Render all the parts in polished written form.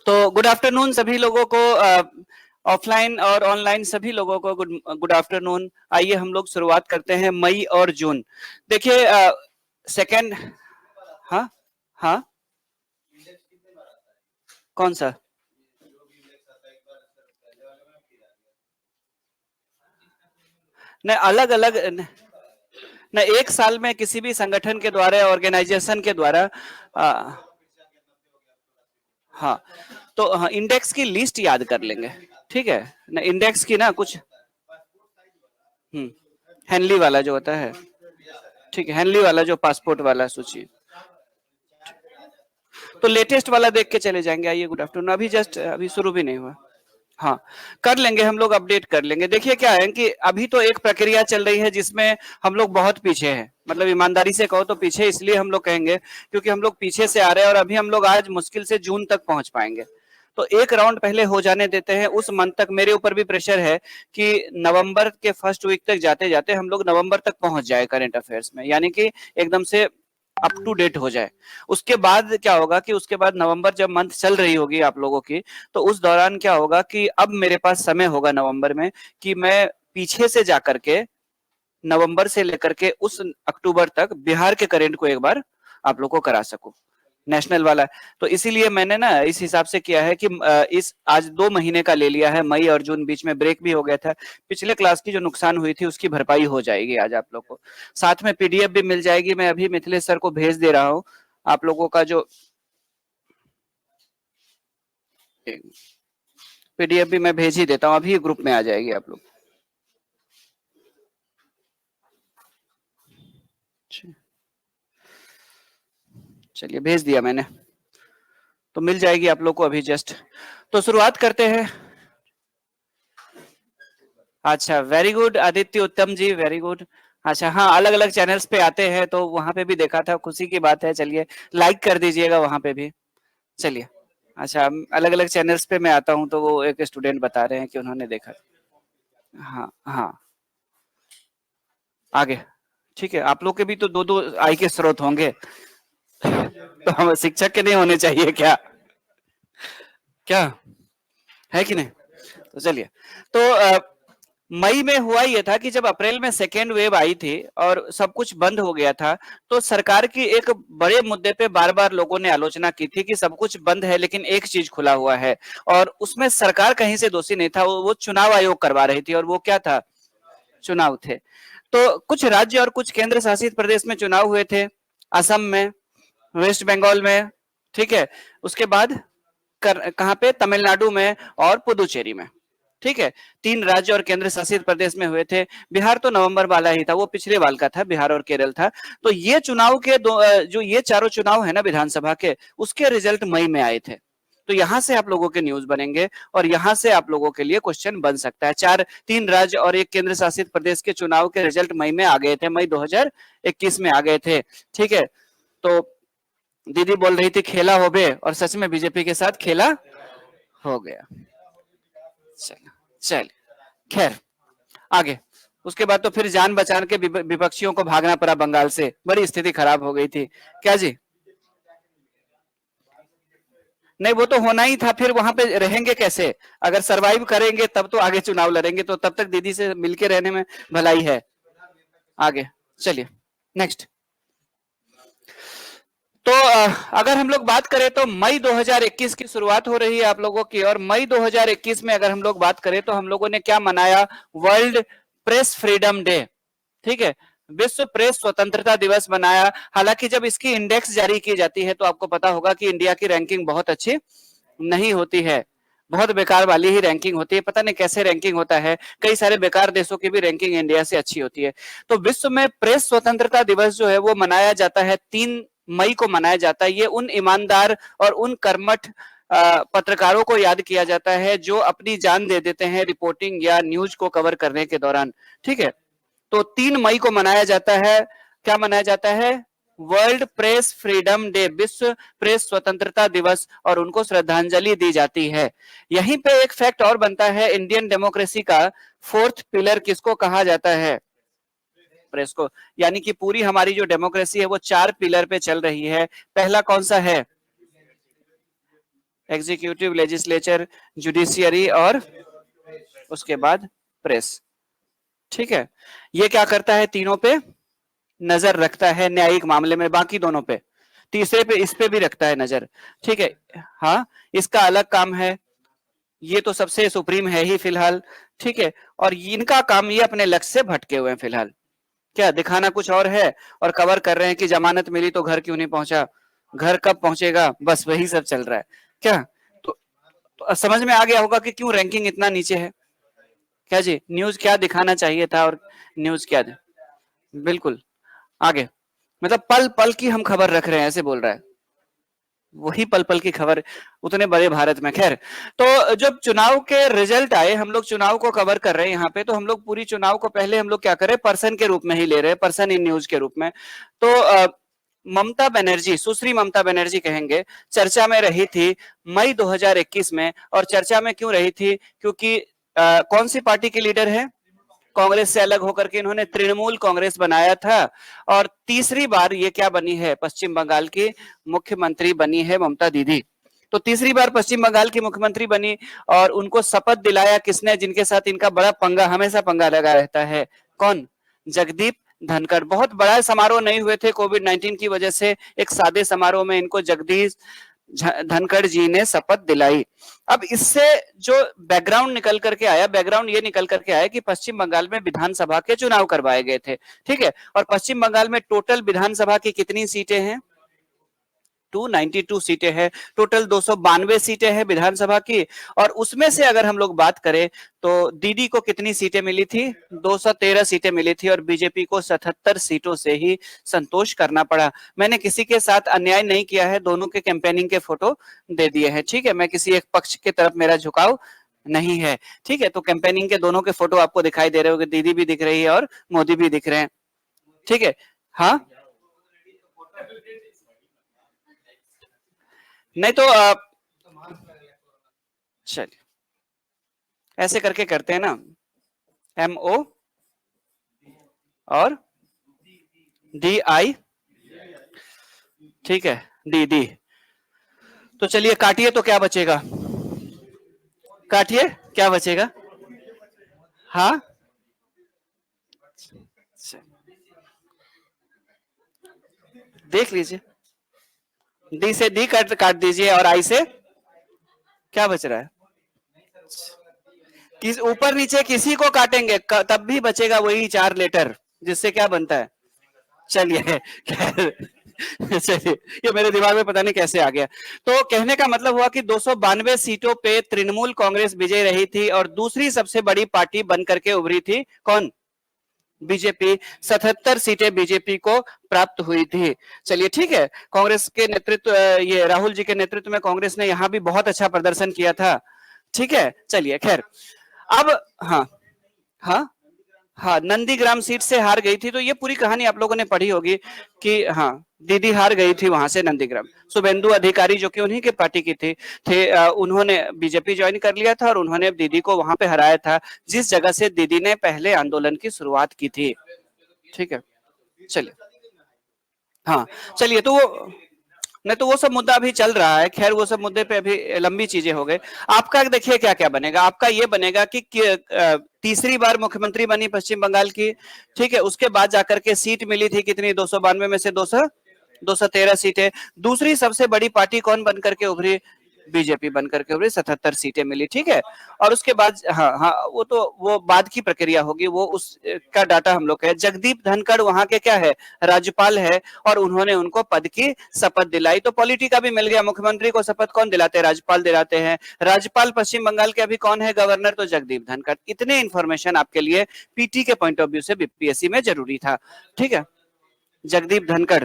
तो good afternoon सभी लोगों को, ऑफलाइन और ऑनलाइन सभी लोगों को गुड आफ्टरनून। आइए हम लोग शुरुआत करते हैं मई और जून। देखिए सेकंड, हाँ हाँ, कौन सा? नहीं, अलग अलग न, एक साल में किसी भी संगठन के द्वारा, ऑर्गेनाइजेशन के द्वारा हाँ, तो हाँ, इंडेक्स की लिस्ट याद कर लेंगे, ठीक है ना। इंडेक्स की ना कुछ हेनली वाला जो होता है, ठीक है, हेनली वाला जो पासपोर्ट वाला सूची, तो लेटेस्ट वाला देख के चले जाएंगे। आइए, गुड आफ्टरनून। अभी जस्ट अभी शुरू भी नहीं हुआ। हाँ, कर लेंगे हम लोग, अपडेट कर लेंगे। देखिए क्या है कि अभी तो एक प्रक्रिया चल रही है जिसमें हम लोग बहुत पीछे हैं, मतलब ईमानदारी से कहो तो पीछे इसलिए हम लोग कहेंगे क्योंकि हम लोग पीछे से आ रहे हैं और अभी हम लोग आज मुश्किल से जून तक पहुंच पाएंगे। तो एक राउंड पहले हो जाने देते हैं, उस मंथ तक मेरे ऊपर भी प्रेशर है कि नवंबर के फर्स्ट वीक तक जाते जाते हम लोग नवंबर तक पहुंच जाए करंट अफेयर्स में, यानी कि एकदम से अप टू डेट हो जाए। उसके बाद क्या होगा कि उसके बाद नवंबर जब मंथ चल रही होगी आप लोगों की, तो उस दौरान क्या होगा कि अब मेरे पास समय होगा नवंबर में कि मैं पीछे से जाकर के नवंबर से लेकर के उस अक्टूबर तक बिहार के करंट को एक बार आप लोग को करा सकूं, नेशनल वाला। तो इसीलिए मैंने ना इस हिसाब से किया है कि इस आज 2 महीने का ले लिया है, मई और जून, बीच में ब्रेक भी हो गया था। पिछले क्लास की जो नुकसान हुई थी उसकी भरपाई हो जाएगी आज आप लोग को। साथ में पीडीएफ भी मिल जाएगी, मैं अभी मिथिलेश सर को भेज दे रहा हूँ आप लोगों का जो पीडीएफ भी मैं भेज ही देता हूँ, अभी ग्रुप में आ जाएगी आप लोग। चलिए, भेज दिया मैंने, तो मिल जाएगी आप लोग को अभी जस्ट। तो शुरुआत करते हैं। अच्छा, वेरी गुड आदित्य उत्तम जी, वेरी गुड। अच्छा हाँ, अलग अलग चैनल्स पे आते हैं तो वहां पे भी देखा था, खुशी की बात है। चलिए, लाइक कर दीजिएगा वहां पे भी। चलिए, अच्छा, अलग अलग चैनल्स पे मैं आता हूँ तो वो एक स्टूडेंट बता रहे हैं कि उन्होंने देखा। हाँ हाँ, आगे, ठीक है। आप लोग के भी तो दो दो आय के स्रोत होंगे तो हम शिक्षक के नहीं होने चाहिए क्या? क्या है कि नहीं? तो चलिए, तो मई में हुआ ये था कि जब अप्रैल में सेकेंड वेव आई थी और सब कुछ बंद हो गया था, तो सरकार की एक बड़े मुद्दे पे बार बार लोगों ने आलोचना की थी कि सब कुछ बंद है लेकिन एक चीज खुला हुआ है, और उसमें सरकार कहीं से दोषी नहीं था। वो चुनाव आयोग करवा रही थी, और वो क्या था? चुनाव थे। तो कुछ राज्य और कुछ केंद्र शासित प्रदेश में चुनाव हुए थे, असम में, वेस्ट बंगाल में, ठीक है। उसके बाद कहाँ पे? तमिलनाडु में और पुदुचेरी में, ठीक है। 3 राज्य और केंद्र शासित प्रदेश में हुए थे। बिहार तो नवंबर वाला ही था, वो पिछले बाल का था, बिहार और केरल था। तो ये चुनाव के जो ये चारों चुनाव है ना विधानसभा के, उसके रिजल्ट मई में आए थे। तो यहां से आप लोगों के न्यूज बनेंगे और यहां से आप लोगों के लिए क्वेश्चन बन सकता है। 3 राज्य और एक केंद्र शासित प्रदेश के चुनाव के रिजल्ट मई में आ गए थे, मई 2021 में आ गए थे, ठीक है। तो दीदी बोल रही थी खेला हो बे, और सच में बीजेपी के साथ खेला हो गया। चल, खैर, आगे। उसके बाद तो फिर जान बचा के विपक्षियों को भागना पड़ा बंगाल से, बड़ी स्थिति खराब हो गई थी। क्या जी? नहीं, वो तो होना ही था, फिर वहां पे रहेंगे कैसे? अगर सरवाइव करेंगे तब तो आगे चुनाव लड़ेंगे, तो तब तक दीदी से मिलके रहने में भलाई है। आगे चलिए, नेक्स्ट। तो अगर हम लोग बात करें तो मई 2021 की शुरुआत हो रही है आप लोगों की, और मई 2021 में अगर हम लोग बात करें तो हम लोगों ने क्या मनाया? वर्ल्ड प्रेस फ्रीडम डे, ठीक है। विश्व प्रेस स्वतंत्रता दिवस मनाया। हालांकि जब इसकी इंडेक्स जारी की जाती है तो आपको पता होगा कि इंडिया की रैंकिंग बहुत अच्छी नहीं होती है, बहुत बेकार वाली ही रैंकिंग होती है। पता नहीं कैसे रैंकिंग होता है, कई सारे बेकार देशों की भी रैंकिंग इंडिया से अच्छी होती है। तो विश्व में प्रेस स्वतंत्रता दिवस जो है वो मनाया जाता है, 3 मई को मनाया जाता है। ये उन ईमानदार और उन कर्मठ पत्रकारों को याद किया जाता है जो अपनी जान दे देते हैं रिपोर्टिंग या न्यूज को कवर करने के दौरान, ठीक है। तो 3 मई को मनाया जाता है, क्या मनाया जाता है? वर्ल्ड प्रेस फ्रीडम डे, विश्व प्रेस स्वतंत्रता दिवस, और उनको श्रद्धांजलि दी जाती है। यहीं पे एक फैक्ट और बनता है, इंडियन डेमोक्रेसी का 4th पिलर किसको कहा जाता है? प्रेस को। यानी कि पूरी हमारी जो डेमोक्रेसी है वो 4 पिलर पे चल रही है। पहला कौन सा है? एग्जीक्यूटिव, लेजिस्लेचर, जुडिशियरी और उसके बाद प्रेस। ठीक है, ये क्या करता है? तीनों पे नजर रखता है न्यायिक मामले में, बाकी दोनों पे, तीसरे पे इस पे भी रखता है नजर। ठीक है, हाँ, इसका अलग काम है, ये तो सबसे सुप्रीम है ही फिलहाल। ठीक है, और इनका काम, ये अपने लक्ष्य से भटके हुए हैं फिलहाल, क्या दिखाना कुछ और है, और कवर कर रहे हैं कि जमानत मिली तो घर क्यों नहीं पहुंचा, घर कब पहुंचेगा, बस वही सब चल रहा है क्या। तो समझ में आ गया होगा कि क्यों रैंकिंग इतना नीचे है। क्या जी, न्यूज क्या दिखाना चाहिए था और न्यूज क्या दे? बिल्कुल। आगे, मतलब पल पल की हम खबर रख रहे हैं, ऐसे बोल रहा है, वही पल पल की खबर उतने बड़े भारत में। खैर, तो जब चुनाव के रिजल्ट आए, हम लोग चुनाव को कवर कर रहे हैं यहाँ पे, तो हम लोग पूरी चुनाव को पहले हम लोग क्या करें, पर्सन के रूप में ही ले रहे हैं, पर्सन इन न्यूज के रूप में। तो ममता बनर्जी, सुश्री ममता बनर्जी कहेंगे, चर्चा में रही थी मई 2021 में। और चर्चा में क्यों रही थी? क्योंकि कौन सी पार्टी की लीडर है? कांग्रेस से अलग होकर के इन्होंने तृणमूल कांग्रेस बनाया था, और तीसरी बार ये क्या बनी है? पश्चिम बंगाल की मुख्यमंत्री बनी है ममता दीदी। तो तीसरी बार पश्चिम बंगाल की मुख्यमंत्री बनी, और उनको शपथ दिलाया किसने? जिनके साथ इनका बड़ा पंगा, हमेशा पंगा लगा रहता है, कौन? जगदीप धनखड़। बहुत बड़ा समारोह नहीं हुए थे कोविड-19 की वजह से, एक सादे समारोह में इनको जगदीश धनखड़ जी ने शपथ दिलाई। अब इससे जो बैकग्राउंड निकल करके आया, बैकग्राउंड ये निकल करके आया कि पश्चिम बंगाल में विधानसभा के चुनाव करवाए गए थे। ठीक है, और पश्चिम बंगाल में टोटल विधानसभा की कितनी सीटें हैं? 292 सीटें हैं, टोटल 292 सीटें हैं विधानसभा की। और उसमें से अगर हम लोग बात करें तो दीदी को कितनी सीटें मिली थी? 213 सीटें मिली थी, और बीजेपी को 77 सीटों से ही संतोष करना पड़ा। मैंने किसी के साथ अन्याय नहीं किया है, दोनों के कैंपेनिंग के फोटो दे दिए हैं। ठीक है, मैं किसी एक पक्ष की तरफ मेरा झुकाव नहीं है। ठीक है, तो कैंपेनिंग के दोनों के फोटो आपको दिखाई दे रहे होंगे, दीदी भी दिख रही है और मोदी भी दिख रहे हैं। ठीक है, हाँ, नहीं तो चलिए ऐसे करके करते हैं ना, MO और DI। ठीक है, डी। तो चलिए काटिए, तो क्या बचेगा? काटिए, क्या बचेगा? हाँ, देख लीजिए, डी से डी काट काट दीजिए, और आई से क्या बच रहा है? किस ऊपर नीचे किसी को काटेंगे तब भी बचेगा वही 4 लेटर, जिससे क्या बनता है? चलिए चलिए, ये मेरे दिमाग में पता नहीं कैसे आ गया। तो कहने का मतलब हुआ कि 292 सीटों पे तृणमूल कांग्रेस विजय रही थी, और दूसरी सबसे बड़ी पार्टी बन करके उभरी थी कौन? बीजेपी। 77 सीटें बीजेपी को प्राप्त हुई थी। चलिए ठीक है, कांग्रेस के नेतृत्व, ये राहुल जी के नेतृत्व में कांग्रेस ने यहाँ भी बहुत अच्छा प्रदर्शन किया था। ठीक है, चलिए खैर, अब हाँ, हाँ, हाँ, नंदीग्राम सीट से हार गई थी। तो ये पूरी कहानी आप लोगों ने पढ़ी होगी कि हाँ, दीदी हार गई थी वहां से नंदीग्राम। शुभेंदु अधिकारी जो कि उन्हीं के पार्टी की उन्होंने बीजेपी ज्वाइन कर लिया था, और उन्होंने दीदी को वहां पे हराया था, जिस जगह से दीदी ने पहले आंदोलन की शुरुआत की थी। ठीक है, चलिए, हाँ, चलिए, तो वो नहीं, तो वो सब मुद्दा अभी चल रहा है। खैर, वो सब मुद्दे पे अभी लंबी चीजें हो गई। आपका देखिए क्या क्या बनेगा। आपका ये बनेगा कि तीसरी बार मुख्यमंत्री बनी पश्चिम बंगाल की। ठीक है, उसके बाद जाकर के सीट मिली थी कितनी? 292 में से 213 सीटें। दूसरी सबसे बड़ी पार्टी कौन बन करके उभरी? बीजेपी बन करके उभरी, 77 सीटें मिली। ठीक है, और उसके बाद हाँ हाँ, वो तो वो बाद की प्रक्रिया होगी, वो उसका डाटा हम लोग है। जगदीप धनखड़ वहां के क्या है? राज्यपाल है, और उन्होंने उनको पद की शपथ दिलाई। तो पॉलिटी का भी मिल गया। मुख्यमंत्री को शपथ कौन दिलाते हैं? राज्यपाल दिलाते हैं। राज्यपाल पश्चिम बंगाल के अभी कौन है गवर्नर? तो जगदीप धनखड़। इतने इंफॉर्मेशन आपके लिए पीटी के पॉइंट ऑफ व्यू से बीपीएससी में जरूरी था। ठीक है, जगदीप धनखड़।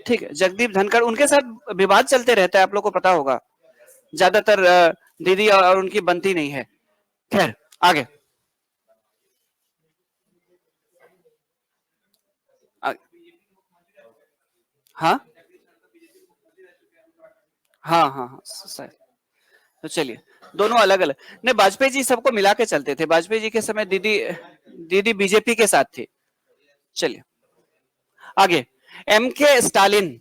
ठीक है, जगदीप धनखड़, उनके साथ विवाद चलते रहता है, आप लोग को पता होगा। ज्यादातर दीदी और उनकी बनती नहीं है। खैर, आगे हाँ, हाँ, हाँ, हाँ, तो चलिए, दोनों अलग अलग नहीं, वाजपेयी जी सबको मिला के चलते थे। वाजपेयी जी के समय दीदी दीदी बीजेपी के साथ थी। चलिए आगे, एम के स्टालिन।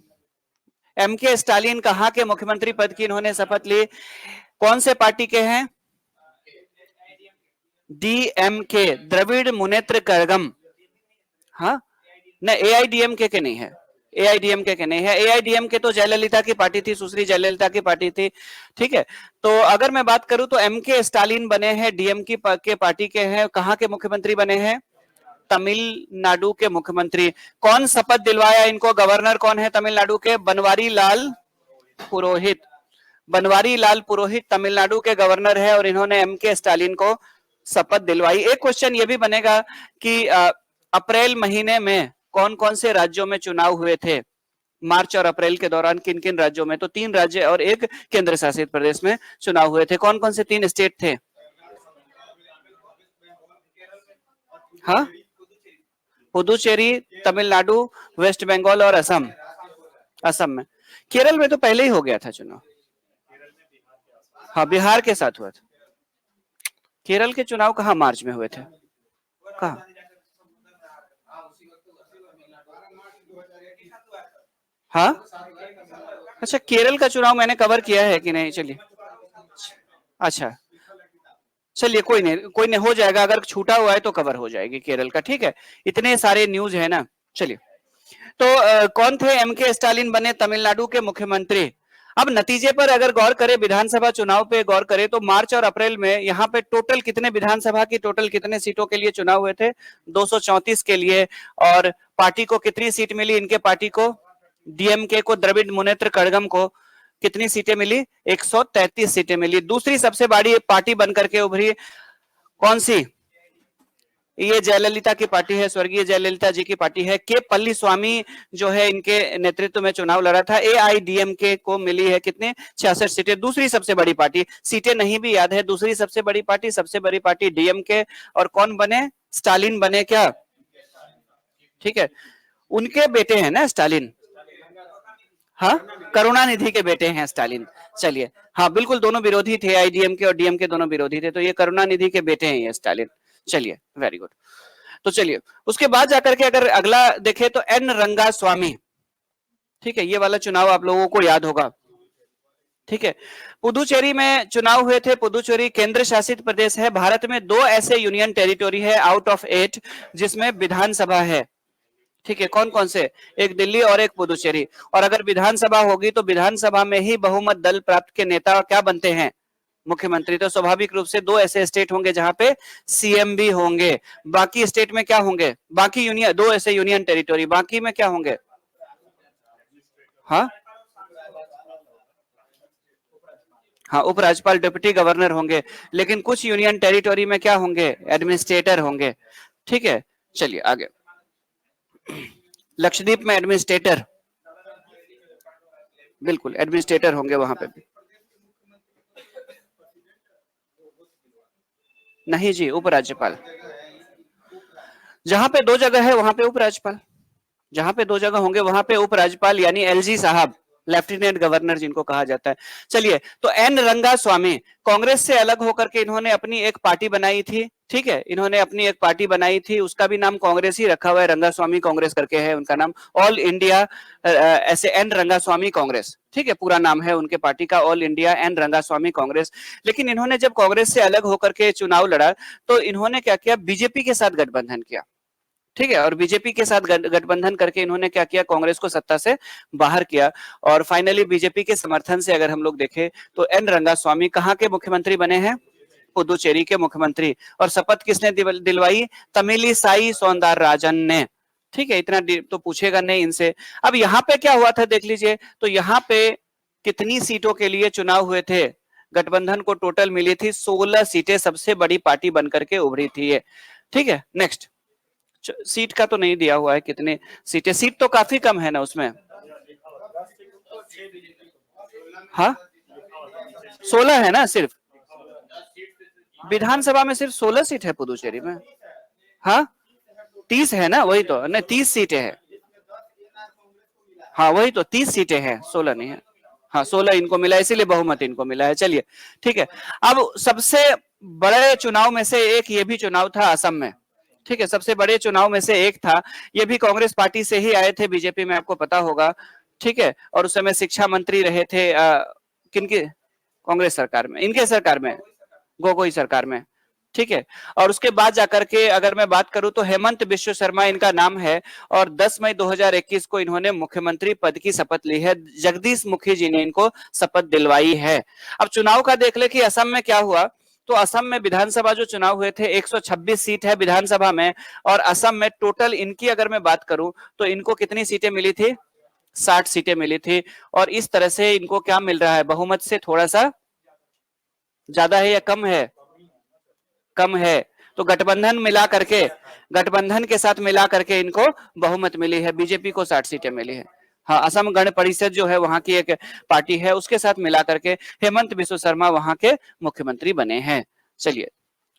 एमके स्टालिन कहां के मुख्यमंत्री पद की इन्होंने शपथ ली? कौन से पार्टी के हैं? डीएमके, द्रविड़ मुनेत्र कड़गम। हाँ, नहीं एआईडीएमके के नहीं है, एआईडीएमके के नहीं है। एआईडीएमके तो जयललिता की पार्टी थी, सुश्री जयललिता की पार्टी थी। ठीक है, तो अगर मैं बात करूं तो एमके स्टालिन बने हैं, डीएमके के पार्टी के हैं। कहां के मुख्यमंत्री बने हैं? तमिलनाडु के मुख्यमंत्री। कौन शपथ दिलवाया इनको? गवर्नर कौन है तमिलनाडु के? बनवारी लाल पुरोहित। बनवारी लाल पुरोहित तमिलनाडु के गवर्नर है और इन्होंने एमके स्टालिन को शपथ दिलवाई। एक क्वेश्चन ये भी बनेगा कि अप्रैल महीने में कौन कौन से राज्यों में चुनाव हुए थे? मार्च और अप्रैल के दौरान किन किन राज्यों में? तो 3 राज्य और 1 केंद्र शासित प्रदेश में चुनाव हुए थे। कौन कौन से 3 स्टेट थे? हाँ, पुदुचेरी, तमिलनाडु, वेस्ट बंगाल और असम। असम में। केरल में तो पहले ही हो गया था चुनाव। हाँ, बिहार के साथ हुआ था। केरल के चुनाव कहाँ मार्च में हुए थे? कहाँ? हाँ, अच्छा, केरल का चुनाव मैंने कवर किया है कि नहीं? चलिए, अच्छा, चलिए कोई नहीं हो जाएगा। अगर छूटा हुआ है तो कवर हो जाएगी केरल का। ठीक है, इतने सारे न्यूज है ना। चलिए, तो कौन थे? एमके स्टालिन बने तमिलनाडु के मुख्यमंत्री। अब नतीजे पर अगर गौर करें, विधानसभा चुनाव पे गौर करें तो मार्च और अप्रैल में यहाँ पे टोटल कितने विधानसभा की टोटल कितने सीटों के लिए चुनाव हुए थे? 234 के लिए। और पार्टी को कितनी सीट मिली? इनके पार्टी को, डीएमके को, द्रविड़ मुनेत्र कड़गम को कितनी सीटें मिली? 133 सीटें मिली। दूसरी सबसे बड़ी पार्टी बनकर के उभरी कौन सी? ये जयललिता की पार्टी है, स्वर्गीय जयललिता जी की पार्टी है। के पल्ली स्वामी जो है इनके नेतृत्व में चुनाव लड़ा था। एआईडीएमके को मिली है कितने? 66 सीटें। दूसरी सबसे बड़ी पार्टी, सीटें नहीं भी याद है, दूसरी सबसे बड़ी पार्टी डीएमके। और कौन बने? स्टालिन बने क्या? ठीक है, उनके बेटे हैं ना स्टालिन। हाँ, करुणानिधि के बेटे हैं स्टालिन। चलिए, हाँ बिल्कुल, दोनों विरोधी थे, आईडीएमके और डीएमके दोनों विरोधी थे, तो ये करुणानिधि के बेटे हैं ये स्टालिन। चलिए, वेरी गुड। तो चलिए, उसके बाद जाकर के अगर अगला देखें तो एन रंगा स्वामी। ठीक है, ये वाला चुनाव आप लोगों को याद होगा। ठीक है, पुदुचेरी में चुनाव हुए थे। पुदुचेरी केंद्र शासित प्रदेश है। भारत में 2 ऐसे यूनियन टेरिटोरी है आउट ऑफ 8 जिसमें विधानसभा है। ठीक है, कौन कौन से? एक दिल्ली और एक पुदुचेरी। और अगर विधानसभा होगी तो विधानसभा में ही बहुमत दल प्राप्त के नेता क्या बनते हैं? मुख्यमंत्री। तो स्वाभाविक रूप से 2 ऐसे स्टेट होंगे जहां पे सीएम भी होंगे। बाकी स्टेट में क्या होंगे? बाकी यूनियन, 2 ऐसे यूनियन टेरिटोरी, बाकी में क्या होंगे? हाँ, हाँ, उपराज्यपाल, डिप्टी गवर्नर होंगे। लेकिन कुछ यूनियन टेरिटोरी में क्या होंगे? एडमिनिस्ट्रेटर होंगे। ठीक है, चलिए आगे। लक्षद्वीप में एडमिनिस्ट्रेटर, बिल्कुल एडमिनिस्ट्रेटर होंगे वहां पे भी। नहीं जी, उपराज्यपाल। जहां पे 2 जगह है वहां पे उपराज्यपाल, जहां पे 2 जगह होंगे वहां पे उपराज्यपाल, यानी एलजी साहब, लेफ्टिनेंट गवर्नर जिनको कहा जाता है। चलिए, तो एन रंगा स्वामी कांग्रेस से अलग होकर के इन्होंने अपनी एक पार्टी बनाई थी। ठीक है, इन्होंने अपनी एक पार्टी बनाई थी, उसका भी नाम कांग्रेस ही रखा हुआ है, रंगा स्वामी कांग्रेस करके है उनका नाम। ऑल इंडिया ऐसे एन रंगा स्वामी कांग्रेस। ठीक है, पूरा नाम है उनके पार्टी का ऑल इंडिया एन रंगा स्वामी कांग्रेस। लेकिन इन्होंने जब कांग्रेस से अलग होकर के चुनाव लड़ा तो इन्होंने क्या किया? बीजेपी के साथ गठबंधन किया। ठीक है, और बीजेपी के साथ गठबंधन करके इन्होंने क्या किया? कांग्रेस को सत्ता से बाहर किया। और फाइनली बीजेपी के समर्थन से अगर हम लोग देखें तो एन रंगा स्वामी कहां के मुख्यमंत्री बने हैं? पुदुचेरी के मुख्यमंत्री। और शपथ किसने दिलवाई? तमिलिसाई सौंदरराजन ने। ठीक है, इतना तो पूछेगा नहीं इनसे। अब यहाँ पे क्या हुआ था देख लीजिए, तो यहाँ पे कितनी सीटों के लिए चुनाव हुए थे? गठबंधन को टोटल मिली थी 16 सीटें, सबसे बड़ी पार्टी बनकर के उभरी थी ये। ठीक है, नेक्स्ट। सीट का तो नहीं दिया हुआ है कितने सीटें, सीट तो काफी कम है ना उसमें। हाँ, 16 है ना सिर्फ, विधानसभा में सिर्फ 16 सीट है पुदुचेरी में। हाँ, 30 है ना, वही तो नहीं, 30 सीटें हैं। हाँ वही तो, 30 सीटें हैं, 16 नहीं है। हाँ, 16 इनको मिला, इसीलिए बहुमत इनको मिला है। चलिए, ठीक है। अब सबसे बड़े चुनाव में से एक ये भी चुनाव था असम में। ठीक है, सबसे बड़े चुनाव में से एक था, ये भी कांग्रेस पार्टी से ही आए थे बीजेपी में, आपको पता होगा। ठीक है, और उस समय शिक्षा मंत्री रहे थे किनके, कांग्रेस सरकार में, इनके सरकार में, गोगोई सरकार में, ठीक है। और उसके बाद जाकर के अगर मैं बात करूं तो हेमंत बिश्व शर्मा इनका नाम है, और 10 मई 2021 को इन्होंने मुख्यमंत्री पद की शपथ ली है। जगदीश मुखी जी ने इनको शपथ दिलवाई है। अब चुनाव का देख ले कि असम में क्या हुआ। तो असम में विधानसभा जो चुनाव हुए थे, 126 सीट है विधानसभा में, और असम में टोटल इनकी अगर मैं बात करूं तो इनको कितनी सीटें मिली थी, 60 सीटें मिली थी। और इस तरह से इनको क्या मिल रहा है, बहुमत से थोड़ा सा ज्यादा है या कम है, कम है। तो गठबंधन मिला करके, गठबंधन के साथ मिला करके इनको बहुमत मिली है, बीजेपी को 60 सीटें मिली है। हाँ, असम गण परिषद जो है वहां की एक पार्टी है, उसके साथ मिला करके हेमंत बिश्व शर्मा वहां के मुख्यमंत्री बने हैं। चलिए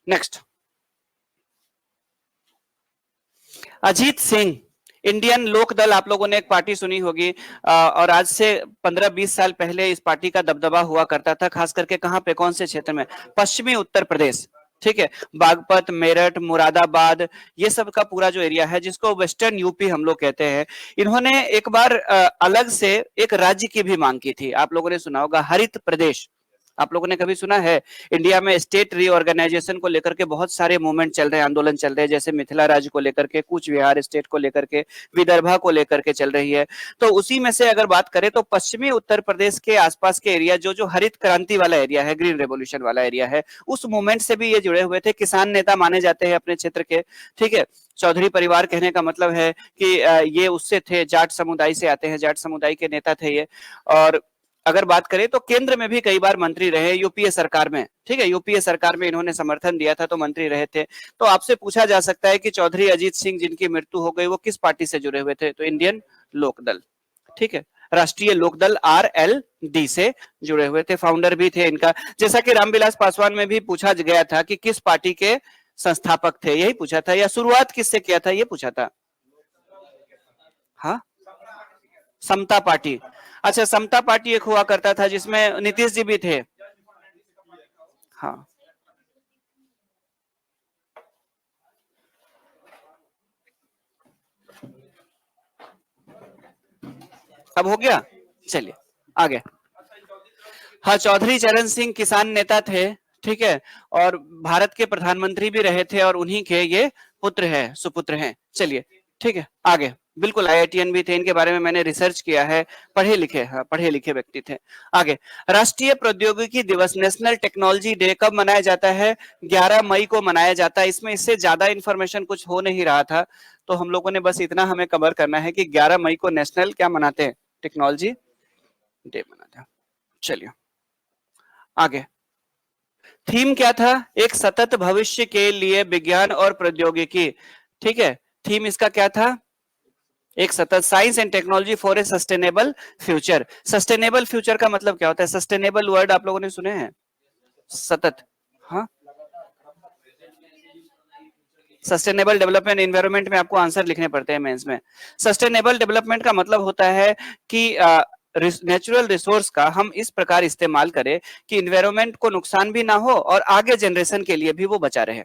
नेक्स्ट, अजीत सिंह, इंडियन लोक दल, आप लोगों ने एक पार्टी सुनी होगी, और आज से 15-20 साल पहले इस पार्टी का दबदबा हुआ करता था, खास करके कहां पे, कौन से क्षेत्र में, पश्चिमी उत्तर प्रदेश, ठीक है, बागपत, मेरठ, मुरादाबाद, ये सब का पूरा जो एरिया है जिसको वेस्टर्न यूपी हम लोग कहते हैं। इन्होंने एक बार अलग से एक राज्य की भी मांग की थी, आप लोगों ने सुना होगा हरित प्रदेश, आप लोगों ने कभी सुना है? इंडिया में स्टेट रीऑर्गेनाइजेशन को लेकर के बहुत सारे मूवमेंट चल रहे हैं, आंदोलन चल रहे हैं, जैसे मिथिला राज्य को लेकर के, कूच बिहार स्टेट को लेकर के, विदर्भा को लेकर के चल रही है। तो उसी में से अगर बात करें तो पश्चिमी उत्तर प्रदेश के आसपास के एरिया, जो जो हरित क्रांति वाला एरिया है, ग्रीन रेवोल्यूशन वाला एरिया है, उस मूवमेंट से भी ये जुड़े हुए थे, किसान नेता माने जाते हैं अपने क्षेत्र के, ठीक है। चौधरी परिवार कहने का मतलब है कि ये उससे थे, जाट समुदाय से आते हैं, जाट समुदाय के नेता थे ये। और अगर बात करें तो केंद्र में भी कई बार मंत्री रहे, यूपीए सरकार में, ठीक है, यूपीए सरकार में इन्होंने समर्थन दिया था तो मंत्री रहे थे। तो आपसे पूछा जा सकता है कि चौधरी अजीत सिंह जिनकी मृत्यु हो गई वो किस पार्टी से जुड़े हुए थे, तो इंडियन लोकदल, ठीक है, राष्ट्रीय लोकदल RLD से जुड़े हुए थे, फाउंडर भी थे इनका। जैसा कि रामविलास पासवान में भी पूछा गया था कि किस पार्टी के संस्थापक थे, यही पूछा था, या शुरुआत किससे किया था, ये पूछा था। हाँ, समता पार्टी, अच्छा, समता पार्टी एक हुआ करता था जिसमें नीतीश जी भी थे। हाँ, अब हो गया, चलिए आगे। हाँ, चौधरी चरण सिंह किसान नेता थे, ठीक है, और भारत के प्रधानमंत्री भी रहे थे, और उन्हीं के ये पुत्र हैं, सुपुत्र हैं। चलिए ठीक है, आगे। बिल्कुल IITN भी थे, इनके बारे में मैंने रिसर्च किया है, पढ़े लिखे, हाँ, पढ़े लिखे व्यक्ति थे। आगे, राष्ट्रीय प्रौद्योगिकी दिवस, नेशनल टेक्नोलॉजी डे कब मनाया जाता है? 11 मई को मनाया जाता है। इसमें इससे ज्यादा इंफॉर्मेशन कुछ हो नहीं रहा था, तो हम लोगों ने बस इतना हमें कवर करना है कि 11 मई को नेशनल क्या मनाते हैं, टेक्नोलॉजी डे मनाते हैं। चलिए आगे, थीम क्या था? एक सतत भविष्य के लिए विज्ञान और प्रौद्योगिकी, ठीक है, थीम इसका क्या था? एक सतत, science and technology for a sustainable future. Sustainable future का मतलब क्या होता है? सस्टेनेबल वर्ड आप लोगों ने सुने हैं? सतत, हाँ, सस्टेनेबल डेवलपमेंट, एनवायरनमेंट में आपको आंसर लिखने पड़ते हैं मेंस में। सस्टेनेबल डेवलपमेंट का मतलब होता है कि नेचुरल रिसोर्स का हम इस प्रकार इस्तेमाल करें कि इन्वायरमेंट को नुकसान भी ना हो और आगे जनरेशन के लिए भी वो बचा रहे,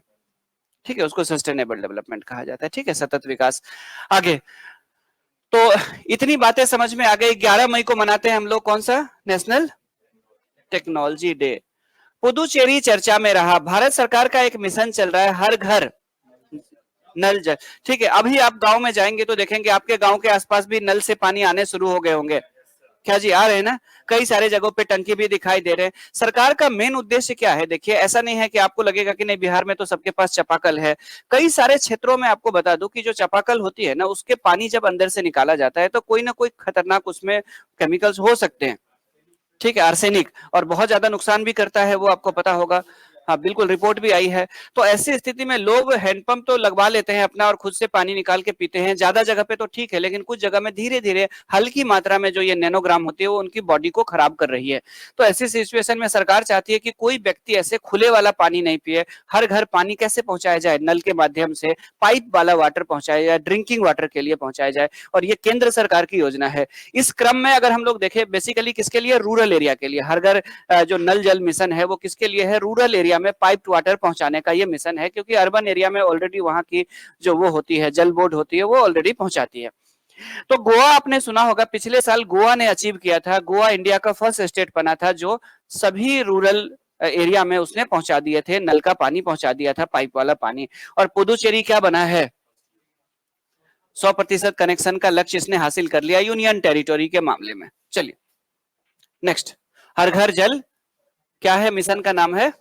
ठीक है, उसको सस्टेनेबल डेवलपमेंट कहा जाता है, ठीक है, सतत विकास। आगे, तो इतनी बातें समझ में आ गई। 11 मई को मनाते हैं हम लोग कौन सा? National technology day. पुदुचेरी चर्चा में रहा, भारत सरकार का एक मिशन चल रहा है, हर घर नल जल, ठीक है। अभी आप गांव में जाएंगे तो देखेंगे आपके गांव के आसपास भी नल से पानी आने शुरू हो गए होंगे, क्या जी, आ रहे हैं ना? कई सारे जगहों पे टंकी भी दिखाई दे रहे हैं। सरकार का मेन उद्देश्य क्या है? देखिए, ऐसा नहीं है कि आपको लगेगा कि नहीं बिहार में तो सबके पास चापाकल है। कई सारे क्षेत्रों में आपको बता दूं कि जो चापाकल होती है ना, उसके पानी जब अंदर से निकाला जाता है तो कोई ना कोई खतरनाक उसमें केमिकल्स हो सकते हैं, ठीक है, आर्सेनिक, और बहुत ज्यादा नुकसान भी करता है, वो आपको पता होगा। हाँ बिल्कुल, रिपोर्ट भी आई है। तो ऐसी स्थिति में लोग हैंडपंप तो लगवा लेते हैं अपना और खुद से पानी निकाल के पीते हैं, ज्यादा जगह पे तो ठीक है, लेकिन कुछ जगह में धीरे धीरे हल्की मात्रा में जो ये नैनोग्राम होती है वो उनकी बॉडी को खराब कर रही है। तो ऐसी सिचुएशन में सरकार चाहती है कि कोई व्यक्ति ऐसे खुले वाला पानी नहीं पिए, हर घर पानी कैसे पहुंचाया जाए? नल के माध्यम से पाइप वाला वाटर पहुंचाया जाए, ड्रिंकिंग वाटर के लिए पहुंचाया जाए, और ये केंद्र सरकार की योजना है। इस क्रम में अगर हम लोग देखें, बेसिकली किसके लिए? रूरल एरिया के लिए। हर घर जो नल जल मिशन है वो किसके लिए है? रूरल एरिया में पाइप्ड वाटर पहुंचाने का ये मिशन है, क्योंकि अर्बन एरिया में ऑलरेडी वहां की जो वो होती है, जल बोर्ड होती है, वो ऑलरेडी पहुंचाती है। तो गोवा आपने सुना होगा, पिछले साल गोवा ने अचीव किया था, गोवा इंडिया का फर्स्ट स्टेट बना था जो सभी रूरल एरिया में उसने पहुंचा दिए थे, नल का पानी पहुंचा दिया था, पाइप वाला पानी। और पुदुचेरी क्या बना है, 100% कनेक्शन का लक्ष्य इसने हासिल कर लिया यूनियन टेरिटोरी के मामले में। चलिए नेक्स्ट, हर घर जल, क्या है मिशन का नाम है,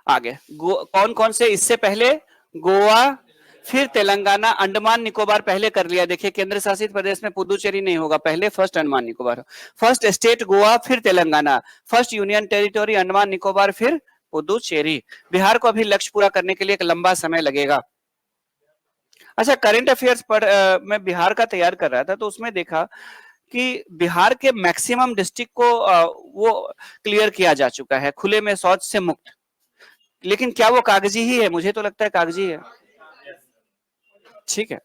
आगे कौन कौन से, इससे पहले गोवा, फिर तेलंगाना, अंडमान निकोबार पहले कर लिया। देखिए केंद्र शासित प्रदेश में पुदुचेरी नहीं होगा, पहले first Andaman Nicobar, first state Goa, फिर Telangana, first union territory Andaman Nicobar, फिर पुदुचेरी। बिहार को अभी लक्ष्य पूरा करने के लिए एक लंबा समय लगेगा। अच्छा, करंट अफेयर्स पर मैं बिहार का तैयार कर रहा था तो उसमें देखा कि बिहार के मैक्सिमम डिस्ट्रिक्ट को वो क्लियर किया जा चुका है खुले में शौच से मुक्त। लेकिन क्या वो कागजी ही है, मुझे तो लगता है कागजी है। ठीक है,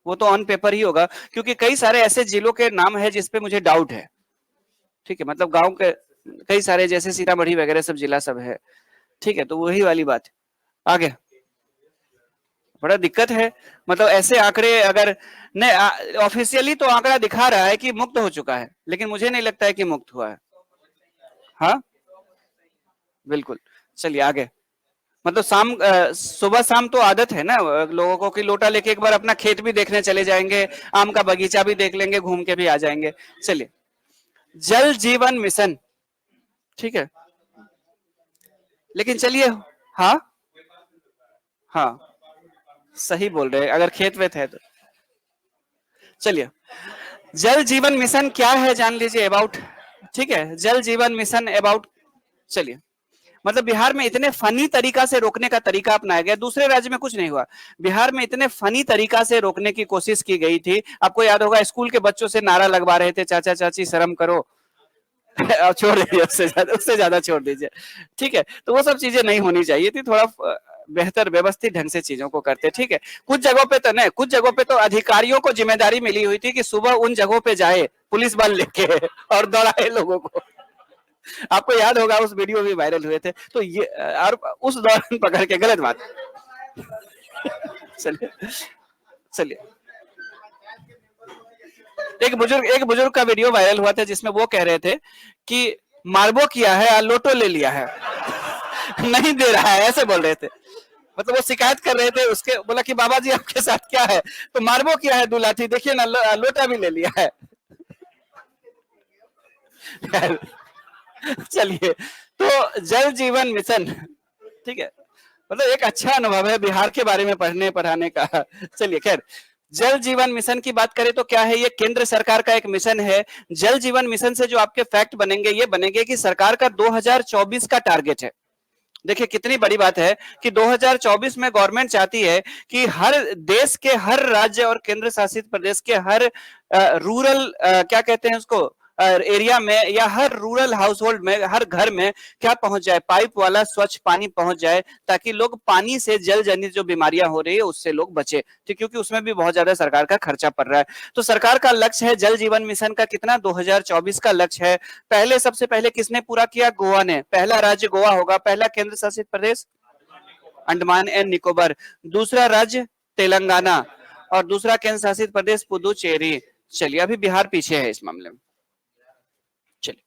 वो तो ऑन पेपर ही होगा, क्योंकि कई सारे ऐसे जिलों के नाम है जिसपे मुझे डाउट है। ठीक है, मतलब गांव के कई सारे जैसे सीतामढ़ी वगैरह सब जिला सब है। ठीक है, तो वही वाली बात। आगे बड़ा दिक्कत है, मतलब ऐसे आंकड़े अगर नहीं, ऑफिशियली तो आंकड़ा दिखा रहा है कि मुक्त हो चुका है, लेकिन मुझे नहीं लगता है कि मुक्त हुआ है। हाँ बिल्कुल। चलिए आगे, मतलब शाम सुबह शाम तो आदत है ना लोगों को कि लोटा लेके एक बार अपना खेत भी देखने चले जाएंगे, आम का बगीचा भी देख लेंगे, घूम के भी आ जाएंगे। चलिए, जल जीवन मिशन, ठीक है, लेकिन चलिए, हाँ हाँ सही बोल रहे हैं, अगर खेत वेत है तो। चलिए, जल जीवन मिशन क्या है जान लीजिए अबाउट। ठीक है, जल जीवन मिशन अबाउट। चलिए, मतलब बिहार में इतने फनी तरीका से रोकने का तरीका अपनाया गया, दूसरे राज्य में कुछ नहीं हुआ, बिहार में इतने फनी तरीका से रोकने की कोशिश की गई थी। आपको याद होगा स्कूल के बच्चों से नारा लगवा रहे थे, चाचा चाची शर्म करो। छोड़ दीजिए, उससे ज्यादा छोड़ दीजिए। ठीक है, तो वो सब चीजें नहीं होनी चाहिए थी, थोड़ा बेहतर व्यवस्थित ढंग से चीजों को करते। ठीक है, कुछ जगहों पे तो नहीं, कुछ जगहों पे तो अधिकारियों को जिम्मेदारी मिली हुई थी कि सुबह उन जगहों पे जाए पुलिस बल लेके और दौड़ाए लोगों को। आपको याद होगा उस वीडियो भी वायरल हुए थे, तो ये और उस दौरान पकड़ के, गलत बात। चलिए चलिए, एक बुजुर्ग का वीडियो वायरल हुआ था जिसमें वो कह रहे थे कि मार्बो किया है, लोटो ले लिया है। नहीं दे रहा है, ऐसे बोल रहे थे। मतलब वो शिकायत कर रहे थे उसके, बोला कि बाबा जी आपके साथ क्या है, तो मार्बो किया है दुलाठी, देखिए ना लोटा भी ले लिया है। चलिए, तो जल जीवन मिशन, ठीक है, मतलब एक अच्छा अनुभव है बिहार के बारे में पढ़ने पढ़ाने का। चलिए खैर, जल जीवन मिशन की बात करें तो क्या है, ये केंद्र सरकार का एक मिशन है। जल जीवन मिशन से जो आपके फैक्ट बनेंगे, ये बनेंगे कि सरकार का 2024 का टारगेट है। देखिए कितनी बड़ी बात है कि 2024 में गवर्नमेंट चाहती है कि हर देश के हर राज्य और केंद्र शासित प्रदेश के हर रूरल क्या कहते हैं उसको एरिया में, या हर रूरल हाउस होल्ड में, हर घर में क्या पहुंच जाए, पाइप वाला स्वच्छ पानी पहुंच जाए, ताकि लोग पानी से जल जनित जो बीमारियां हो रही है उससे लोग बचे। ठीक, क्योंकि उसमें भी बहुत ज्यादा सरकार का खर्चा पड़ रहा है। तो सरकार का लक्ष्य है जल जीवन मिशन का कितना, 2024 का लक्ष्य है। पहले सबसे पहले किसने पूरा किया, गोवा ने, पहला राज्य गोवा होगा, पहला केंद्र शासित प्रदेश अंडमान एंड निकोबार, दूसरा राज्य तेलंगाना, और दूसरा केंद्र शासित प्रदेश पुदुचेरी। चलिए, अभी बिहार पीछे है इस मामले में। चलिए,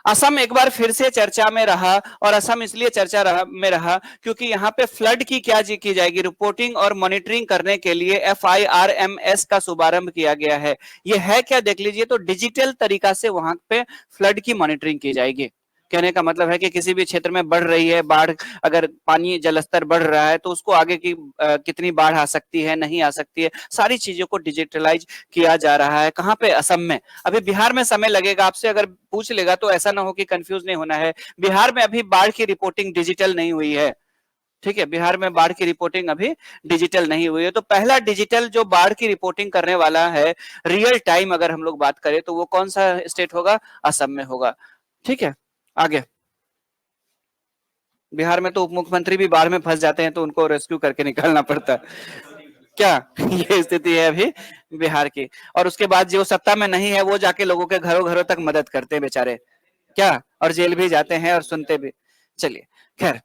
असम एक बार फिर से चर्चा में रहा, और असम इसलिए में रहा क्योंकि यहाँ पे फ्लड की क्या की जाएगी, रिपोर्टिंग और मॉनिटरिंग करने के लिए FIRMS का शुभारंभ किया गया है। ये है क्या देख लीजिए, तो डिजिटल तरीका से वहां पे फ्लड की मॉनिटरिंग की जाएगी। कहने का मतलब है कि किसी भी क्षेत्र में बढ़ रही है बाढ़, अगर पानी जलस्तर बढ़ रहा है तो उसको आगे की कितनी बाढ़ आ सकती है, नहीं आ सकती है, सारी चीजों को डिजिटलाइज किया जा रहा है। कहाँ पे, असम में। अभी बिहार में समय लगेगा, आपसे अगर पूछ लेगा तो ऐसा ना हो कि कंफ्यूज नहीं होना है, बिहार में अभी बाढ़ की रिपोर्टिंग डिजिटल नहीं हुई है। ठीक है, बिहार में बाढ़ की रिपोर्टिंग अभी डिजिटल नहीं हुई है। तो पहला डिजिटल जो बाढ़ की रिपोर्टिंग करने वाला है रियल टाइम, अगर हम लोग बात करें तो वो कौन सा स्टेट होगा, असम में होगा। ठीक है, आगे, बिहार में तो उप मुख्यमंत्री भी बाढ़ में फंस जाते हैं तो उनको रेस्क्यू करके निकालना पड़ता है। क्या ये स्थिति है अभी बिहार की, और उसके बाद जो सत्ता में नहीं है वो जाके लोगों के घरों घरों तक मदद करते हैं बेचारे, क्या, और जेल भी जाते हैं और सुनते भी। चलिए खैर,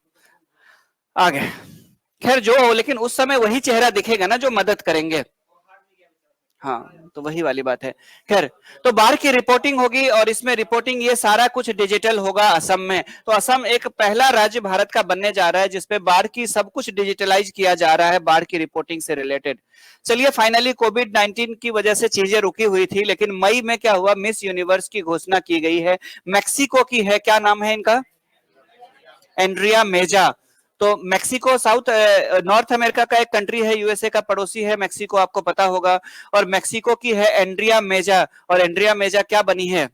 आगे, खैर जो हो, लेकिन उस समय वही चेहरा दिखेगा ना जो मदद करेंगे। हाँ, तो वही वाली बात है। खैर, तो बाढ़ की रिपोर्टिंग होगी और इसमें रिपोर्टिंग ये सारा कुछ डिजिटल होगा असम में। तो असम एक पहला राज्य भारत का बनने जा रहा है जिसपे बाढ़ की सब कुछ डिजिटलाइज किया जा रहा है, बाढ़ की रिपोर्टिंग से रिलेटेड। चलिए, फाइनली कोविड-19 की वजह से चीजें रुकी हुई थी, लेकिन मई में क्या हुआ, मिस यूनिवर्स की घोषणा की गई है। मैक्सिको की है, क्या नाम है इनका? एंड्रिया मेजा। तो मैक्सिको साउथ नॉर्थ अमेरिका का एक कंट्री है, यूएसए का पड़ोसी है मैक्सिको, आपको पता होगा। और मैक्सिको की है एंड्रिया मेजा, और एंड्रिया मेजा क्या बनी है?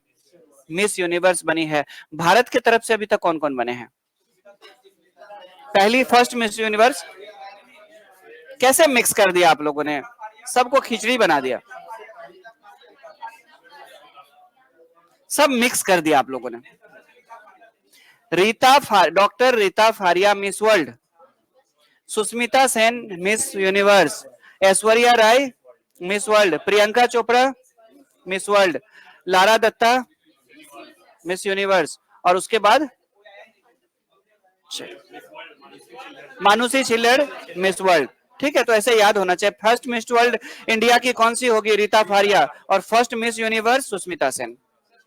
मिस यूनिवर्स बनी है। भारत की तरफ से अभी तक कौन कौन बने हैं? पहली फर्स्ट मिस यूनिवर्स। कैसे मिक्स कर दिया आप लोगों ने, सबको खिचड़ी बना दिया, सब मिक्स कर दिया आप लोगों ने। Doctor Reita Faria Miss World, Sushmita Sen Miss Universe, Aishwarya Rai Miss World, Priyanka Chopra Miss World, Lara Dutta Miss Universe, और उसके बाद मानुषी छिल्लर मिस वर्ल्ड। ठीक है, तो ऐसे याद होना चाहिए। फर्स्ट मिस वर्ल्ड इंडिया की कौन सी होगी? रीता फारिया। और first miss universe Sushmita Sen.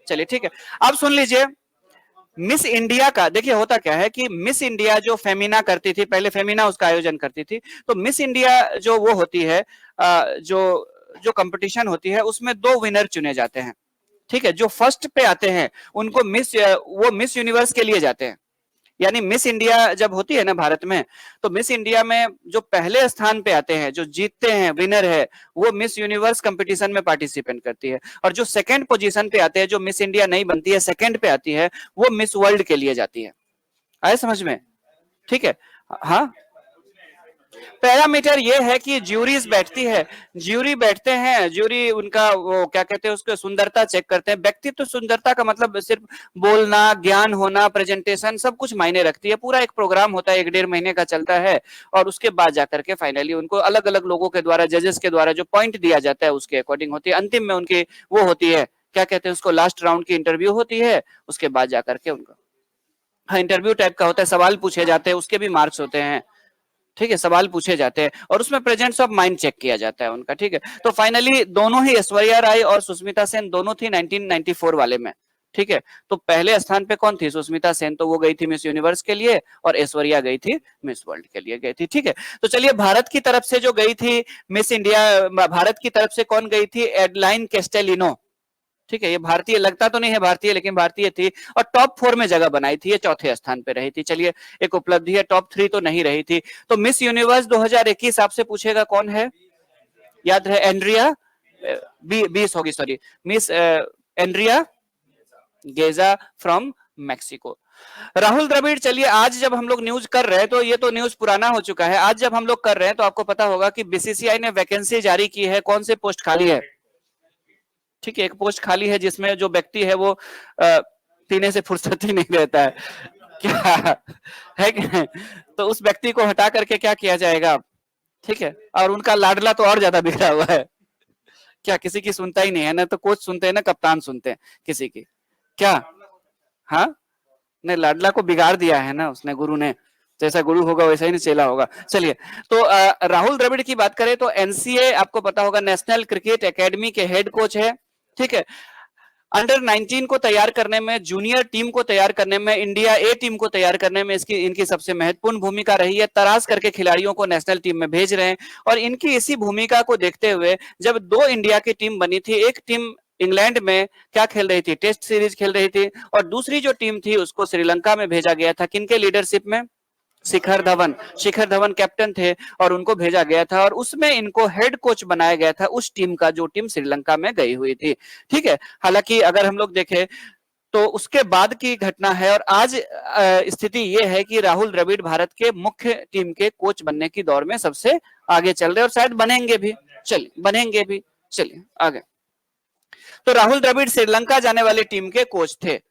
चलिए ठीक है, अब सुन लीजिए। मिस इंडिया का देखिए होता क्या है कि मिस इंडिया जो फेमिना करती थी, पहले फेमिना उसका आयोजन करती थी, तो मिस इंडिया जो वो होती है, जो जो कंपटीशन होती है उसमें दो विनर चुने जाते हैं। ठीक है, जो फर्स्ट पे आते हैं उनको वो मिस यूनिवर्स के लिए जाते हैं। यानी मिस इंडिया जब होती है ना भारत में, तो मिस इंडिया में जो पहले स्थान पे आते हैं, जो जीतते हैं, विनर है, वो मिस यूनिवर्स कंपटीशन में पार्टिसिपेट करती है। और जो सेकंड पोजीशन पे आते हैं, जो मिस इंडिया नहीं बनती है, सेकंड पे आती है, वो मिस वर्ल्ड के लिए जाती है। आए समझ में? ठीक है। हाँ, पैरामीटर ये है कि ज्यूरीज बैठती है, ज्यूरी बैठते हैं, ज्यूरी उनका वो क्या कहते हैं उसको, सुंदरता चेक करते हैं। व्यक्तित्व सुंदरता का मतलब सिर्फ बोलना, ज्ञान होना, प्रेजेंटेशन सब कुछ मायने रखती है। पूरा एक प्रोग्राम होता है, 1-1.5 महीने का चलता है, और उसके बाद जाकर के फाइनली उनको अलग अलग लोगों के द्वारा, जजेस के द्वारा जो पॉइंट दिया जाता है उसके अकॉर्डिंग होती है। अंतिम में उनकी वो होती है, क्या कहते हैं उसको, लास्ट राउंड की इंटरव्यू होती है। उसके बाद जाकर के उनका, हाँ, इंटरव्यू टाइप का होता है, सवाल पूछे जाते हैं, उसके भी मार्क्स होते हैं। ठीक है, सवाल पूछे जाते हैं और उसमें प्रेजेंस ऑफ माइंड चेक किया जाता है उनका। ठीक है, तो फाइनली दोनों ही, ऐश्वर्या राय और सुष्मिता सेन, दोनों थी 1994 वाले में। ठीक है, तो पहले स्थान पे कौन थी? सुष्मिता सेन, तो वो गई थी मिस यूनिवर्स के लिए, और ऐश्वर्या गई थी मिस वर्ल्ड के लिए गई थी। ठीक है, तो चलिए, भारत की तरफ से जो गई थी मिस इंडिया, भारत की तरफ से कौन गई थी? एडलाइन कैस्टेलिनो। ठीक है, ये भारतीय लगता तो नहीं है भारतीय, लेकिन भारतीय थी, और टॉप 4 में जगह बनाई थी, ये चौथे स्थान पे रही थी। चलिए, एक उपलब्धि है, टॉप 3 तो नहीं रही थी। तो मिस यूनिवर्स 2021 आपसे पूछेगा कौन है, याद रहे, एंड्रिया 20 होगी, सॉरी, मिस एंड्रिया गेजा फ्रॉम मैक्सिको। राहुल द्रविड़, चलिए आज जब हम लोग न्यूज कर रहे हैं, तो ये तो न्यूज पुराना हो चुका है, आज जब हम लोग कर रहे हैं तो आपको पता होगा कि बीसीसीआई ने वैकेंसी जारी की है। कौन से पोस्ट खाली है? ठीक है, एक पोस्ट खाली है जिसमें जो व्यक्ति है वो पीने से फुर्सत ही नहीं रहता है, क्या है कि नहीं? तो उस व्यक्ति को हटा करके क्या किया जाएगा? ठीक है, और उनका लाडला तो और ज्यादा बिगड़ा हुआ है, क्या किसी की सुनता ही नहीं है ना, तो कोच सुनते हैं ना, कप्तान सुनते हैं किसी की, क्या? हाँ, नहीं, लाडला को बिगाड़ दिया है ना उसने, गुरु ने, जैसा गुरु होगा वैसा ही नहीं चेला होगा। चलिए, तो राहुल द्रविड़ की बात करें तो एनसीए आपको पता होगा, नेशनल क्रिकेट एकेडमी के हेड कोच है। ठीक है, अंडर 19 को तैयार करने में, जूनियर टीम को तैयार करने में, इंडिया ए टीम को तैयार करने में इनकी सबसे महत्वपूर्ण भूमिका रही है। तराश करके खिलाड़ियों को नेशनल टीम में भेज रहे हैं, और इनकी इसी भूमिका को देखते हुए जब 2 इंडिया की टीम बनी थी, एक टीम इंग्लैंड में क्या खेल रही थी, टेस्ट सीरीज खेल रही थी, और दूसरी जो टीम थी उसको श्रीलंका में भेजा गया था। किनके लीडरशिप में? शिखर धवन कैप्टन थे, और उनको भेजा गया था, और उसमें इनको हेड कोच बनाया गया था उस टीम का जो टीम श्रीलंका में गई हुई थी। ठीक है, हालांकि अगर हम लोग देखें तो उसके बाद की घटना है, और आज स्थिति ये है कि राहुल द्रविड़ भारत के मुख्य टीम के कोच बनने की दौड़ में सबसे आगे चल रहे, और शायद बनेंगे भी। चलिए, बनेंगे भी। चलिए आगे, तो राहुल द्रविड़ श्रीलंका जाने वाली टीम के कोच थे।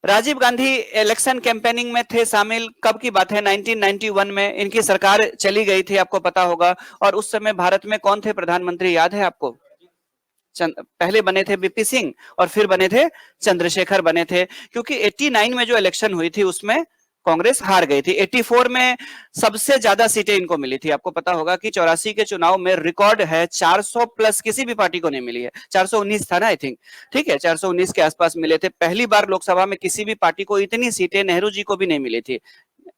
राजीव गांधी इलेक्शन कैंपेनिंग में थे शामिल, कब की बात है? 1991 में इनकी सरकार चली गई थी, आपको पता होगा। और उस समय भारत में कौन थे प्रधानमंत्री, याद है आपको? पहले बने थे वीपी सिंह, और फिर बने थे चंद्रशेखर बने थे, क्योंकि 89 में जो इलेक्शन हुई थी उसमें कांग्रेस हार गई थी। 84 में सबसे ज्यादा सीटें इनको मिली थी। आपको पता होगा कि 84 के चुनाव में रिकॉर्ड है 400 प्लस किसी भी पार्टी को नहीं मिली है। 419 था ना आई थिंक, ठीक है, 419 के आसपास मिले थे। पहली बार लोकसभा में किसी भी पार्टी को इतनी सीटें नेहरू जी को भी नहीं मिली थी,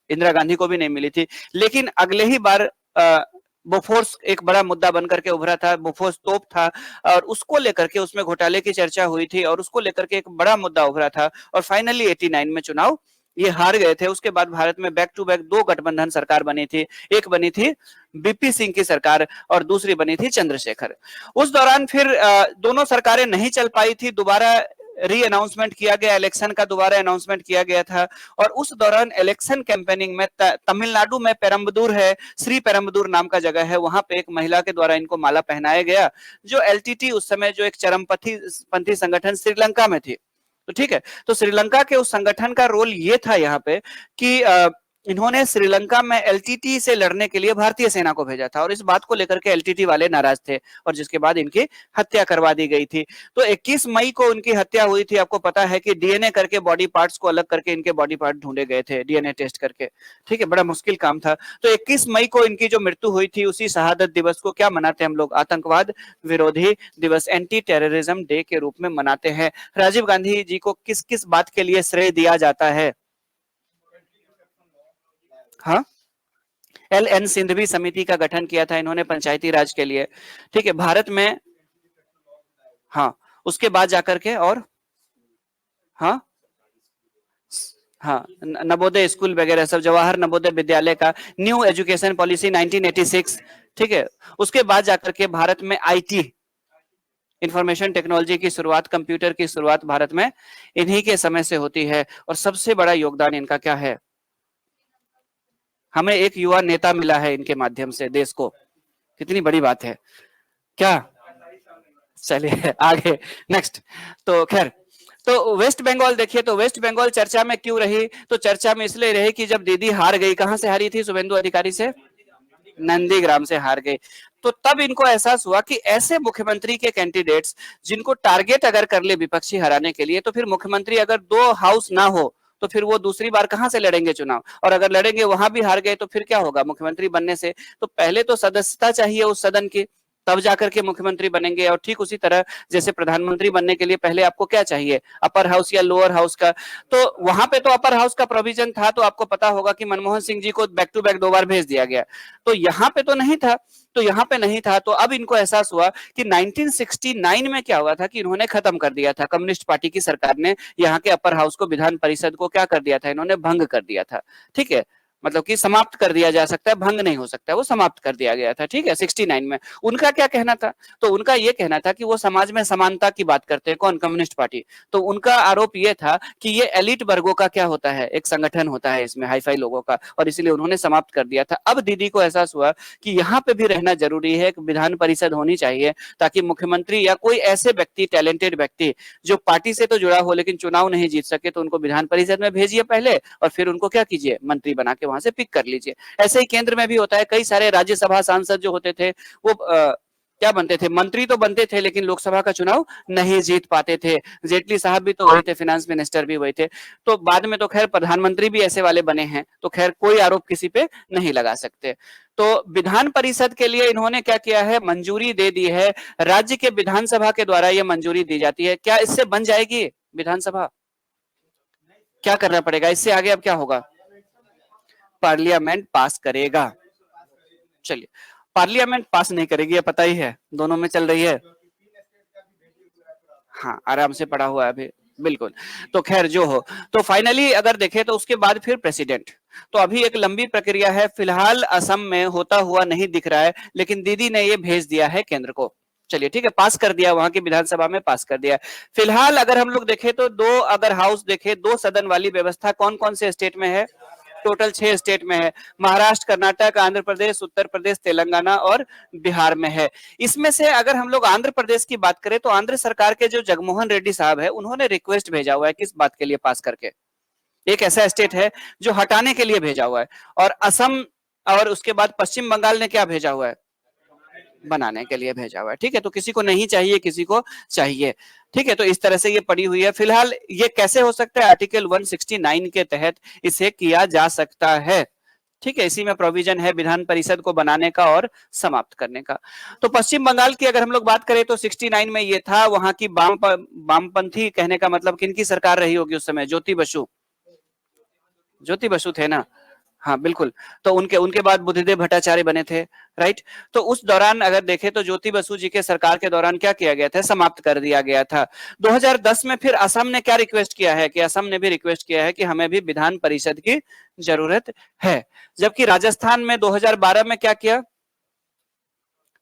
इंदिरा गांधी को भी नहीं मिली थी। लेकिन अगले ही बार बोफोर्स एक बड़ा मुद्दा बनकर के उभरा था। बोफोर्स तोप था और उसको लेकर के उसमें घोटाले की चर्चा हुई थी और उसको लेकर के एक बड़ा मुद्दा उभरा था और फाइनली 89 में चुनाव ये हार गए थे। उसके बाद भारत में बैक टू बैक दो गठबंधन सरकार बनी थी। एक बनी थी बीपी सिंह की सरकार और दूसरी बनी थी चंद्रशेखर। उस दौरान फिर दोनों सरकारें नहीं चल पाई थी। दोबारा री अनाउंसमेंट किया गया, इलेक्शन का दोबारा अनाउंसमेंट किया गया था और उस दौरान इलेक्शन कैंपेनिंग में तमिलनाडु में पेरम्बदूर है, श्री पेरम्बदूर नाम का जगह है, वहां पे एक महिला के द्वारा इनको माला पहनाया गया, जो एलटीटी उस समय जो एक चरमपंथी संगठन श्रीलंका में थी। तो ठीक है, तो श्रीलंका के उस संगठन का रोल ये था यहाँ पे कि इन्होंने श्रीलंका में एलटीटी से लड़ने के लिए भारतीय सेना को भेजा था और इस बात को लेकर के एलटीटी वाले नाराज थे और जिसके बाद इनकी हत्या करवा दी गई थी। तो 21 मई को उनकी हत्या हुई थी। आपको पता है कि डीएनए करके बॉडी पार्ट्स को अलग करके इनके बॉडी पार्ट ढूंढे गए थे, डीएनए टेस्ट करके, ठीक है, बड़ा मुश्किल काम था। तो 21 मई को इनकी जो मृत्यु हुई थी, उसी शहादत दिवस को क्या मनाते हैं हम लोग? आतंकवाद विरोधी दिवस, एंटी टेररिज्म डे के रूप में मनाते हैं। राजीव गांधी जी को किस किस बात के लिए श्रेय दिया जाता है? हाँ, एल.एन. सिंघवी समिति का गठन किया था इन्होंने पंचायती राज के लिए, ठीक है, भारत में। हाँ, उसके बाद जाकर के और हाँ हाँ, नवोदय स्कूल वगैरह सब, जवाहर नवोदय विद्यालय का न्यू एजुकेशन पॉलिसी 1986, ठीक है। उसके बाद जाकर के भारत में आईटी, इंफॉर्मेशन टेक्नोलॉजी की शुरुआत, कंप्यूटर की शुरुआत भारत में इन्हीं के समय से होती है और सबसे बड़ा योगदान इनका क्या है? हमें एक युवा नेता मिला है इनके माध्यम से देश को, कितनी बड़ी बात है क्या? चलिए आगे नेक्स्ट। तो खैर, तो वेस्ट बंगाल देखिए, तो वेस्ट बंगाल चर्चा में क्यों रही? तो चर्चा में इसलिए रही कि जब दीदी हार गई, कहां से हारी थी? शुभेंदु अधिकारी से, नंदीग्राम से हार गई। तो तब इनको एहसास हुआ कि ऐसे मुख्यमंत्री के कैंडिडेट्स जिनको टारगेट अगर कर ले विपक्षी हराने के लिए, तो फिर मुख्यमंत्री अगर दो हाउस ना हो तो फिर वो दूसरी बार कहां से लड़ेंगे चुनाव? और अगर लड़ेंगे वहां भी हार गए तो फिर क्या होगा मुख्यमंत्री बनने से? तो पहले तो सदस्यता चाहिए उस सदन की, तब जाकर के मुख्यमंत्री बनेंगे। और ठीक उसी तरह जैसे प्रधानमंत्री बनने के लिए पहले आपको क्या चाहिए? अपर हाउस या लोअर हाउस का। तो वहां पे तो अपर हाउस का प्रोविजन था, तो आपको पता होगा कि मनमोहन सिंह जी को बैक टू बैक 2 बार भेज दिया गया। तो यहाँ पे तो नहीं था, तो यहाँ पे नहीं था। तो अब इनको एहसास हुआ कि 1969 में क्या हुआ था कि इन्होंने खत्म कर दिया था, कम्युनिस्ट पार्टी की सरकार ने यहाँ के अपर हाउस को, विधान परिषद को क्या कर दिया था? इन्होंने भंग कर दिया था, ठीक है, मतलब कि समाप्त कर दिया जा सकता है, भंग नहीं हो सकता, वो समाप्त कर दिया गया था, ठीक है, 69 में। उनका क्या कहना था? तो उनका ये कहना था कि वो समाज में समानता की बात करते हैं। कौन? Communist party. तो उनका आरोप ये था कि ये एलिट वर्गों का क्या होता है, एक संगठन होता है इसमें हाईफाई लोगों का, और इसलिए उन्होंने समाप्त कर दिया था। अब दीदी को एहसास हुआ कि यहाँ पे भी रहना जरूरी है, विधान परिषद होनी चाहिए, ताकि मुख्यमंत्री या कोई ऐसे व्यक्ति, टैलेंटेड व्यक्ति जो पार्टी से तो जुड़ा हो लेकिन चुनाव नहीं जीत सके, तो उनको विधान परिषद में भेजिए पहले और फिर उनको क्या कीजिए? मंत्री बना के वहां से पिक कर लीजिए। ऐसे ही केंद्र में भी होता है, कई सारे राज्यसभा सांसद जो होते थे वो क्या बनते थे? मंत्री तो बनते थे लेकिन लोकसभा का चुनाव नहीं जीत पाते थे। जेटली साहब भी तो वही थे, फाइनेंस मिनिस्टर भी वही थे। तो बाद में तो खैर प्रधानमंत्री भी ऐसे वाले बने हैं, तो खैर कोई आरोप किसी पे नहीं लगा सकते। तो विधान परिषद के लिए इन्होंने क्या किया है? मंजूरी दे दी है। राज्य के विधानसभा के द्वारा यह मंजूरी दी जाती है। क्या इससे बन जाएगी विधानसभा? क्या करना पड़ेगा इससे आगे? अब क्या होगा? पार्लियामेंट पास करेगा। चलिए, पार्लियामेंट पास नहीं करेगी, ये पता ही है, दोनों में चल रही है। हाँ, आराम से पड़ा हुआ है अभी, बिल्कुल। तो खैर जो हो, तो फाइनली अगर देखें तो उसके बाद फिर प्रेसिडेंट। तो अभी एक लंबी प्रक्रिया है, फिलहाल असम में होता हुआ नहीं दिख रहा है, लेकिन दीदी ने ये भेज दिया है केंद्र को। चलिए ठीक है, पास कर दिया, वहां की विधानसभा में पास कर दिया। फिलहाल अगर हम लोग देखें तो दो, अगर हाउस देखें, 2 सदन वाली व्यवस्था कौन कौन से स्टेट में है? टोटल 6 स्टेट में है। महाराष्ट्र, कर्नाटक, आंध्र प्रदेश, उत्तर प्रदेश, तेलंगाना और बिहार में है। इसमें से अगर हम लोग आंध्र प्रदेश की बात करें तो आंध्र सरकार के जो जगनमोहन रेड्डी साहब है, उन्होंने रिक्वेस्ट भेजा हुआ है, किस बात के लिए? पास करके, एक ऐसा स्टेट है जो हटाने के लिए भेजा हुआ है। और असम और उसके बाद पश्चिम बंगाल ने क्या भेजा हुआ है? बनाने के लिए भेजा हुआ है, ठीक है। तो किसी को नहीं चाहिए, किसी को चाहिए। ठीक है, तो इस तरह से ये पड़ी हुई है। फिलहाल ये कैसे हो सकता है, आर्टिकल 169 के तहत इसे किया जा सकता है। ठीक है, इसी में प्रोविजन है विधान परिषद को बनाने का और समाप्त करने का। तो पश्चिम बंगाल की अगर हम लोग बात करें तो 69 में ये था। वहां की वामपंथी, कहने का मतलब किनकी सरकार रही होगी उस समय, ज्योति बसु, ज्योति बसु थे ना, हाँ बिल्कुल। तो उनके उनके बाद बुद्धिदेव भट्टाचार्य बने थे, राइट। तो उस दौरान अगर देखें तो ज्योति बसु जी के सरकार के दौरान क्या किया गया था, समाप्त कर दिया गया था। 2010 में फिर असम ने क्या रिक्वेस्ट किया है कि असम ने भी रिक्वेस्ट किया है कि हमें भी विधान परिषद की जरूरत है। जबकि राजस्थान में 2012 में क्या किया,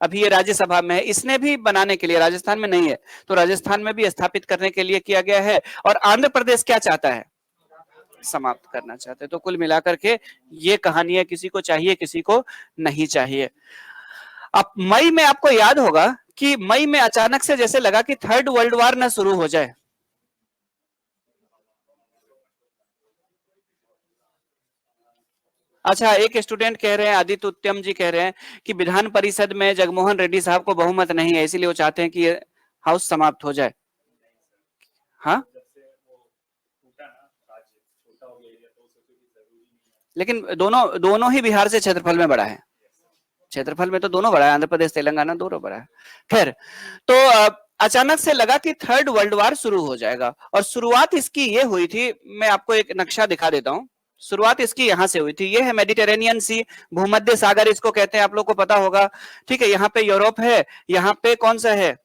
अभी ये राज्यसभा में है, इसने भी बनाने के लिए, राजस्थान में नहीं है तो राजस्थान में भी स्थापित करने के लिए किया गया है। और आंध्र प्रदेश क्या चाहता है, समाप्त करना चाहते हैं। तो कुल मिलाकर के ये कहानी है, किसी को चाहिए किसी को नहीं चाहिए। अब मई में आपको याद होगा कि मई में अचानक से जैसे लगा कि थर्ड वर्ल्ड वॉर ना शुरू हो जाए। अच्छा, एक स्टूडेंट कह रहे हैं, आदित्य उत्तम जी कह रहे हैं कि विधान परिषद में जगमोहन रेड्डी साहब को बहुमत नहीं है, इसीलिए वो चाहते हैं कि ये हाउस समाप्त हो जाए। हाँ, लेकिन दोनों दोनों ही बिहार से क्षेत्रफल में बड़ा है, क्षेत्रफल में तो दोनों बड़ा है, आंध्र प्रदेश तेलंगाना दोनों बड़ा है। खैर, तो अचानक से लगा कि थर्ड वर्ल्ड वॉर शुरू हो जाएगा। और शुरुआत इसकी ये हुई थी, मैं आपको एक नक्शा दिखा देता हूँ। शुरुआत इसकी यहां से हुई थी, ये है मेडिटेरेनियन सी, भूमध्य सागर इसको कहते हैं, आप लोग को पता होगा। ठीक है, यहाँ पे यूरोप है, यहाँ पे कौन सा है,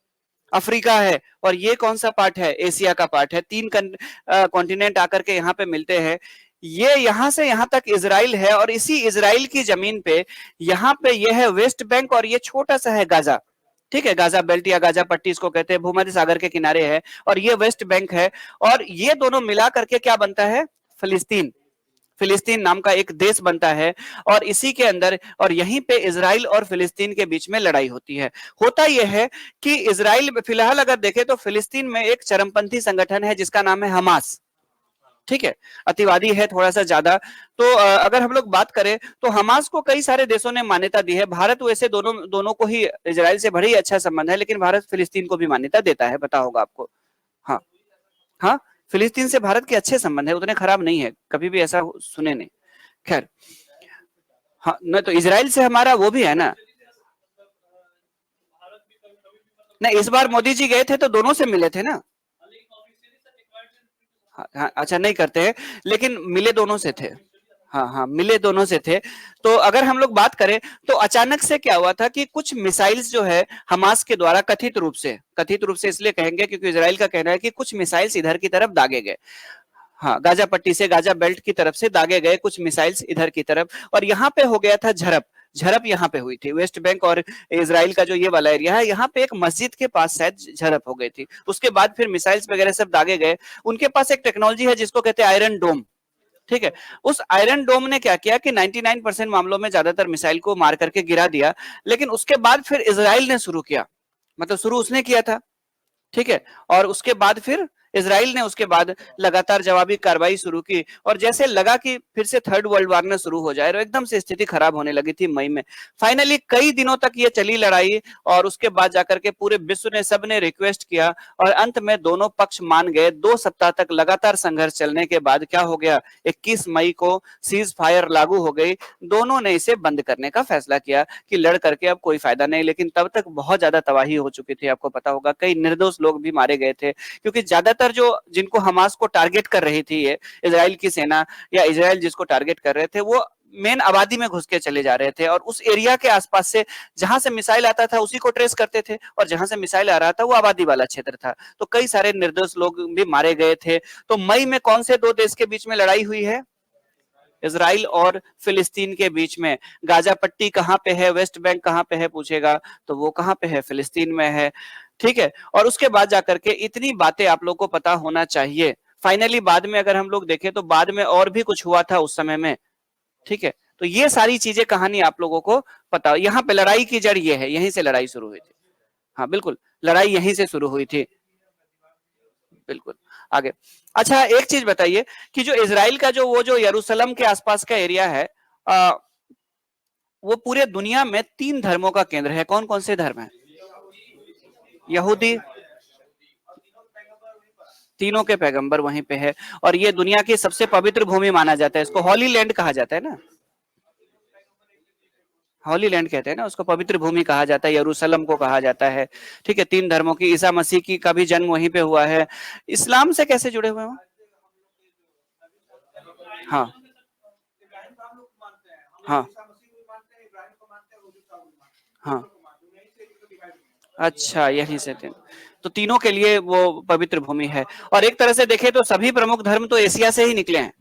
अफ्रीका है, और ये कौन सा पार्ट है, एशिया का पार्ट है। तीन कॉन्टिनेंट आकर के यहाँ पे मिलते हैं। ये यहां से यहां तक इजराइल है, और इसी इजराइल की जमीन पे यहाँ पे ये है वेस्ट बैंक, और ये छोटा सा है गाजा। ठीक है, गाजा बेल्ट या गाजा पट्टी इसको कहते हैं, भूमध्य सागर के किनारे है, और ये वेस्ट बैंक है। और ये दोनों मिला करके क्या बनता है, फिलिस्तीन। फिलिस्तीन नाम का एक देश बनता है, और इसी के अंदर, और यहीं पे इजराइल और फिलिस्तीन के बीच में लड़ाई होती है। होता यह है कि इजराइल, फिलहाल अगर देखें तो फिलिस्तीन में एक चरमपंथी संगठन है जिसका नाम है हमास। ठीक है, अतिवादी है थोड़ा सा ज्यादा। तो अगर हम लोग बात करें तो हमास को कई सारे देशों ने मान्यता दी है। भारत वैसे दोनों दोनों को ही, इजराइल से बड़ा ही अच्छा संबंध है, लेकिन भारत फिलिस्तीन को भी मान्यता देता है, पता होगा आपको। हाँ, हाँ, फिलिस्तीन से भारत के अच्छे संबंध है, उतने खराब नहीं है, कभी भी ऐसा सुने नहीं। खैर, हाँ, नहीं तो इजराइल से हमारा वो भी है ना। नहीं, इस बार मोदी जी गए थे तो दोनों से मिले थे ना। हाँ, हाँ, अच्छा नहीं करते हैं, लेकिन मिले दोनों से थे। हाँ, हाँ, मिले दोनों से थे। तो अगर हम लोग बात करें तो अचानक से क्या हुआ था कि कुछ मिसाइल्स जो है हमास के द्वारा कथित रूप से इसलिए कहेंगे क्योंकि इजराइल का कहना है कि कुछ मिसाइल्स इधर की तरफ दागे गए। हाँ, गाजा पट्टी से, गाजा बेल्ट की तरफ से दागे गए कुछ मिसाइल्स इधर की तरफ, और यहाँ पे हो गया था झड़प। झड़प यहाँ पे हुई थी, वेस्ट बैंक और इजराइल का जो ये वाला एरिया है, यहाँ पे एक मस्जिद के पास शायद झड़प हो गई थी। उसके बाद फिर मिसाइल्स वगैरह सब दागे गए। उनके पास एक टेक्नोलॉजी है जिसको कहते हैं आयरन डोम। ठीक है, उस आयरन डोम ने क्या किया कि 99% मामलों में ज्यादातर मिसाइल को मार करके गिरा दिया। लेकिन उसके बाद फिर इजराइल ने शुरू किया, मतलब शुरू उसने किया था। ठीक है, और उसके बाद फिर इजराइल ने उसके बाद लगातार जवाबी कार्रवाई शुरू की, और जैसे लगा कि फिर से थर्ड वर्ल्ड वॉर ना शुरू हो जाए, तो एकदम से स्थिति खराब होने लगी थी मई में। फाइनली कई दिनों तक ये चली लड़ाई, और उसके बाद जाकर के पूरे विश्व ने, सबने रिक्वेस्ट किया, और अंत में दोनों पक्ष मान गए। 2 सप्ताह तक लगातार संघर्ष चलने के बाद क्या हो गया, 21 मई को सीज फायर लागू हो गई। दोनों ने इसे बंद करने का फैसला किया कि लड़ करके अब कोई फायदा नहीं। लेकिन तब तक बहुत ज्यादा तबाही हो चुकी थी, आपको पता होगा, कई निर्दोष लोग भी मारे गए थे, क्योंकि ज्यादातर जो जिनको हमास को टारगेट कर रही थी ये इजराइल की सेना, या इजराइल जिसको टारगेट कर रहे थे, वो मेन आबादी में घुस के चले जा रहे थे, और उस एरिया के आसपास से जहां से मिसाइल आता था उसी को ट्रेस करते थे, और जहां से मिसाइल आ रहा था वो आबादी वाला क्षेत्र था। तो कई सारे निर्दोष लोग भी मारे गए थे। तो मई में कौन से दो देश के बीच में लड़ाई हुई है, इजराइल और फिलिस्तीन के बीच में। गाजा पट्टी कहाँ पे है, वेस्ट बैंक कहाँ पे है पूछेगा तो वो कहाँ पे है, फिलिस्तीन में है। ठीक है, और उसके बाद जाकर के इतनी बातें आप लोग को पता होना चाहिए। फाइनली बाद में अगर हम लोग देखें तो बाद में और भी कुछ हुआ था उस समय में। ठीक है, तो ये सारी चीजें, कहानी आप लोगों को पता, यहाँ पे लड़ाई की जड़ ये है, यहीं से लड़ाई शुरू हुई थी। हाँ बिल्कुल, लड़ाई यहीं से शुरू हुई थी, बिल्कुल। आगे, अच्छा एक चीज बताइए कि जो इजराइल का जो वो जो यरूशलेम के आसपास का एरिया है, आ, वो पूरे दुनिया में 3 धर्मों का केंद्र है। कौन कौन से धर्म है, यहूदी, तीनों के पैगंबर वहीं पे है, और ये दुनिया की सबसे पवित्र भूमि माना जाता है, इसको हॉली लैंड कहा जाता है ना, हॉली लैंड कहते हैं ना उसको, पवित्र भूमि कहा जाता है, यरूशलेम को कहा जाता है। ठीक है, तीन धर्मों की, ईसा मसीह की का भी जन्म वहीं पे हुआ है। इस्लाम से कैसे जुड़े हुए हैं? हाँ हाँ हाँ, अच्छा यहीं से थे, तो तीनों के लिए वो पवित्र भूमि है। और एक तरह से देखें तो सभी प्रमुख धर्म तो एशिया से ही निकले हैं।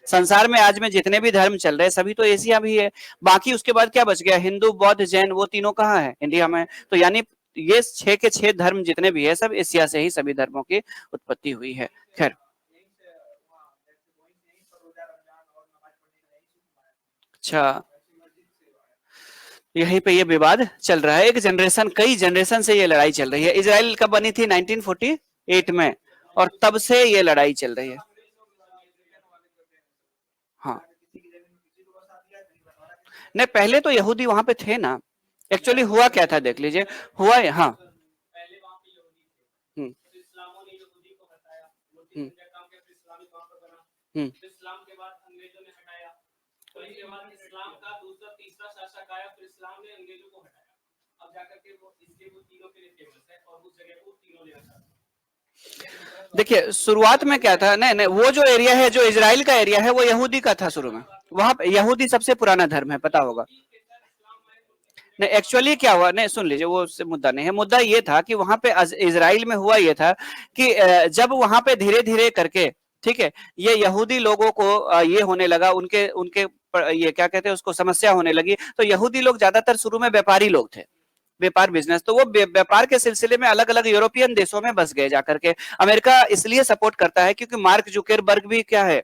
संसार में आज में जितने भी धर्म चल रहे हैं सभी तो एशिया भी है। बाकी उसके बाद क्या बच गया, हिंदू बौद्ध जैन, वो तीनों कहाँ है, इंडिया में। तो यानी ये 6 के 6 धर्म जितने भी है सब एशिया से ही सभी धर्मों की उत्पत्ति हुई है। खैर, अच्छा, यहीं पे ये विवाद चल रहा है, एक जनरेशन, कई जनरेशन से ये लड़ाई चल रही है। इजराइल कब बनी थी, 1948 में, और तब से ये लड़ाई चल रही है। हाँ, नहीं पहले तो यहूदी वहां पे थे ना। एक्चुअली हुआ क्या था देख लीजिए, हुआ है, हाँ। हम्म हम्म हम्म देखिए शुरुआत में क्या था, नहीं नहीं, वो जो एरिया है, जो इजराइल का एरिया है, वो यहूदी का था शुरू में। वहां पे यहूदी सबसे पुराना धर्म है, पता होगा। नहीं एक्चुअली क्या हुआ, नहीं सुन लीजिए, वो उससे मुद्दा नहीं है। मुद्दा ये था कि वहां पे इजराइल में हुआ ये था कि जब वहां पे धीरे धीरे करके, ठीक है, ये यहूदी लोगों को ये होने लगा, उनके उनके ये क्या कहते हैं उसको, समस्या होने लगी। तो यहूदी लोग ज्यादातर शुरू में व्यापारी लोग थे, व्यापार बिजनेस, तो वो व्यापार के सिलसिले में अलग अलग यूरोपियन देशों में बस गए जाकर के। अमेरिका इसलिए सपोर्ट करता है क्योंकि मार्क जुकरबर्ग भी क्या है,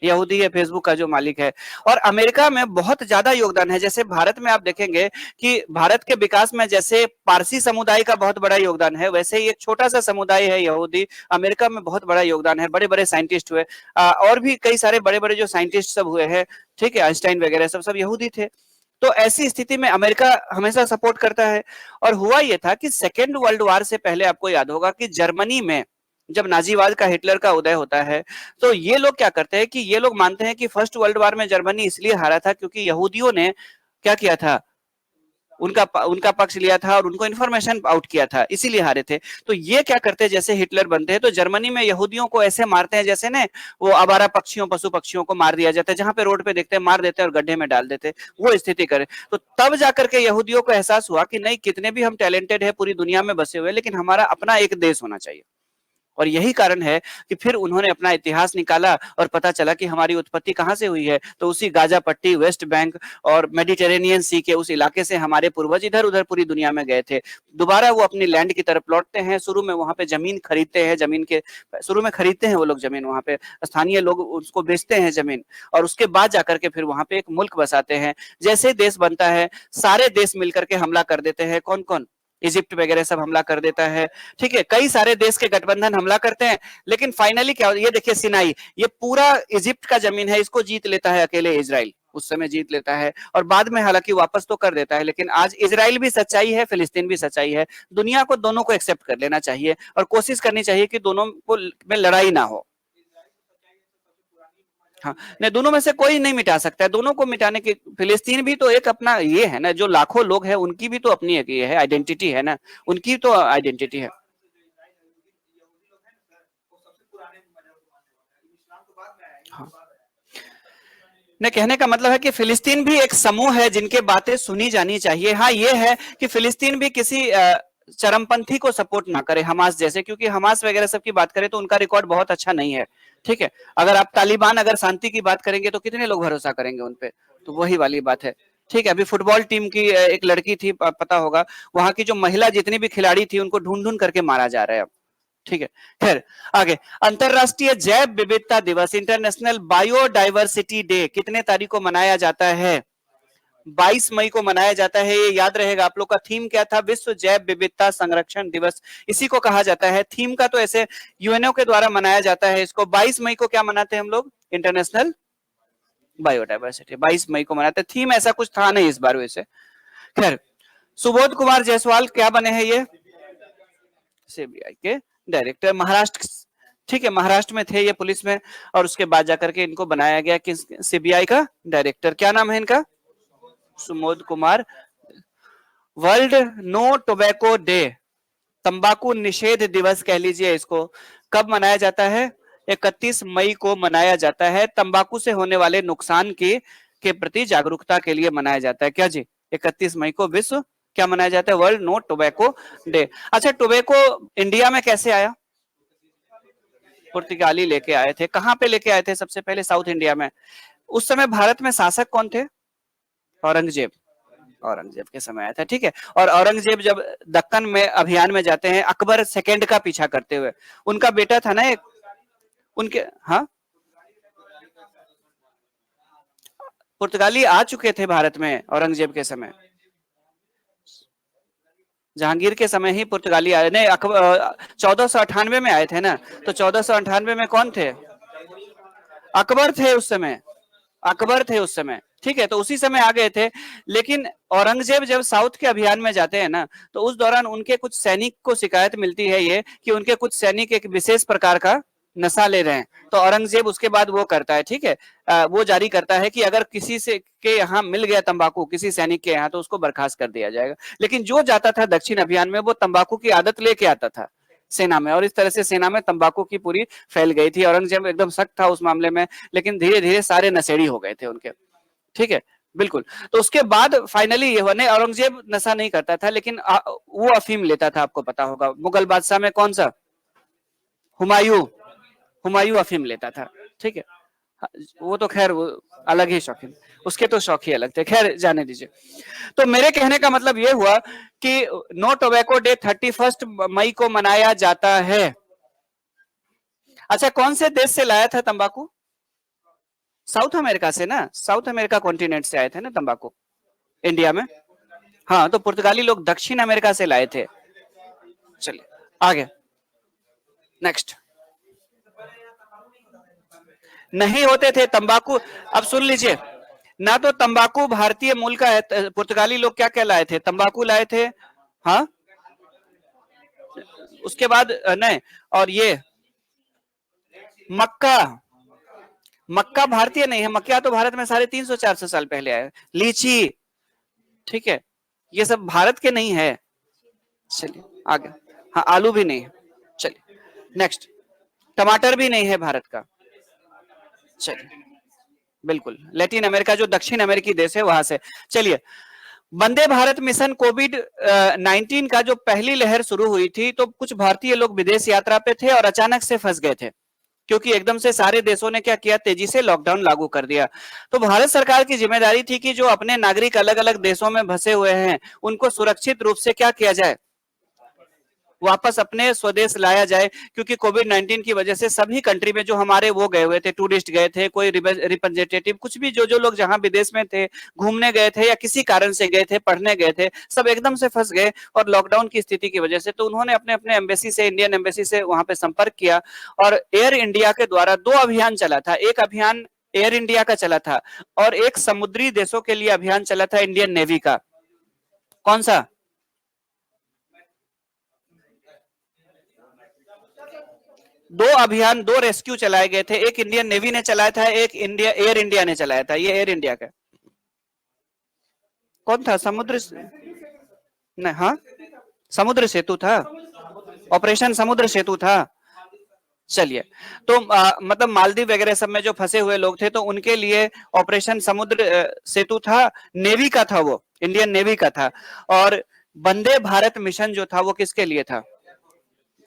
यहूदी है, फेसबुक का जो मालिक है। और अमेरिका में बहुत ज्यादा योगदान है। जैसे भारत में आप देखेंगे कि भारत के विकास में जैसे पारसी समुदाय का बहुत बड़ा योगदान है, वैसे ही एक छोटा सा समुदाय है यहूदी, अमेरिका में बहुत बड़ा योगदान है। बड़े बड़े साइंटिस्ट हुए, और भी कई सारे बड़े बड़े जो साइंटिस्ट सब हुए हैं, ठीक है, आइंस्टाइन वगैरह सब सब यहूदी थे। तो ऐसी स्थिति में अमेरिका हमेशा सपोर्ट करता है। और हुआ यह था कि सेकेंड वर्ल्ड वॉर से पहले आपको याद होगा कि जर्मनी में जब नाजीवाद का, हिटलर का उदय होता है, तो ये लोग क्या करते हैं कि ये लोग मानते हैं कि फर्स्ट वर्ल्ड वॉर में जर्मनी इसलिए हारा था क्योंकि यहूदियों ने क्या किया था, उनका उनका पक्ष लिया था और उनको इन्फॉर्मेशन आउट किया था, इसीलिए हारे थे। तो ये क्या करते हैं, जैसे हिटलर बनते हैं तो जर्मनी में यहूदियों को ऐसे मारते हैं जैसे ने वो आवारा पक्षियों, पशु पक्षियों को मार दिया जाता है, जहां पे रोड पे देखते हैं मार देते हैं और गड्ढे में डाल देते हैं, वो स्थिति करे। तो तब जाकर के यहूदियों को एहसास हुआ कि नहीं, कितने भी हम टैलेंटेड है, पूरी दुनिया में बसे हुए, लेकिन हमारा अपना एक देश होना चाहिए। और यही कारण है कि फिर उन्होंने अपना इतिहास निकाला और पता चला कि हमारी उत्पत्ति कहां से हुई है। तो उसी गाजा पट्टी, वेस्ट बैंक और मेडिटेरेनियन सी के उस इलाके से हमारे पूर्वज इधर उधर पूरी दुनिया में गए थे। दोबारा वो अपनी लैंड की तरफ लौटते हैं, शुरू में वहां पे जमीन खरीदते हैं, जमीन के शुरू में खरीदते हैं वो लोग जमीन, वहां पे स्थानीय लोग उसको बेचते हैं जमीन, और उसके बाद जाकर के फिर वहां पे एक मुल्क बसाते हैं। जैसे देश बनता है, सारे देश मिलकर के हमला कर देते हैं। कौन कौन, इजिप्ट वगैरह सब हमला कर देता है, ठीक है, कई सारे देश के गठबंधन हमला करते हैं। लेकिन फाइनली क्या होता है, ये देखिए सिनाई, ये पूरा इजिप्ट का जमीन है, इसको जीत लेता है अकेले इजराइल, उस समय जीत लेता है, और बाद में हालांकि वापस तो कर देता है। लेकिन आज इजराइल भी सच्चाई है, फिलिस्तीन भी सच्चाई है। दुनिया को दोनों को एक्सेप्ट कर लेना चाहिए और कोशिश करनी चाहिए कि दोनों को में लड़ाई ना हो। हाँ, नहीं दोनों में से कोई नहीं मिटा सकता है, दोनों को मिटाने की, फिलिस्तीन भी तो एक अपना ये है ना, जो लाखों लोग हैं उनकी भी तो अपनी एक ये है, आइडेंटिटी है ना, उनकी तो आइडेंटिटी है। हाँ, ने कहने का मतलब है कि फिलिस्तीन भी एक समूह है जिनके बातें सुनी जानी चाहिए। हाँ ये है कि फिलिस्तीन भी किसी चरमपंथी को सपोर्ट ना करे, हमास जैसे, क्योंकि हमास वगैरह सब की बात करें तो उनका रिकॉर्ड बहुत अच्छा नहीं है। ठीक है, अगर आप तालिबान अगर शांति की बात करेंगे तो कितने लोग भरोसा करेंगे उनपे, तो वही वाली बात है। ठीक है, अभी फुटबॉल टीम की एक लड़की थी, पता होगा, वहां की जो महिला जितनी भी खिलाड़ी थी उनको ढूंढ ढूंढ करके मारा जा रहा है अब। ठीक है, खैर आगे। अंतरराष्ट्रीय जैव विविधता दिवस, इंटरनेशनल बायोडाइवर्सिटी डे कितने तारीख को मनाया जाता है, 22 मई को मनाया जाता है। ये याद रहेगा आप लोग का। थीम क्या था, विश्व जैव विविधता संरक्षण दिवस, इसी को कहा जाता है। थीम का तो ऐसे यूएनओ के द्वारा मनाया जाता है इसको। 22 मई को क्या मनाते हैं हम लोग, इंटरनेशनल बायोडाइवर्सिटी, 22 मई को मनाते हैं। थीम ऐसा कुछ था नहीं इस बार वैसे। खैर, सुबोध कुमार जायसवाल क्या बने हैं, ये सीबीआई के डायरेक्टर, महाराष्ट्र ठीक है, महाराष्ट्र में थे ये पुलिस में, और उसके बाद जाकर के इनको बनाया गया किस सीबीआई का डायरेक्टर। क्या नाम है इनका? Sumod Kumar. World no tobacco day, तंबाकू निषेध दिवस कह लीजिए इसको, कब मनाया जाता है? 31 मई को मनाया जाता है। तंबाकू से होने वाले नुकसान के प्रति जागरूकता के लिए मनाया जाता है। क्या जी? 31 मई को विश्व क्या मनाया जाता है? World no tobacco day. अच्छा, टोबैको इंडिया में कैसे आया? पुर्तगाली लेके आए थे। कहां पे लेके आए थे? सबसे पहले साउथ इंडिया में। उस समय भारत में शासक कौन थे? औरंगजेब। औरंगजेब के समय आया था। ठीक है, और औरंगजेब जब दक्कन में अभियान में जाते हैं अकबर सेकंड का पीछा करते हुए, उनका बेटा था ना एक, उनके, हाँ, पुर्तगाली आ चुके थे भारत में औरंगजेब के समय। जहांगीर के समय ही पुर्तगाली आए। नहीं, 1498 में आए थे ना, तो 1498 में कौन थे? अकबर थे उस समय, अकबर थे उस समय। ठीक है, तो उसी समय आ गए थे। लेकिन औरंगजेब जब साउथ के अभियान में जाते हैं ना, तो उस दौरान उनके कुछ सैनिक को शिकायत मिलती है ये कि उनके कुछ सैनिक एक विशेष प्रकार का नशा ले रहे हैं। तो औरंगजेब उसके बाद वो करता है, ठीक है, वो जारी करता है कि अगर किसी से के यहाँ मिल गया तंबाकू किसी सैनिक के यहाँ, तो उसको बर्खास्त कर दिया जाएगा। लेकिन जो जाता था दक्षिण अभियान में वो तंबाकू की आदत लेके आता था सेना में, और इस तरह से सेना में तंबाकू की पूरी फैल गई थी। औरंगजेब एकदम सख्त था उस मामले में, लेकिन धीरे धीरे सारे नशेड़ी हो गए थे उनके। ठीक है, बिल्कुल। तो उसके बाद फाइनली ये हुआ, नहीं औरंगजेब नशा नहीं करता था, लेकिन वो अफीम लेता था। आपको पता होगा मुगल बादशाह में कौन सा? हुमायूं। हुमायूं अफीम लेता था। ठीक है, वो तो खैर वो अलग ही शौकीन, उसके तो शौक ही अलग थे। खैर जाने दीजिए। तो मेरे कहने का मतलब ये हुआ कि नो टोबैको डे 31 मई को मनाया जाता है। अच्छा, कौन से देश से लाया था तंबाकू? साउथ अमेरिका से ना, साउथ अमेरिका कॉन्टिनेंट से आए थे ना तंबाकू इंडिया में। हाँ, तो पुर्तगाली लोग दक्षिण अमेरिका से लाए थे। चलिए आगे, नेक्स्ट। नहीं होते थे तंबाकू। अब सुन लीजिए ना, तो तंबाकू भारतीय मूल का है। पुर्तगाली लोग क्या क्या लाए थे? तंबाकू लाए थे, हाँ, उसके बाद नहीं, और ये मक्का। मक्का भारतीय नहीं है, मक्का तो भारत में 350-400 साल पहले आया। लीची, ठीक है, ये सब भारत के नहीं है। चलिए आगे, हाँ, आलू भी नहीं है। चलिए नेक्स्ट, टमाटर भी नहीं है भारत का। चलिए, बिल्कुल, लैटिन अमेरिका जो दक्षिण अमेरिकी देश है वहां से। चलिए, वंदे भारत मिशन कोविड 19 का जो पहली लहर शुरू हुई थी, तो कुछ भारतीय लोग विदेश यात्रा पे थे और अचानक से फंस गए थे, क्योंकि एकदम से सारे देशों ने क्या किया? तेजी से लॉकडाउन लागू कर दिया। तो भारत सरकार की जिम्मेदारी थी कि जो अपने नागरिक अलग अलग देशों में फंसे हुए हैं उनको सुरक्षित रूप से क्या किया जाए? वापस अपने स्वदेश लाया जाए, क्योंकि कोविड 19 की वजह से सभी कंट्री में जो हमारे वो गए हुए थे, टूरिस्ट गए थे, कोई रिप्रेजेंटेटिव, कुछ भी जो जो लोग जहां विदेश में थे, घूमने गए थे या किसी कारण से गए थे, पढ़ने गए थे, सब एकदम से फंस गए। और लॉकडाउन की स्थिति की वजह से तो उन्होंने अपने अपने एम्बेसी से, इंडियन एम्बेसी से वहां पे संपर्क किया, और एयर इंडिया के द्वारा 2 अभियान चला था। एक अभियान एयर इंडिया का चला था, और एक समुद्री देशों के लिए अभियान चला था इंडियन नेवी का। कौन सा? दो अभियान, 2 रेस्क्यू चलाए गए थे। एक इंडियन नेवी ने चलाया था, एक इंडिया एयर इंडिया ने चलाया था। ये एयर इंडिया का कौन था? समुद्र नहीं, हाँ, समुद्र सेतु था, ऑपरेशन समुद्र सेतु था। चलिए, तो मतलब मालदीव वगैरह सब में जो फंसे हुए लोग थे, तो उनके लिए ऑपरेशन समुद्र सेतु था, नेवी का था, वो इंडियन नेवी का था। और वंदे भारत मिशन जो था वो किसके लिए था?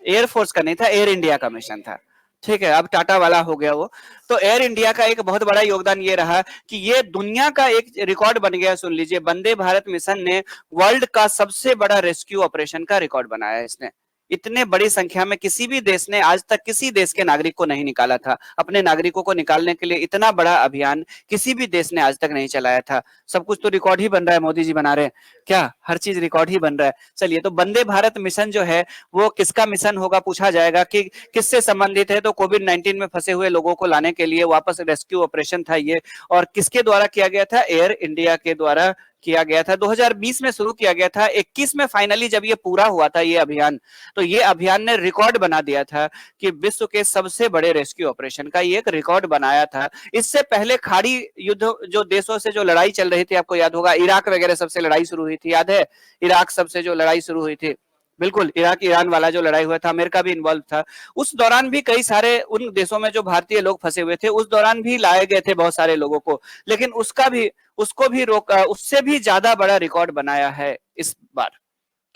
एयरफोर्स का नहीं था, एयर इंडिया का मिशन था। ठीक है, अब टाटा वाला हो गया वो। तो एयर इंडिया का एक बहुत बड़ा योगदान ये रहा कि ये दुनिया का एक रिकॉर्ड बन गया। सुन लीजिए, वंदे भारत मिशन ने वर्ल्ड का सबसे बड़ा रेस्क्यू ऑपरेशन का रिकॉर्ड बनाया है इसने। इतने बड़ी संख्या में किसी भी देश ने आज तक किसी देश के नागरिक को नहीं निकाला था। अपने नागरिकों को निकालने के लिए इतना बड़ा अभियान किसी भी देश ने आज तक नहीं चलाया था। सब कुछ तो रिकॉर्ड ही बन रहा है, मोदी जी बना रहे हैं क्या? हर चीज रिकॉर्ड ही बन रहा है। चलिए, तो वंदे भारत मिशन जो है वो किसका मिशन होगा? पूछा जाएगा कि किससे संबंधित है, तो कोविड 19 में फंसे हुए लोगों को लाने के लिए वापस रेस्क्यू ऑपरेशन था ये। और किसके द्वारा किया गया था? एयर इंडिया के द्वारा किया गया था, 2020 में शुरू किया गया था, 21 में फाइनली जब ये पूरा हुआ था ये अभियान, तो ये अभियान ने रिकॉर्ड बना दिया था कि विश्व के सबसे बड़े रेस्क्यू ऑपरेशन का ये एक रिकॉर्ड बनाया था। इससे पहले खाड़ी युद्ध जो देशों से जो लड़ाई चल रही थी, आपको याद होगा इराक वगैरह सबसे लड़ाई शुरू हुई थी, याद है इराक सबसे जो लड़ाई शुरू हुई थी, बिल्कुल इराक ईरान वाला जो लड़ाई हुआ था, अमेरिका भी इन्वॉल्व था। उस दौरान भी कई सारे उन देशों में जो भारतीय लोग फंसे हुए थे, उस दौरान भी लाए गए थे बहुत सारे लोगों को, लेकिन उसको भी रोका, उससे भी ज्यादा बड़ा रिकॉर्ड बनाया है इस बार।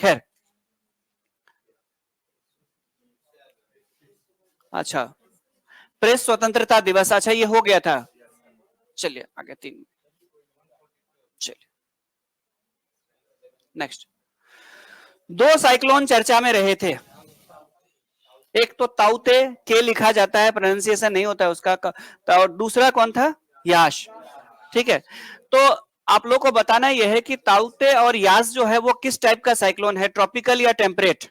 खैर, अच्छा, प्रेस स्वतंत्रता दिवस, अच्छा ये हो गया था, चलिए आगे 3, चलिए नेक्स्ट। 2 साइक्लोन चर्चा में रहे थे, एक तो ताउते के लिखा जाता है, प्रोनाउंसिएशन नहीं होता है उसका, और दूसरा कौन था, याश। ठीक है, तो आप लोग को बताना यह है कि ताउते और यास जो है वो किस टाइप का साइक्लोन है, ट्रॉपिकल या टेम्परेट,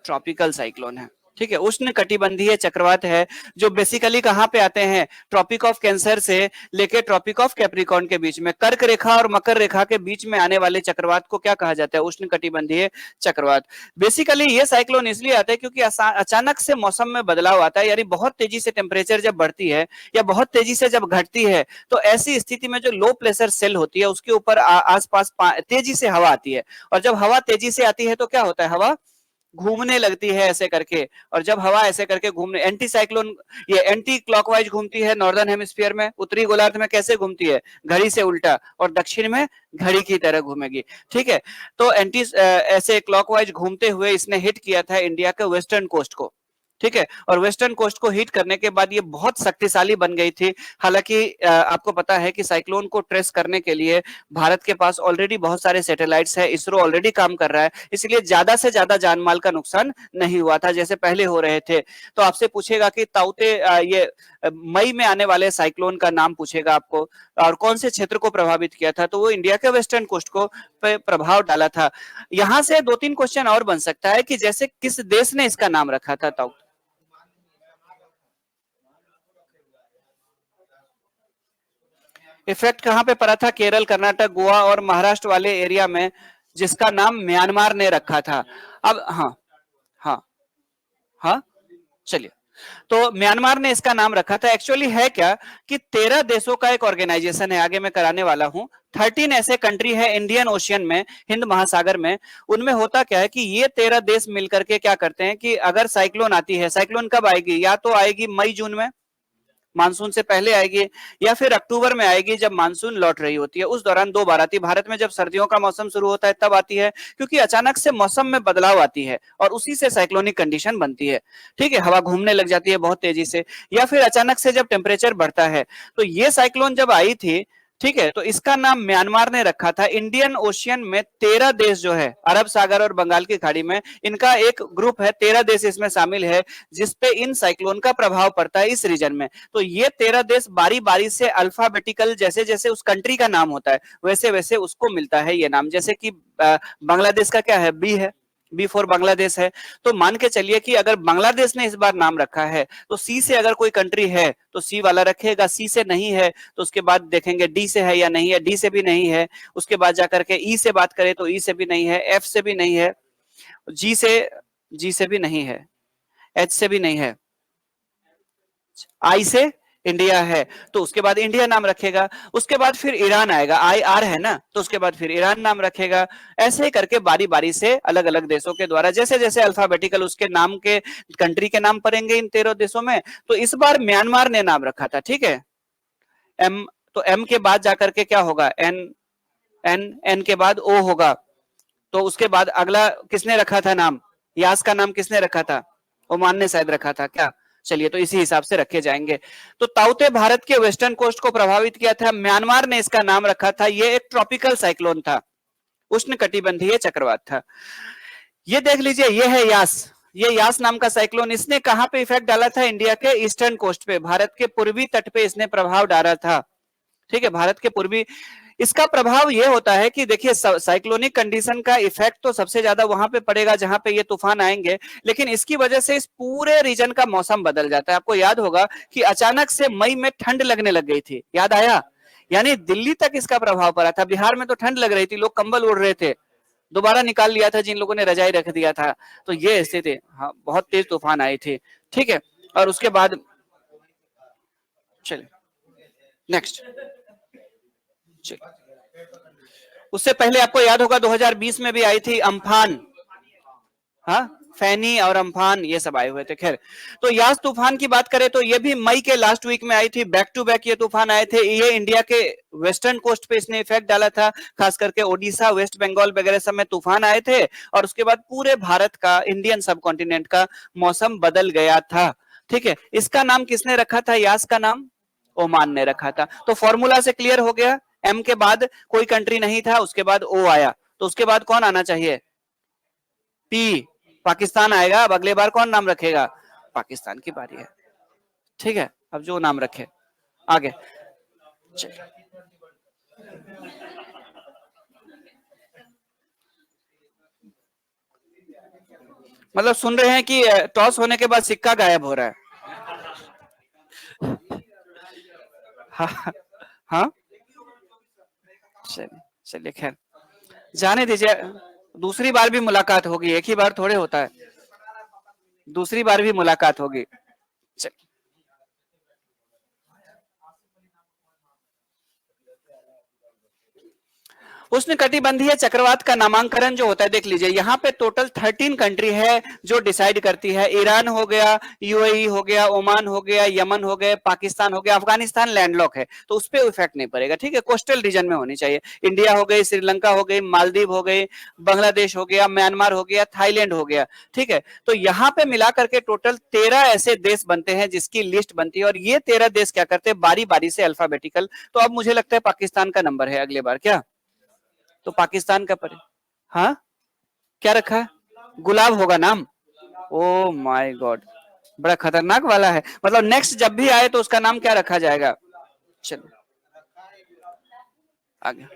ट्रॉपिकल साइक्लोन है। ठीक है, उष्ण कटिबंधीय चक्रवात है, जो बेसिकली कहां पे आते हैं, ट्रॉपिक ऑफ कैंसर से लेके ट्रॉपिक ऑफ कैप्रिकॉर्न के बीच में, कर्क रेखा और मकर रेखा के बीच में आने वाले चक्रवात को क्या कहा जाता है, उष्ण कटिबंधीय चक्रवात। बेसिकली ये साइक्लोन इसलिए आता है क्योंकि अचानक से मौसम में बदलाव आता है, यानी बहुत तेजी से टेम्परेचर जब बढ़ती है या बहुत तेजी से जब घटती है, तो ऐसी स्थिति में जो लो प्रेशर सेल होती है उसके ऊपर आसपास तेजी से हवा आती है, और जब हवा तेजी से आती है तो क्या होता है, हवा घूमने लगती है ऐसे करके, और जब हवा ऐसे करके घूमने, एंटी साइक्लोन ये एंटी क्लॉकवाइज घूमती है नॉर्दर्न हेमिस्फीयर में, उत्तरी गोलार्ध में कैसे घूमती है, घड़ी से उल्टा, और दक्षिण में घड़ी की तरह घूमेगी। ठीक है, तो ऐसे क्लॉकवाइज घूमते हुए इसने हिट किया था इंडिया के वेस्टर्न कोस्ट को। ठीक है, और वेस्टर्न कोस्ट को हिट करने के बाद ये बहुत शक्तिशाली बन गई थी। हालांकि आपको पता है कि साइक्लोन को ट्रेस करने के लिए भारत के पास ऑलरेडी बहुत सारे सैटेलाइट्स है, इसरो ऑलरेडी काम कर रहा है, इसलिए ज्यादा से ज्यादा जान माल का नुकसान नहीं हुआ था जैसे पहले हो रहे थे। तो आपसे पूछेगा कि ताउते ये मई में आने वाले साइक्लोन का नाम पूछेगा आपको, और कौन से क्षेत्र को प्रभावित किया था, तो वो इंडिया के वेस्टर्न कोस्ट को प्रभाव डाला था। यहां से 2-3 क्वेश्चन और बन सकता है कि जैसे किस देश ने इसका नाम रखा था ताउते, इफेक्ट कहां पे पड़ा था, केरल, कर्नाटक, गोवा और महाराष्ट्र वाले एरिया में, जिसका नाम म्यांमार ने रखा था। अब हाँ, हाँ, हाँ, चलिए, तो म्यांमार ने इसका नाम रखा था। एक्चुअली है क्या कि 13 देशों का एक ऑर्गेनाइजेशन है, आगे मैं कराने वाला हूं। 13 ऐसे कंट्री है इंडियन ओशियन में, हिंद महासागर में। उनमें होता क्या है कि ये 13 देश मिलकर के क्या करते हैं कि अगर साइक्लोन आती है, साइक्लोन कब आएगी, या तो आएगी मई जून में, मानसून से पहले आएगी, या फिर अक्टूबर में आएगी जब मानसून लौट रही होती है, उस दौरान 2 बार आती है। भारत में जब सर्दियों का मौसम शुरू होता है तब आती है, क्योंकि अचानक से मौसम में बदलाव आती है और उसी से साइक्लोनिक कंडीशन बनती है। ठीक है, हवा घूमने लग जाती है बहुत तेजी से, या फिर अचानक से जब टेम्परेचर बढ़ता है। तो ये साइक्लोन जब आई थी, ठीक है, तो इसका नाम म्यांमार ने रखा था। इंडियन ओशियन में 13 देश जो है, अरब सागर और बंगाल की खाड़ी में, इनका एक ग्रुप है, 13 देश इसमें शामिल है, जिसपे इन साइक्लोन का प्रभाव पड़ता है इस रीजन में। तो ये 13 देश बारी बारी से अल्फाबेटिकल, जैसे जैसे उस कंट्री का नाम होता है वैसे वैसे उसको मिलता है ये नाम। जैसे कि बांग्लादेश का क्या है, बी है, बी फॉर बांग्लादेश है। तो मान के चलिए कि अगर बांग्लादेश ने इस बार नाम रखा है, तो सी से अगर कोई कंट्री है तो सी वाला रखेगा, सी से नहीं है तो उसके बाद देखेंगे डी से है या नहीं है, डी से भी नहीं है, उसके बाद जाकर के ई से बात करें तो ई से भी नहीं है, एफ से भी नहीं है, जी से, जी से भी नहीं है, एच से भी नहीं है, आई से इंडिया है, तो उसके बाद इंडिया नाम रखेगा। उसके बाद फिर ईरान आएगा, आई आर है ना, तो उसके बाद फिर ईरान नाम रखेगा। ऐसे करके बारी बारी से अलग अलग देशों के द्वारा जैसे जैसे अल्फाबेटिकल उसके नाम के कंट्री के नाम पड़ेंगे इन 13 देशों में। तो इस बार म्यांमार ने नाम रखा था। ठीक है, एम, तो एम के बाद जाकर के क्या होगा, एन, एन, एन के बाद ओ होगा। तो उसके बाद अगला किसने रखा था नाम, यास का नाम किसने रखा था, ओमान ने शायद रखा था क्या, चलिए तो इसी हिसाब से रखे जाएंगे। तो ताउते भारत के वेस्टर्न कोस्ट को प्रभावित किया था, म्यांमार ने इसका नाम रखा था। ये एक ट्रॉपिकल साइक्लोन था, उष्ण कटिबंधीय चक्रवात था। ये देख लीजिए, ये है यास, ये यास नाम का साइक्लोन। इसने कहां पे इफेक्ट डाला था, इंडिया के ईस्टर्न कोस्ट पे, भारत के पूर्वी तट पे इसने प्रभाव डाला था। ठीक है, भारत के पूर्वी, इसका प्रभाव यह होता है कि देखिए साइक्लोनिक कंडीशन का इफेक्ट तो सबसे ज्यादा वहां पे पड़ेगा जहां पे ये तूफान आएंगे, लेकिन इसकी वजह से इस पूरे रीजन का मौसम बदल जाता है। आपको याद होगा कि अचानक से मई में ठंड लगने लग गई थी, याद आया, यानी दिल्ली तक इसका प्रभाव पड़ा था। बिहार में तो ठंड लग रही थी, लोग कंबल ओढ़ रहे थे, दोबारा निकाल लिया था जिन लोगों ने रजाई रख दिया था। तो ये स्थिति, हाँ बहुत तेज तूफान आई थी, ठीक है। और उसके बाद चलिए नेक्स्ट, उससे पहले आपको याद होगा 2020 में भी आई थी अम्फान, हाँ फैनी और अम्फान ये सब आए हुए थे। खैर, तो यास तूफान की बात करें तो ये भी मई के लास्ट वीक में आई थी, बैक टू बैक ये तूफान आए थे। ये इंडिया के वेस्टर्न कोस्ट पे इसने इफेक्ट डाला था, खास करके ओडिशा, वेस्ट बंगाल वगैरह सब में तूफान आए थे। और उसके बाद पूरे भारत का, इंडियन सब कॉन्टिनेंट का मौसम बदल गया था, ठीक है। इसका नाम किसने रखा था? यास का नाम ओमान ने रखा था। तो फॉर्मूला से क्लियर हो गया, एम के बाद कोई कंट्री नहीं था, उसके बाद ओ आया, तो उसके बाद कौन आना चाहिए? पी, पाकिस्तान आएगा। अब अगले बार कौन नाम रखेगा? पाकिस्तान की बारी है, ठीक है। अब जो नाम रखे, आगे मतलब सुन रहे हैं कि टॉस होने के बाद सिक्का गायब हो रहा है। हाँ हाँ, चलिए खैर जाने दीजिए, दूसरी बार भी मुलाकात होगी, एक ही बार थोड़े होता है, दूसरी बार भी मुलाकात होगी। उष्ण कटिबंधीय चक्रवात का नामांकन जो होता है, देख लीजिए यहाँ पे टोटल 13 कंट्री है जो डिसाइड करती है। ईरान हो गया, यूएई हो गया, ओमान हो गया, यमन हो गए, पाकिस्तान हो गया, अफगानिस्तान लैंडलॉक है तो उस पर इफेक्ट नहीं पड़ेगा, ठीक है। कोस्टल रीजन में होनी चाहिए। इंडिया हो गई, श्रीलंका हो गई, मालदीव हो गई, बांग्लादेश हो गया, म्यांमार हो गया, थाईलैंड हो गया, ठीक है। तो यहाँ पे मिला करके टोटल 13 ऐसे देश बनते हैं जिसकी लिस्ट बनती है, और ये 13 देश क्या करते हैं, बारी बारी से अल्फाबेटिकल। तो अब मुझे लगता है पाकिस्तान का नंबर है अगले बार, क्या? तो पाकिस्तान का परे, हाँ क्या रखा है? गुलाब होगा नाम। ओ माय गॉड, बड़ा खतरनाक वाला है। मतलब नेक्स्ट जब भी आए तो उसका नाम क्या रखा जाएगा? चलिए आगे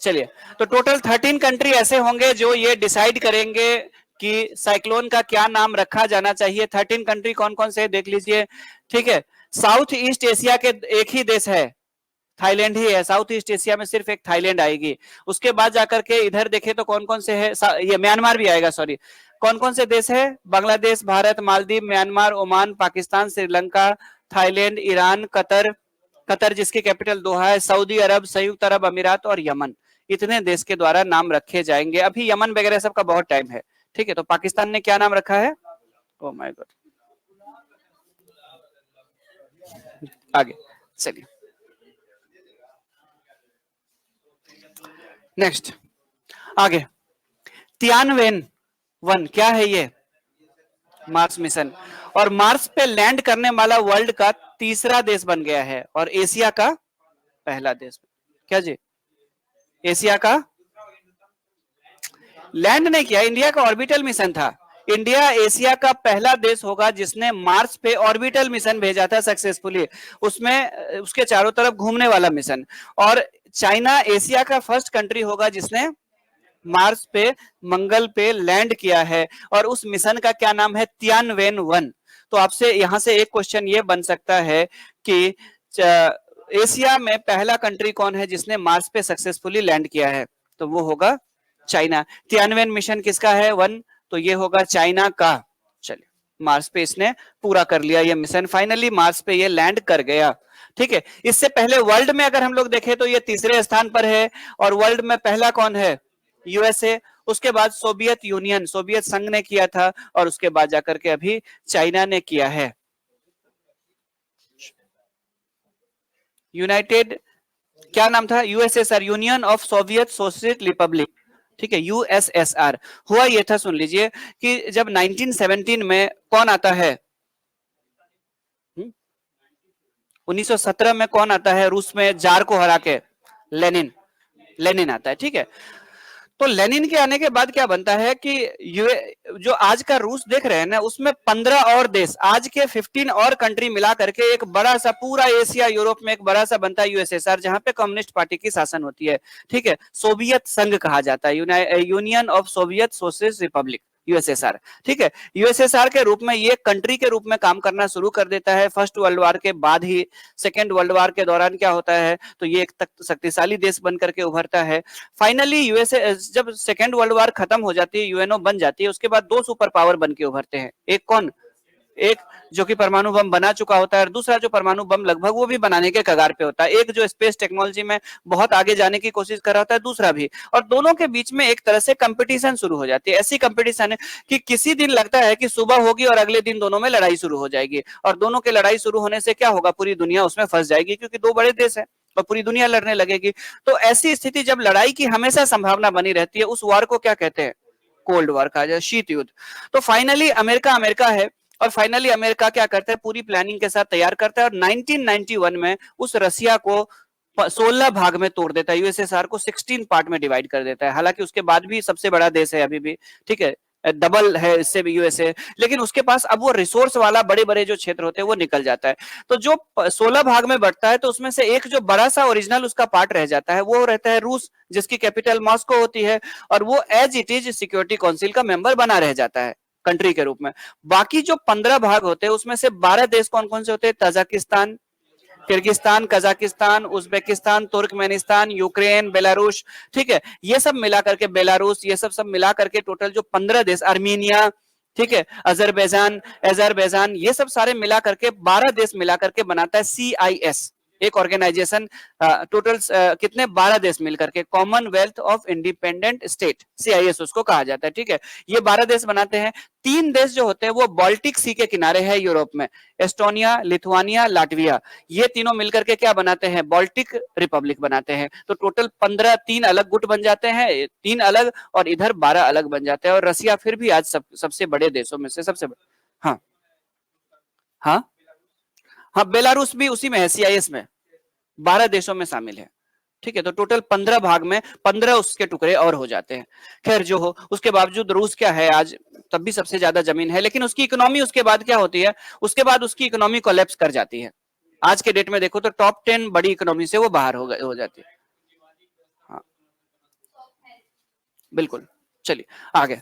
चलिए, तो टोटल 13 कंट्री ऐसे होंगे जो ये डिसाइड करेंगे कि साइक्लोन का क्या नाम रखा जाना चाहिए। 13 कंट्री कौन कौन से देख लीजिए, ठीक है। साउथ ईस्ट एशिया के एक ही देश है, थाईलैंड ही है। साउथ ईस्ट एशिया में सिर्फ एक थाईलैंड आएगी। उसके बाद जाकर के इधर देखे तो कौन कौन से है, ये म्यांमार भी आएगा, सॉरी। कौन कौन से देश है? Bangladesh, Bharat, Maldives, Myanmar, Oman, Pakistan, Sri Lanka, Thailand, Iran, Qatar, Qatar जिसकी कैपिटल दोहा है, सऊदी अरब, संयुक्त अरब अमीरात और यमन। इतने देश के द्वारा नाम रखे जाएंगे। अभी यमन वगैरह सबका बहुत टाइम है, ठीक है। तो पाकिस्तान ने क्या नाम रखा है? ओ माय गॉड, आगे चलिए नेक्स्ट, आगे तियानवेन वन क्या है? ये मार्स मिशन, और मार्स पे लैंड करने वाला वर्ल्ड का तीसरा देश बन गया है, और एशिया का पहला देश। क्या जी? एशिया का लैंड नहीं किया, इंडिया का ऑर्बिटल मिशन था। इंडिया एशिया का पहला देश होगा जिसने मार्स पे ऑर्बिटल मिशन भेजा था सक्सेसफुली, उसमें उसके चारों तरफ घूमने वाला मिशन। और चाइना एशिया का फर्स्ट कंट्री होगा जिसने मार्स पे, मंगल पे लैंड किया है, और उस मिशन का क्या नाम है? Tianwen one. तो आपसे यहां से एक क्वेश्चन ये बन सकता है कि एशिया में पहला कंट्री कौन है जिसने मार्स पे सक्सेसफुली लैंड किया है? तो वो होगा चाइना। तियानवेन मिशन किसका है? वन, तो ये होगा चाइना का। चलिए, मार्स पे इसने पूरा कर लिया ये मिशन, फाइनली मार्स पे ये लैंड कर गया, ठीक है। इससे पहले वर्ल्ड में अगर हम लोग देखें तो ये तीसरे स्थान पर है, और वर्ल्ड में पहला कौन है? यूएसए। उसके बाद सोवियत यूनियन, सोवियत संघ ने किया था, और उसके बाद जाकर के अभी चाइना ने किया है। यूनाइटेड, क्या नाम था? USSR, union of Soviet socialist Republic, ठीक है, यूएसएसआर। हुआ ये था, सुन लीजिए, कि जब 1917 में कौन आता है? 1917 में कौन आता है रूस में जार को हरा के? लेनिन, लेनिन आता है, ठीक है। तो लेनिन के आने के बाद क्या बनता है कि जो आज का रूस देख रहे हैं ना, उसमें 15 और देश, आज के 15 और कंट्री मिला करके एक बड़ा सा, पूरा एशिया यूरोप में एक बड़ा सा बनता है यूएसएसआर, जहां पे कम्युनिस्ट पार्टी की शासन होती है, ठीक है। सोवियत संघ कहा जाता है, union of Soviet socialist Republic, USSR, ठीक है। यूएसएसआर के रूप में ये कंट्री के रूप में काम करना शुरू कर देता है फर्स्ट वर्ल्ड वॉर के बाद ही। सेकेंड वर्ल्ड वॉर के दौरान क्या होता है, तो ये एक शक्तिशाली देश बन करके उभरता है। फाइनली यूएसए जब सेकेंड वर्ल्ड वॉर खत्म हो जाती है, यूएनओ बन जाती है, उसके बाद दो सुपर पावर बन के उभरते हैं। एक कौन, एक जो कि परमाणु बम बना चुका होता है, और दूसरा जो परमाणु बम लगभग वो भी बनाने के कगार पे होता है। एक जो स्पेस टेक्नोलॉजी में बहुत आगे जाने की कोशिश कर रहा होता है, दूसरा भी। और दोनों के बीच में एक तरह से कंपटीशन शुरू हो जाती है। ऐसी कंपटीशन है कि किसी दिन लगता है कि सुबह होगी और अगले दिन दोनों में लड़ाई शुरू हो जाएगी, और दोनों के लड़ाई शुरू होने से क्या होगा, पूरी दुनिया उसमें फंस जाएगी, क्योंकि दो बड़े देश है और पूरी दुनिया लड़ने लगेगी। तो ऐसी स्थिति जब लड़ाई की हमेशा संभावना बनी रहती है, उस वार को क्या कहते हैं, कोल्ड वार कहा जाए, शीत युद्ध। तो फाइनली अमेरिका है, और फाइनली अमेरिका क्या करता है, पूरी प्लानिंग के साथ तैयार करता है, और 1991 में उस रसिया को 16 भाग में तोड़ देता है, यूएसएसआर को 16 पार्ट में डिवाइड कर देता है। हालांकि उसके बाद भी सबसे बड़ा देश है अभी भी, ठीक है, डबल है इससे भी यूएसए, लेकिन उसके पास अब वो रिसोर्स वाला बड़े बड़े जो क्षेत्र होते हैं वो निकल जाता है। तो जो 16 भाग में बढ़ता है, तो उसमें से एक जो बड़ा सा ओरिजिनल उसका पार्ट रह जाता है, वो रहता है रूस, जिसकी कैपिटल मॉस्को होती है, और वो as it is security council का मेंबर बना रह जाता है कंट्री के रूप में। बाकी जो 15 भाग होते हैं, उसमें से 12 देश कौन कौन से होते हैं, Tajikistan, Kyrgyzstan, Kazakhstan, Uzbekistan, Turkmenistan, Ukraine, Belarus, ठीक है, ये सब मिला करके, बेलारूस, ये सब मिला करके टोटल जो 15 देश, आर्मीनिया, ठीक है, अजरबैजान, ये सब सारे मिला करके 12 देश मिला करके बनाता है CIS, एक ऑर्गेनाइजेशन। टोटल कितने, 12 देश मिलकर के, Commonwealth of independent state, CIS उसको कहा जाता है, ठीक है। ये 12 देश बनाते हैं। 3 देश जो होते हैं वो बाल्टिक सी के किनारे है यूरोप में, एस्टोनिया, लिथुआनिया, लाटविया, ये तीनों मिलकर के क्या बनाते हैं, बाल्टिक रिपब्लिक बनाते हैं। तो टोटल 15, 3 अलग गुट बन जाते हैं, 3 अलग, और इधर 12 अलग बन जाते हैं। और रसिया फिर भी आज सबसे बड़े देशों में से सबसे बड़ा। हाँ हाँ हाँ, बेलारूस भी उसी में है, CIS में 12 देशों में शामिल है, ठीक है। तो टोटल 15 भाग में 15 उसके टुकड़े और हो जाते हैं। खैर जो हो, उसके बावजूद रूस क्या है आज, तब भी सबसे ज्यादा जमीन है, लेकिन उसकी इकोनॉमी उसके बाद क्या होती है, उसके बाद उसकी इकोनॉमी कोलैप्स कर जाती है। आज के डेट में देखो तो टॉप 10 बड़ी इकोनॉमी से वो बाहर हो जाती है। हाँ बिल्कुल, चलिए आगे।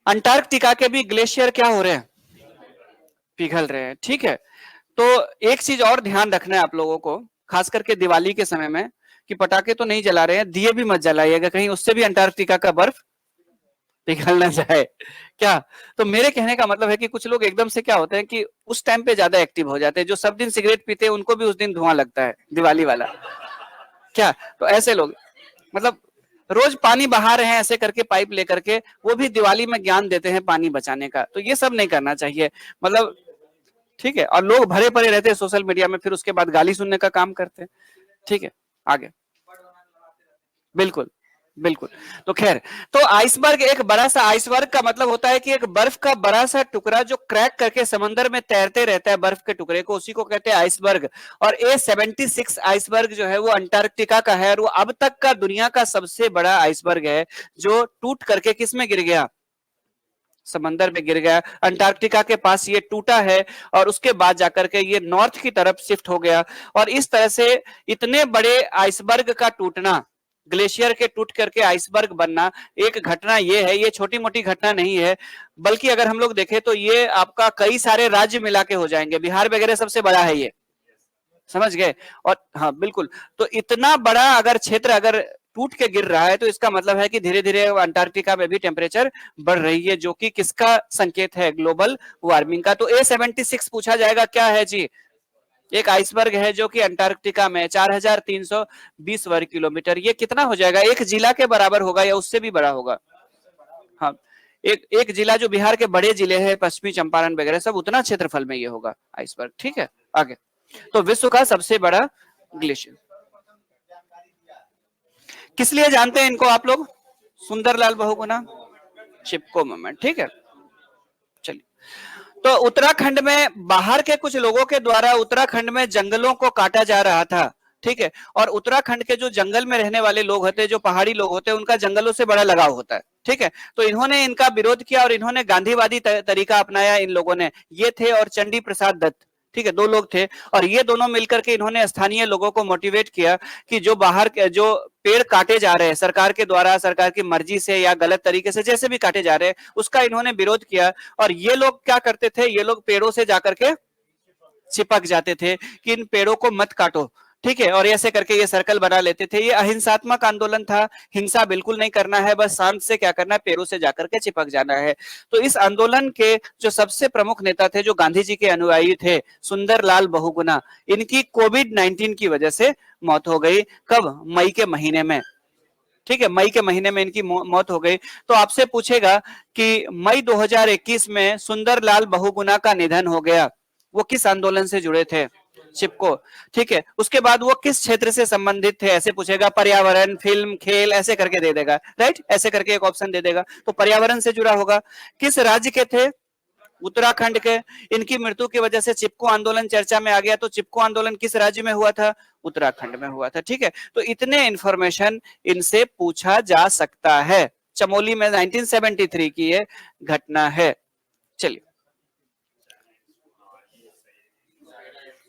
अंटार्कटिका के भी ग्लेशियर क्या हो रहे हैं, पिघल रहे हैं, ठीक है। तो एक चीज और ध्यान रखना है आप लोगों को, खास करके दिवाली के समय में, कि पटाखे तो नहीं जला रहे हैं, दिए भी मत जलाइएगा, कहीं उससे भी अंटार्कटिका का बर्फ पिघल ना जाए क्या। तो मेरे कहने का मतलब है कि कुछ लोग एकदम से क्या होते हैं कि उस टाइम पे ज्यादा एक्टिव हो जाते हैं, जो सब दिन सिगरेट पीते हैं उनको भी उस दिन धुआं लगता है दिवाली वाला, क्या। तो ऐसे लोग मतलब रोज पानी बहा रहे हैं ऐसे करके पाइप लेकर के, वो भी दिवाली में ज्ञान देते हैं पानी बचाने का, तो ये सब नहीं करना चाहिए, मतलब ठीक है। और लोग भरे पड़े रहते हैं सोशल मीडिया में, फिर उसके बाद गाली सुनने का काम करते हैं, ठीक है। आगे, बिल्कुल बिल्कुल। तो खैर, तो आइसबर्ग, एक बड़ा सा आइसबर्ग का मतलब होता है कि एक बर्फ का बड़ा सा टुकड़ा जो क्रैक करके समंदर में तैरते रहता है, बर्फ के टुकड़े को, उसी को कहते हैं आइसबर्ग। और A76 आइसबर्ग जो है वो अंटार्कटिका का है, और वो अब तक का दुनिया का सबसे बड़ा आइसबर्ग है, जो टूट करके किस में गिर गया, समंदर में गिर गया। अंटार्कटिका के पास ये टूटा है, और उसके बाद जाकर के ये नॉर्थ की तरफ शिफ्ट हो गया। और इस तरह से इतने बड़े आइसबर्ग का टूटना, ग्लेशियर के टूट करके आइसबर्ग बनना, एक घटना ये है, ये छोटी मोटी घटना नहीं है, बल्कि अगर हम लोग देखें तो ये आपका कई सारे राज्य मिला के हो जाएंगे, बिहार वगैरह सबसे बड़ा है ये, समझ गए। और हाँ बिल्कुल, तो इतना बड़ा अगर क्षेत्र अगर टूट के गिर रहा है, तो इसका मतलब है कि धीरे धीरे अंटार्कटिका में भी टेम्परेचर बढ़ रही है, जो कि किसका संकेत है, ग्लोबल वार्मिंग का। तो A76 पूछा जाएगा क्या है जी, एक आइसबर्ग है जो कि अंटार्कटिका में 4320 वर्ग किलोमीटर, ये कितना हो जाएगा, एक जिला के बराबर होगा या उससे भी बड़ा होगा। हाँ, एक जिला जो बिहार के बड़े जिले हैं, पश्चिमी चंपारण वगैरह सब, उतना क्षेत्रफल में ये होगा आइसबर्ग, ठीक है। आगे, तो विश्व का सबसे बड़ा ग्लेशियर, किस लिए जानते हैं इनको आप लोग, सुंदरलाल बहुगुणा, चिपको मोमेंट, ठीक है। चलिए, तो उत्तराखंड में बाहर के कुछ लोगों के द्वारा उत्तराखंड में जंगलों को काटा जा रहा था, ठीक है। और उत्तराखंड के जो जंगल में रहने वाले लोग होते हैं, जो पहाड़ी लोग होते हैं, उनका जंगलों से बड़ा लगाव होता है, ठीक है। तो इन्होंने इनका विरोध किया और इन्होंने गांधीवादी तरीका अपनाया इन लोगों ने, ये थे और चंडी प्रसाद दत्त, ठीक है, 2 लोग थे और ये दोनों मिलकर के इन्होंने स्थानीय लोगों को मोटिवेट किया कि जो बाहर के जो पेड़ काटे जा रहे हैं सरकार के द्वारा, सरकार की मर्जी से या गलत तरीके से जैसे भी काटे जा रहे हैं, उसका इन्होंने विरोध किया। और ये लोग क्या करते थे, ये लोग पेड़ों से जाकर के चिपक जाते थे कि इन पेड़ों को मत काटो, ठीक है, और ऐसे करके ये सर्कल बना लेते थे। ये अहिंसात्मक आंदोलन था, हिंसा बिल्कुल नहीं करना है, बस शांत से क्या करना है, पेड़ों से जाकर के चिपक जाना है। तो इस आंदोलन के जो सबसे प्रमुख नेता थे, जो गांधी जी के अनुयायी थे, सुंदरलाल बहुगुणा, इनकी कोविड-19 की वजह से मौत हो गई। कब? मई के महीने में, ठीक है, मई के महीने में इनकी मौत हो गई। तो आपसे पूछेगा कि मई 2021 में सुंदरलाल बहुगुणा का निधन हो गया, वो किस आंदोलन से जुड़े थे? चिपको, ठीक है। उसके बाद वो किस क्षेत्र से संबंधित थे, ऐसे पूछेगा, पर्यावरण, फिल्म, खेल, ऐसे करके दे देगा, राइट, ऐसे करके एक ऑप्शन दे देगा। तो पर्यावरण से जुड़ा होगा। किस राज्य के थे? उत्तराखंड के। इनकी मृत्यु की वजह से चिपको आंदोलन चर्चा में आ गया। तो चिपको आंदोलन किस राज्य में हुआ था? उत्तराखंड में हुआ था, ठीक है। तो इतने इंफॉर्मेशन इनसे पूछा जा सकता है। चमोली में 1973 की ये घटना है। चलिए,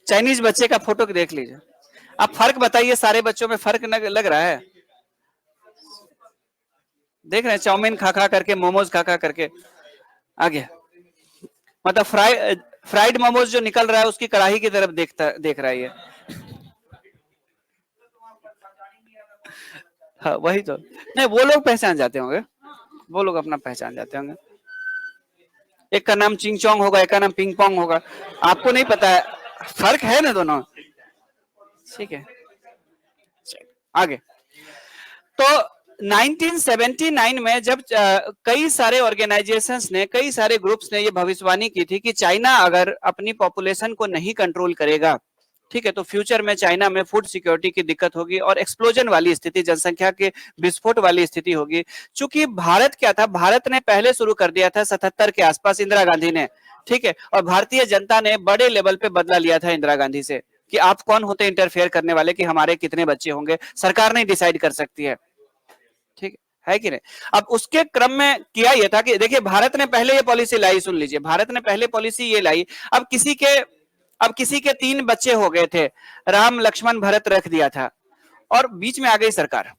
चाइनीज बच्चे का फोटो देख लीजिए। आप फर्क बताइए, सारे बच्चों में फर्क लग रहा है? देख रहे हैं, चाउमीन खा खा करके, मोमोज खा खा करके आ गया। मतलब फ्राइड मोमोज जो निकल रहा है उसकी कढ़ाई की तरफ देख रहा है ये। हाँ, वही तो। नहीं, वो लोग पहचान जाते होंगे, वो लोग अपना पहचान जाते होंगे। एक का नाम चिंग चोंग होगा, एक का नाम पिंग पोंग होगा। आपको नहीं पता है, फर्क है ना दोनों, ठीक है। आगे, तो 1979 में जब कई सारे ऑर्गेनाइजेशंस ने, कई सारे ग्रुप्स ने ये भविष्यवाणी की थी कि चाइना अगर अपनी पॉपुलेशन को नहीं कंट्रोल करेगा, ठीक है, तो फ्यूचर में चाइना में फूड सिक्योरिटी की दिक्कत होगी और एक्सप्लोजन वाली स्थिति, जनसंख्या के विस्फोट वाली स्थिति होगी। चूंकि भारत क्या था, भारत ने पहले शुरू कर दिया था 77 के आसपास, इंदिरा गांधी ने, ठीक है, और भारतीय जनता ने बड़े लेवल पे बदला लिया था इंदिरा गांधी से कि आप कौन होते इंटरफेयर करने वाले कि हमारे कितने बच्चे होंगे, सरकार नहीं डिसाइड कर सकती है, ठीक है कि नहीं। अब उसके क्रम में किया यह था कि देखिए, भारत ने पहले ये पॉलिसी लाई, सुन लीजिए, भारत ने पहले पॉलिसी ये लाई। अब किसी के 3 बच्चे हो गए थे, राम लक्ष्मण भरत रख दिया था, और बीच में आ गई सरकार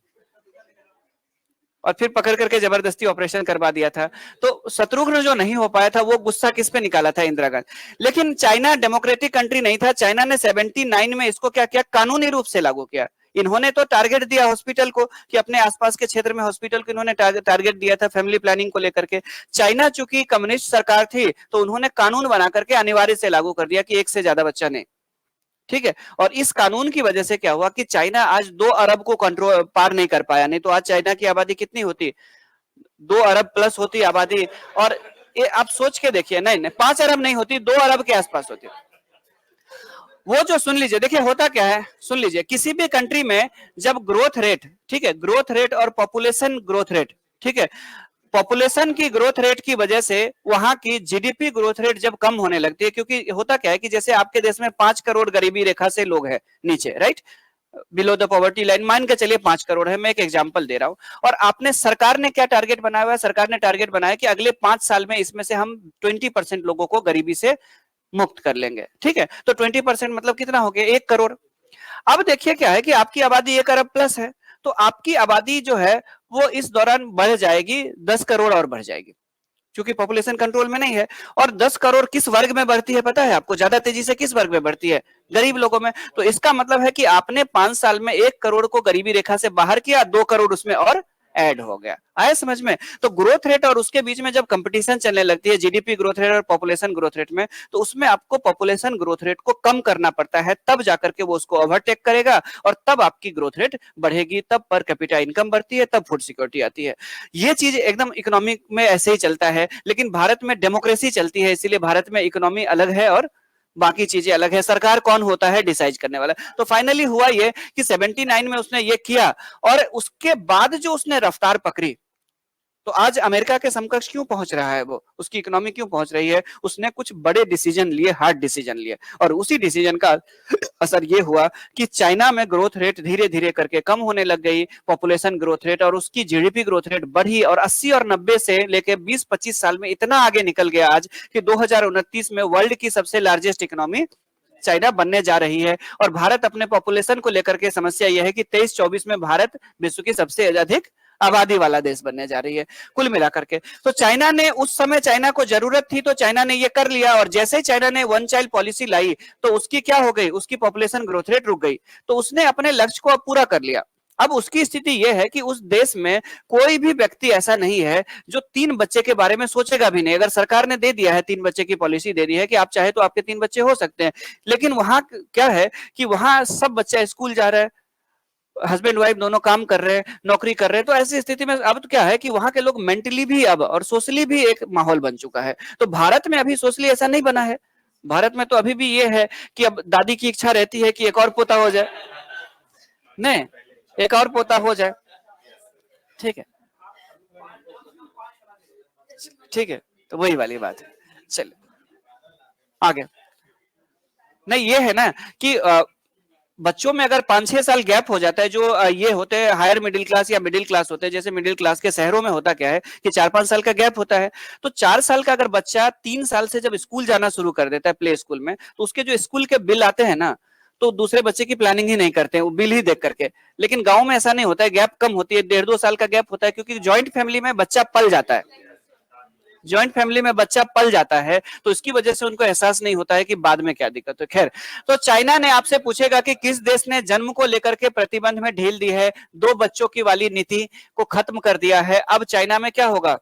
और फिर पकड़ करके जबरदस्ती ऑपरेशन करवा दिया था। तो शत्रुघ्न जो नहीं हो पाया था, वो गुस्सा किस पे निकाला था? इंदिरा गांधी। लेकिन चाइना डेमोक्रेटिक कंट्री नहीं था, चाइना ने 79 में इसको क्या किया, कानूनी रूप से लागू किया। इन्होंने तो टारगेट दिया हॉस्पिटल को कि अपने आसपास के क्षेत्र में हॉस्पिटल को इन्होंने टारगेट दिया था फैमिली प्लानिंग को लेकर के। चाइना चूंकि कम्युनिस्ट सरकार थी, तो उन्होंने कानून बना करके अनिवार्य से लागू कर दिया कि 1 से ज्यादा बच्चा नहीं, ठीक है। और इस कानून की वजह से क्या हुआ कि चाइना आज 2 अरब को कंट्रोल पार नहीं कर पाया। नहीं तो आज चाइना की आबादी कितनी होती? 2 अरब प्लस होती आबादी। और ये आप सोच के देखिए, नहीं 5 अरब नहीं होती, 2 अरब के आसपास होती। वो जो, सुन लीजिए, देखिए होता क्या है, सुन लीजिए, किसी भी कंट्री में जब ग्रोथ रेट, ठीक है, ग्रोथ रेट और पॉपुलेशन ग्रोथ रेट, ठीक है, पॉपुलेशन की ग्रोथ रेट की वजह से वहां की जीडीपी ग्रोथ रेट जब कम होने लगती है, क्योंकि होता क्या है कि जैसे आपके देश में 5 करोड़ गरीबी रेखा से लोग हैं नीचे, right, below the poverty line, मान के चलिए 5 करोड़ है, मैं एक एग्जांपल दे रहा हूं। और आपने, सरकार ने क्या टारगेट बनाया हुआ है? सरकार ने टारगेट बनाया कि अगले 5 साल में इसमें से हम 20% लोगों को गरीबी से मुक्त कर लेंगे, ठीक है। तो 20% मतलब कितना हो गया? 1 करोड़। अब देखिए क्या है कि आपकी आबादी 1 अरब प्लस है, तो आपकी आबादी जो है वो इस दौरान बढ़ जाएगी, 10 करोड़ और बढ़ जाएगी, क्योंकि पॉपुलेशन कंट्रोल में नहीं है। और 10 करोड़ किस वर्ग में बढ़ती है पता है आपको? ज्यादा तेजी से किस वर्ग में बढ़ती है? गरीब लोगों में। तो इसका मतलब है कि आपने 5 साल में 1 करोड़ को गरीबी रेखा से बाहर किया, 2 करोड़ उसमें और ऐड हो गया। आया समझ में? तो ग्रोथ रेट और उसके बीच में जब कंपटीशन चलने लगती है, जीडीपी ग्रोथ रेट और पॉपुलेशन ग्रोथ रेट में, तो उसमें आपको पॉपुलेशन ग्रोथ रेट को कम करना पड़ता है, तब जाकर के वो उसको ओवरटेक करेगा और तब आपकी ग्रोथ रेट बढ़ेगी, तब पर कैपिटा इनकम बढ़ती है, तब फूड सिक्योरिटी आती है। ये चीज एकदम इकोनॉमिक में ऐसे ही चलता है। लेकिन भारत में डेमोक्रेसी चलती है, इसीलिए भारत में इकोनॉमी अलग है और बाकी चीजें अलग है। सरकार कौन होता है डिसाइड करने वाला। तो फाइनली हुआ ये कि 79 में उसने ये किया, और उसके बाद जो उसने रफ्तार पकड़ी, तो आज अमेरिका के समकक्ष क्यों पहुंच रहा है वो, उसकी इकोनॉमी क्यों पहुंच रही है? उसने कुछ बड़े डिसीजन लिए, हार्ड डिसीजन लिए, और उसी डिसीजन का असर ये हुआ कि चाइना में ग्रोथ रेट धीरे धीरे करके कम होने लग गई, पॉपुलेशन ग्रोथ रेट और उसकी जीडीपी ग्रोथ रेट बढ़ी, और 80 और 90 से लेके 20-25 साल में इतना आगे निकल गया आज कि 2029 में वर्ल्ड की सबसे लार्जेस्ट इकोनॉमी चाइना बनने जा रही है। और भारत अपने पॉपुलेशन को लेकर के समस्या यह है कि 23-24 में भारत विश्व की सबसे अधिक आबादी वाला देश बनने जा रही है कुल मिलाकर के। तो चाइना ने उस समय, चाइना को जरूरत थी तो चाइना ने ये कर लिया, और जैसे ही चाइना ने वन चाइल्ड पॉलिसी लाई तो उसकी क्या हो गई, उसकी पॉपुलेशन ग्रोथ रेट रुक गई, तो उसने अपने लक्ष्य को अब पूरा कर लिया। अब उसकी स्थिति यह है कि उस देश में कोई भी व्यक्ति ऐसा नहीं है जो 3 बच्चे के बारे में सोचेगा भी नहीं। अगर सरकार ने दे दिया है, 3 बच्चे की पॉलिसी दे दी है कि आप चाहे तो आपके 3 बच्चे हो सकते हैं, लेकिन वहां क्या है कि वहां सब बच्चा स्कूल जा रहा है, हस्बैंड वाइफ दोनों काम कर रहे हैं, नौकरी कर रहे हैं। तो ऐसी स्थिति में अब तो क्या है कि वहां के लोग मेंटली भी अब और सोशली भी एक माहौल बन चुका है। तो भारत में अभी सोशली ऐसा नहीं बना है। भारत में तो अभी भी ये है कि अब दादी की इच्छा रहती है कि एक और पोता हो जाए, नहीं एक और पोता हो जाए, ठीक है, ठीक है, तो वही वाली बात है। चलिए आगे। नहीं ये है ना कि बच्चों में अगर 5-6 साल गैप हो जाता है, जो ये होते हैं हायर मिडिल क्लास या मिडिल क्लास होते हैं, जैसे मिडिल क्लास के शहरों में होता क्या है कि 4-5 साल का गैप होता है, तो 4 साल का अगर बच्चा 3 साल से जब स्कूल जाना शुरू कर देता है प्ले स्कूल में, तो उसके जो स्कूल के बिल आते हैं ना, तो दूसरे बच्चे की प्लानिंग ही नहीं करते हैं, वो बिल ही देख करके। लेकिन गांव में ऐसा नहीं होता है, गैप कम होती है, 1.5-2 साल का गैप होता है, क्योंकि ज्वाइंट फैमिली में बच्चा पल जाता है, ज्वाइंट फैमिली में बच्चा पल जाता है, तो इसकी वजह से उनको एहसास नहीं होता है कि बाद में क्या दिक्कत है। खैर, तो चाइना ने आपसे पूछेगा कि किस देश ने जन्म को लेकर के प्रतिबंध में ढील दी है, 2 बच्चों की वाली नीति को खत्म कर दिया है। अब चाइना में क्या होगा,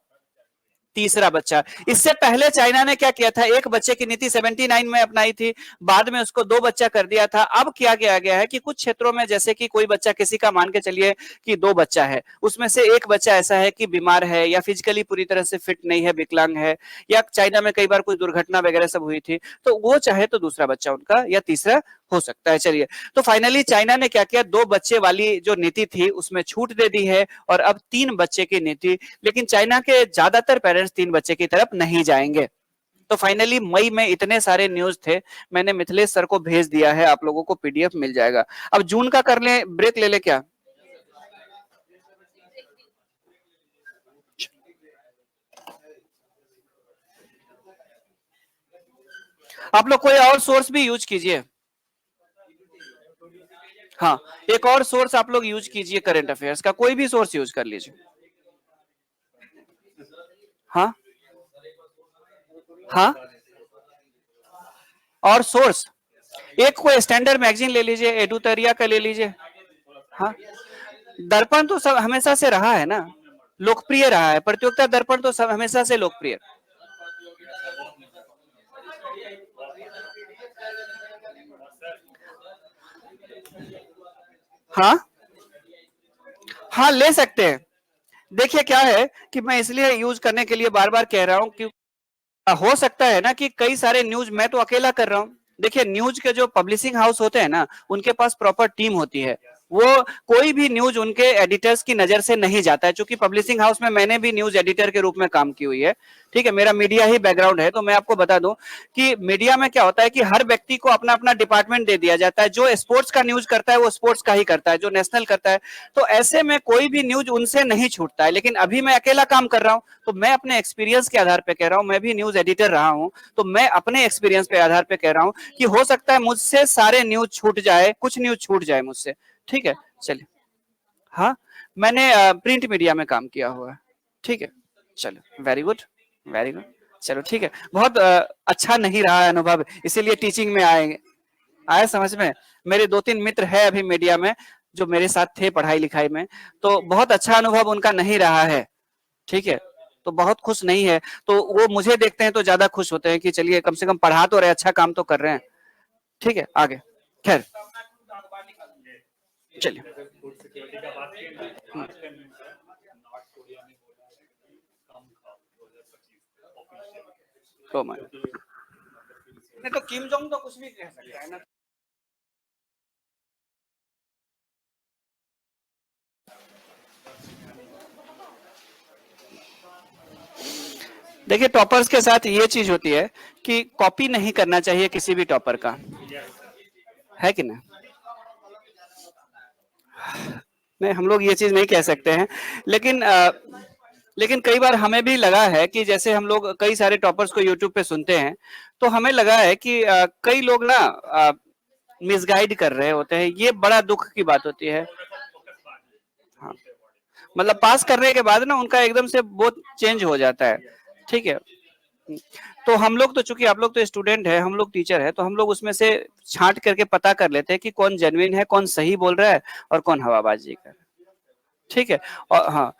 तीसरा बच्चा। इससे पहले चाइना ने क्या किया था, 1 बच्चे की नीति 79 में अपनाई थी, बाद में उसको 2 बच्चा कर दिया था। अब क्या किया गया है कि कुछ क्षेत्रों में, जैसे कि कोई बच्चा किसी का मान के चलिए कि 2 बच्चा है, उसमें से 1 बच्चा ऐसा है कि बीमार है या फिजिकली पूरी तरह से फिट नहीं है, विकलांग है, या चाइना में कई बार कोई दुर्घटना वगैरह सब हुई थी, तो वो चाहे तो दूसरा बच्चा उनका या तीसरा हो सकता है। चलिए, तो फाइनली चाइना ने क्या किया, 2 बच्चे वाली जो नीति थी उसमें छूट दे दी है, और अब 3 बच्चे की नीति। लेकिन चाइना के ज्यादातर पेरेंट्स 3 बच्चे की तरफ नहीं जाएंगे। तो फाइनली मई में इतने सारे न्यूज थे, मैंने मिथिलेश सर को भेज दिया है, आप लोगों को पीडीएफ मिल जाएगा। अब जून का कर ले, ब्रेक ले ले क्या? आप लोग कोई और सोर्स भी यूज कीजिए। हाँ, एक और सोर्स आप लोग यूज कीजिए, करंट अफेयर्स का कोई भी सोर्स यूज कर लीजिए। हाँ हाँ, और सोर्स एक कोई स्टैंडर्ड मैगजीन ले लीजिए, एडुतरिया का ले लीजिए। हाँ, दर्पण तो सब हमेशा से रहा है ना, लोकप्रिय रहा है, प्रतियोगिता दर्पण तो सब हमेशा से लोकप्रिय। हाँ हाँ, ले सकते हैं। देखिए क्या है कि मैं इसलिए यूज करने के लिए बार बार कह रहा हूं कि हो सकता है ना कि कई सारे न्यूज मैं तो अकेला कर रहा हूं। देखिए, न्यूज के जो पब्लिशिंग हाउस होते हैं ना, उनके पास प्रॉपर टीम होती है, वो कोई भी न्यूज उनके एडिटर्स की नजर से नहीं जाता है। क्योंकि पब्लिशिंग हाउस में मैंने भी न्यूज एडिटर के रूप में काम की हुई है, ठीक है, मेरा मीडिया ही बैकग्राउंड है। तो मैं आपको बता दूं कि मीडिया में क्या होता है कि हर व्यक्ति को अपना अपना डिपार्टमेंट दे दिया जाता है। जो स्पोर्ट्स का न्यूज करता है वो स्पोर्ट्स का ही करता है, जो नेशनल करता है। तो ऐसे में कोई भी न्यूज उनसे नहीं छूटता है। लेकिन अभी मैं अकेला काम कर रहा हूं, तो मैं अपने एक्सपीरियंस के आधार पर कह रहा हूं, मैं भी न्यूज एडिटर रहा हूं, तो मैं अपने एक्सपीरियंस पे आधार पे कह रहा हूं कि हो सकता है मुझसे सारे न्यूज छूट जाए, कुछ न्यूज छूट जाए मुझसे, ठीक है। चलिए, हाँ, मैंने प्रिंट मीडिया में काम किया हुआ है, ठीक है। चलो, वेरी गुड, वेरी गुड। चलो ठीक है, बहुत अच्छा नहीं रहा है अनुभव, इसीलिए टीचिंग में आएंगे, आए समझ में। मेरे 2-3 मित्र है अभी मीडिया में जो मेरे साथ थे पढ़ाई लिखाई में, तो बहुत अच्छा अनुभव उनका नहीं रहा है, ठीक है। तो बहुत खुश नहीं है, तो वो मुझे देखते हैं तो ज्यादा खुश होते हैं कि चलिए कम से कम पढ़ा तो रहे, अच्छा काम तो कर रहे हैं, ठीक है। आगे, खैर, चलिए। तो मैं नहीं, तो किम जोंग तो कुछ भी कह सकता है ना। देखिए, टॉपर्स के साथ ये चीज होती है कि कॉपी नहीं करना चाहिए किसी भी टॉपर का, है कि नहीं? नहीं, हम लोग ये चीज नहीं कह सकते हैं, लेकिन लेकिन कई बार हमें भी लगा है कि जैसे हम लोग कई सारे टॉपर्स को यूट्यूब पे सुनते हैं, तो हमें लगा है कि कई लोग ना मिसगाइड कर रहे होते हैं। ये बड़ा दुख की बात होती है। हाँ, मतलब पास करने के बाद ना उनका एकदम से बहुत चेंज हो जाता है। ठीक है, तो हम लोग तो, चूंकि आप लोग तो स्टूडेंट है, हम लोग टीचर है, तो हम लोग उसमें से छांट करके पता कर लेते हैं कि कौन जेन्युइन है, कौन सही बोल रहा है और कौन हवाबाजी कर रहा है। ठीक है, और हाँ,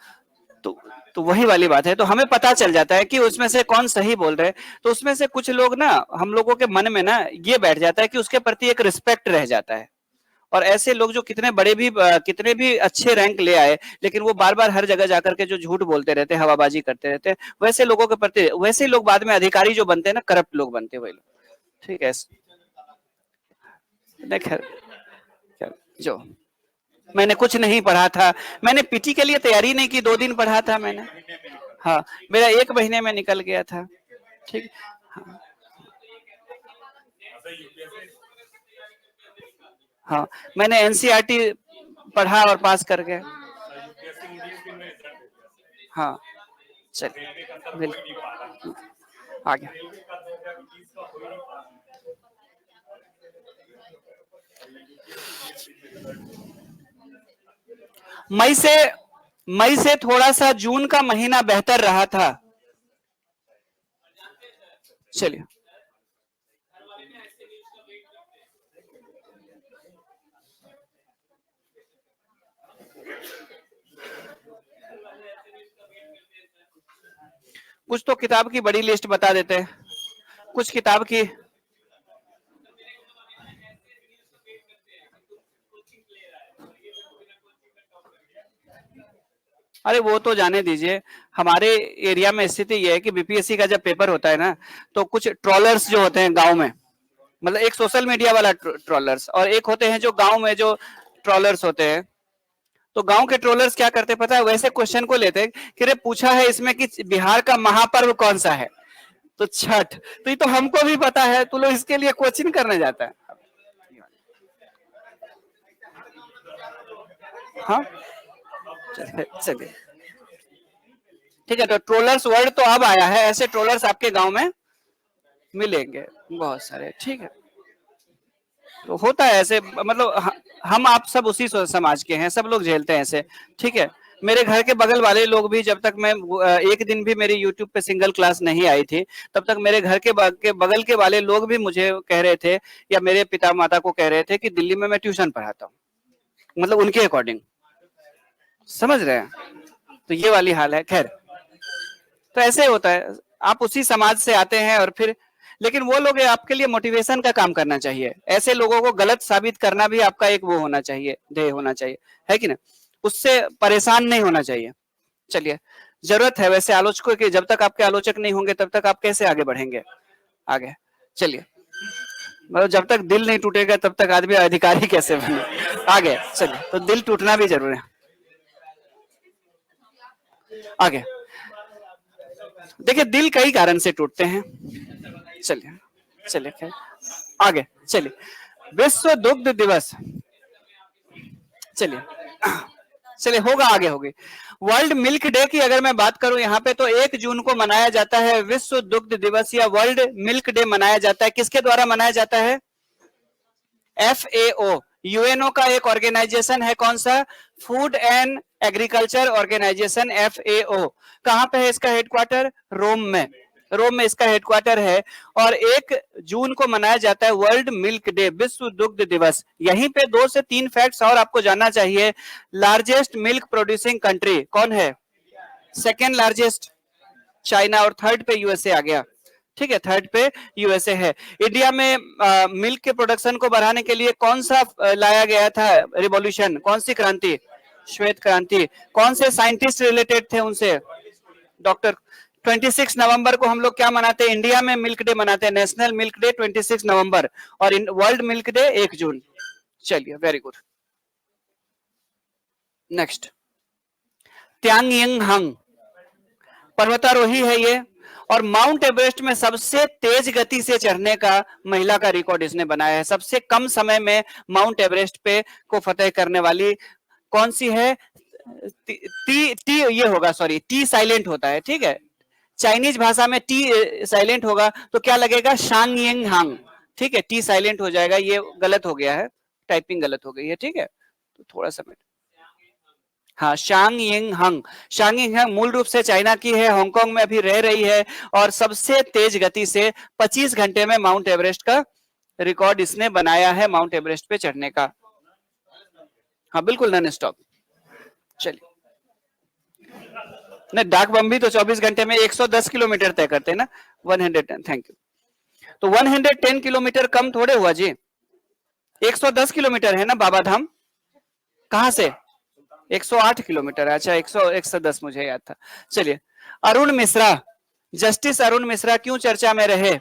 तो तो वही वाली बात है। तो हमें पता चल जाता है कि उसमें से कौन सही बोल रहे हैं। तो उसमें से कुछ लोग ना, हम लोगों के मन में ना ये बैठ जाता है कि उसके प्रति एक रिस्पेक्ट रह जाता है। और ऐसे लोग जो कितने भी अच्छे रैंक ले आए, लेकिन वो बार बार हर जगह जाकर के जो झूठ बोलते रहते हैं, हवाबाजी करते रहते हैं, वैसे लोगों के प्रति, वैसे लोग बाद में अधिकारी जो बनते हैं ना, करप्ट लोग बनते हैं वही लोग। ठीक है, नहीं खैर, जो मैंने कुछ नहीं पढ़ा था, मैंने पीटी के लिए तैयारी नहीं की, 2 दिन पढ़ा था मैंने। हाँ, मेरा 1 महीने में निकल गया था। ठीक। हाँ, हाँ, मैंने एनसीईआरटी पढ़ा और पास कर गया। हाँ, चलिए बिल्कुल आ गया। मई से मई से थोड़ा सा जून का महीना बेहतर रहा था। चलिए, कुछ तो किताब की बड़ी लिस्ट बता देते हैं, कुछ किताब की। अरे वो तो जाने दीजिए, हमारे एरिया में स्थिति ये है कि बीपीएससी का जब पेपर होता है ना, तो कुछ ट्रोलर्स जो होते हैं गांव में, मतलब एक सोशल मीडिया वाला ट्रोलर्स, और एक होते हैं जो गांव में जो ट्रोलर्स होते हैं। तो गांव के ट्रोलर्स क्या करते पता है, वैसे क्वेश्चन को लेते हैं कि रे पूछा है इसमें कि बिहार का महापर्व कौन सा है, तो छठ। तो ये तो हमको भी पता है, तू लोग इसके लिए कोचिंग करने जाता है। हाँ, चलिए ठीक है। तो ट्रोलर्स वर्ड तो अब आया है, ऐसे ट्रोलर्स आपके गांव में मिलेंगे बहुत सारे। ठीक है, तो होता है ऐसे, मतलब हम आप सब उसी समाज के हैं, सब लोग झेलते हैं ऐसे। ठीक है, मेरे घर के बगल वाले लोग भी, जब तक मैं एक दिन भी मेरी यूट्यूब पे सिंगल क्लास नहीं आई थी, तब तक मेरे घर के बगल के वाले लोग भी मुझे कह रहे थे, या मेरे पिता माता को कह रहे थे कि दिल्ली में मैं ट्यूशन पढ़ाता हूँ, मतलब उनके अकॉर्डिंग, समझ रहे हैं। तो ये वाली हाल है। खैर, तो ऐसे होता है, आप उसी समाज से आते हैं और फिर, लेकिन वो लोग आपके लिए मोटिवेशन का काम करना चाहिए। ऐसे लोगों को गलत साबित करना भी आपका एक वो होना चाहिए, ध्येय होना चाहिए, है कि ना। उससे परेशान नहीं होना चाहिए। चलिए, जरूरत है वैसे आलोचकों की, जब तक आपके आलोचक नहीं होंगे तब तक आप कैसे आगे बढ़ेंगे आगे। चलिए, मतलब जब तक दिल नहीं टूटेगा तब तक आदमी अधिकारी कैसे बने आगे। चलिए, तो दिल टूटना भी जरूरी है आगे। देखिए, दिल कई कारण से टूटते हैं। चलिए, चलिए खैर आगे चलिए। विश्व दुग्ध दिवस, चलिए चलिए होगा, आगे होगी। वर्ल्ड मिल्क डे की अगर मैं बात करूं यहाँ पे, तो 1 जून को मनाया जाता है विश्व दुग्ध दिवस या वर्ल्ड मिल्क डे मनाया जाता है। किसके द्वारा मनाया जाता है? FAO, यूएनओ का एक ऑर्गेनाइजेशन है। कौन सा? Food and agriculture organisation, FAO। कहां पे है इसका हेडक्वार्टर? रोम में। रोम में इसका हेडक्वार्टर है। और 1 जून को मनाया जाता है वर्ल्ड मिल्क डे, विश्व दुग्ध दिवस। यहीं पे 2 से 3 फैक्ट्स और आपको जानना चाहिए। लार्जेस्ट मिल्क प्रोड्यूसिंग कंट्री कौन है? सेकेंड लार्जेस्ट चाइना, और थर्ड पे यूएसए आ गया। ठीक है, थर्ड पे यूएसए है। इंडिया में मिल्क के प्रोडक्शन को बढ़ाने के लिए कौन सा लाया गया था रिवॉल्यूशन? कौन सी क्रांति? श्वेत क्रांति। कौन से साइंटिस्ट रिलेटेड थे उनसे? डॉक्टर। 26 नवंबर को हम लोग क्या मनाते हैं? इंडिया में मिल्क डे मनाते हैं, नेशनल मिल्क डे 26 नवंबर, और वर्ल्ड मिल्क डे 1 जून। चलिए, वेरी गुड। नेक्स्ट, त्यांग हंग पर्वतारोही है ये, और माउंट एवरेस्ट में सबसे तेज गति से चढ़ने का महिला का रिकॉर्ड इसने बनाया है। सबसे कम समय में माउंट एवरेस्ट पे को फतेह करने वाली कौन सी है? टी टी ये होगा, सॉरी, टी साइलेंट होता है, ठीक है। चाइनीज भाषा में टी साइलेंट होगा तो क्या लगेगा, शांग यंग हांग, ठीक है, टी साइलेंट हो जाएगा, ये गलत हो गया है, टाइपिंग गलत हो गई है, ठीक है, तो थोड़ा सा हाँ, शांग यंग हंग। शांग यंग हंग मूल रूप से चाइना की है, हांगकांग में अभी रह रही है और सबसे तेज गति से 25 घंटे में माउंट एवरेस्ट का रिकॉर्ड इसने बनाया है, माउंट एवरेस्ट पे चढ़ने का। हाँ बिल्कुल नॉन स्टॉप। चलिए, नहीं डाक बम भी तो 24 घंटे में 110 किलोमीटर तय करते हैं ना। 110, थैंक यू। तो 110 किलोमीटर कम थोड़े हुआ जी, 110 किलोमीटर है ना बाबा धाम। कहां से? 108 किलोमीटर। अच्छा, 110 मुझे याद था। चलिए, अरुण मिश्रा, जस्टिस अरुण मिश्रा क्यों चर्चा में रहे?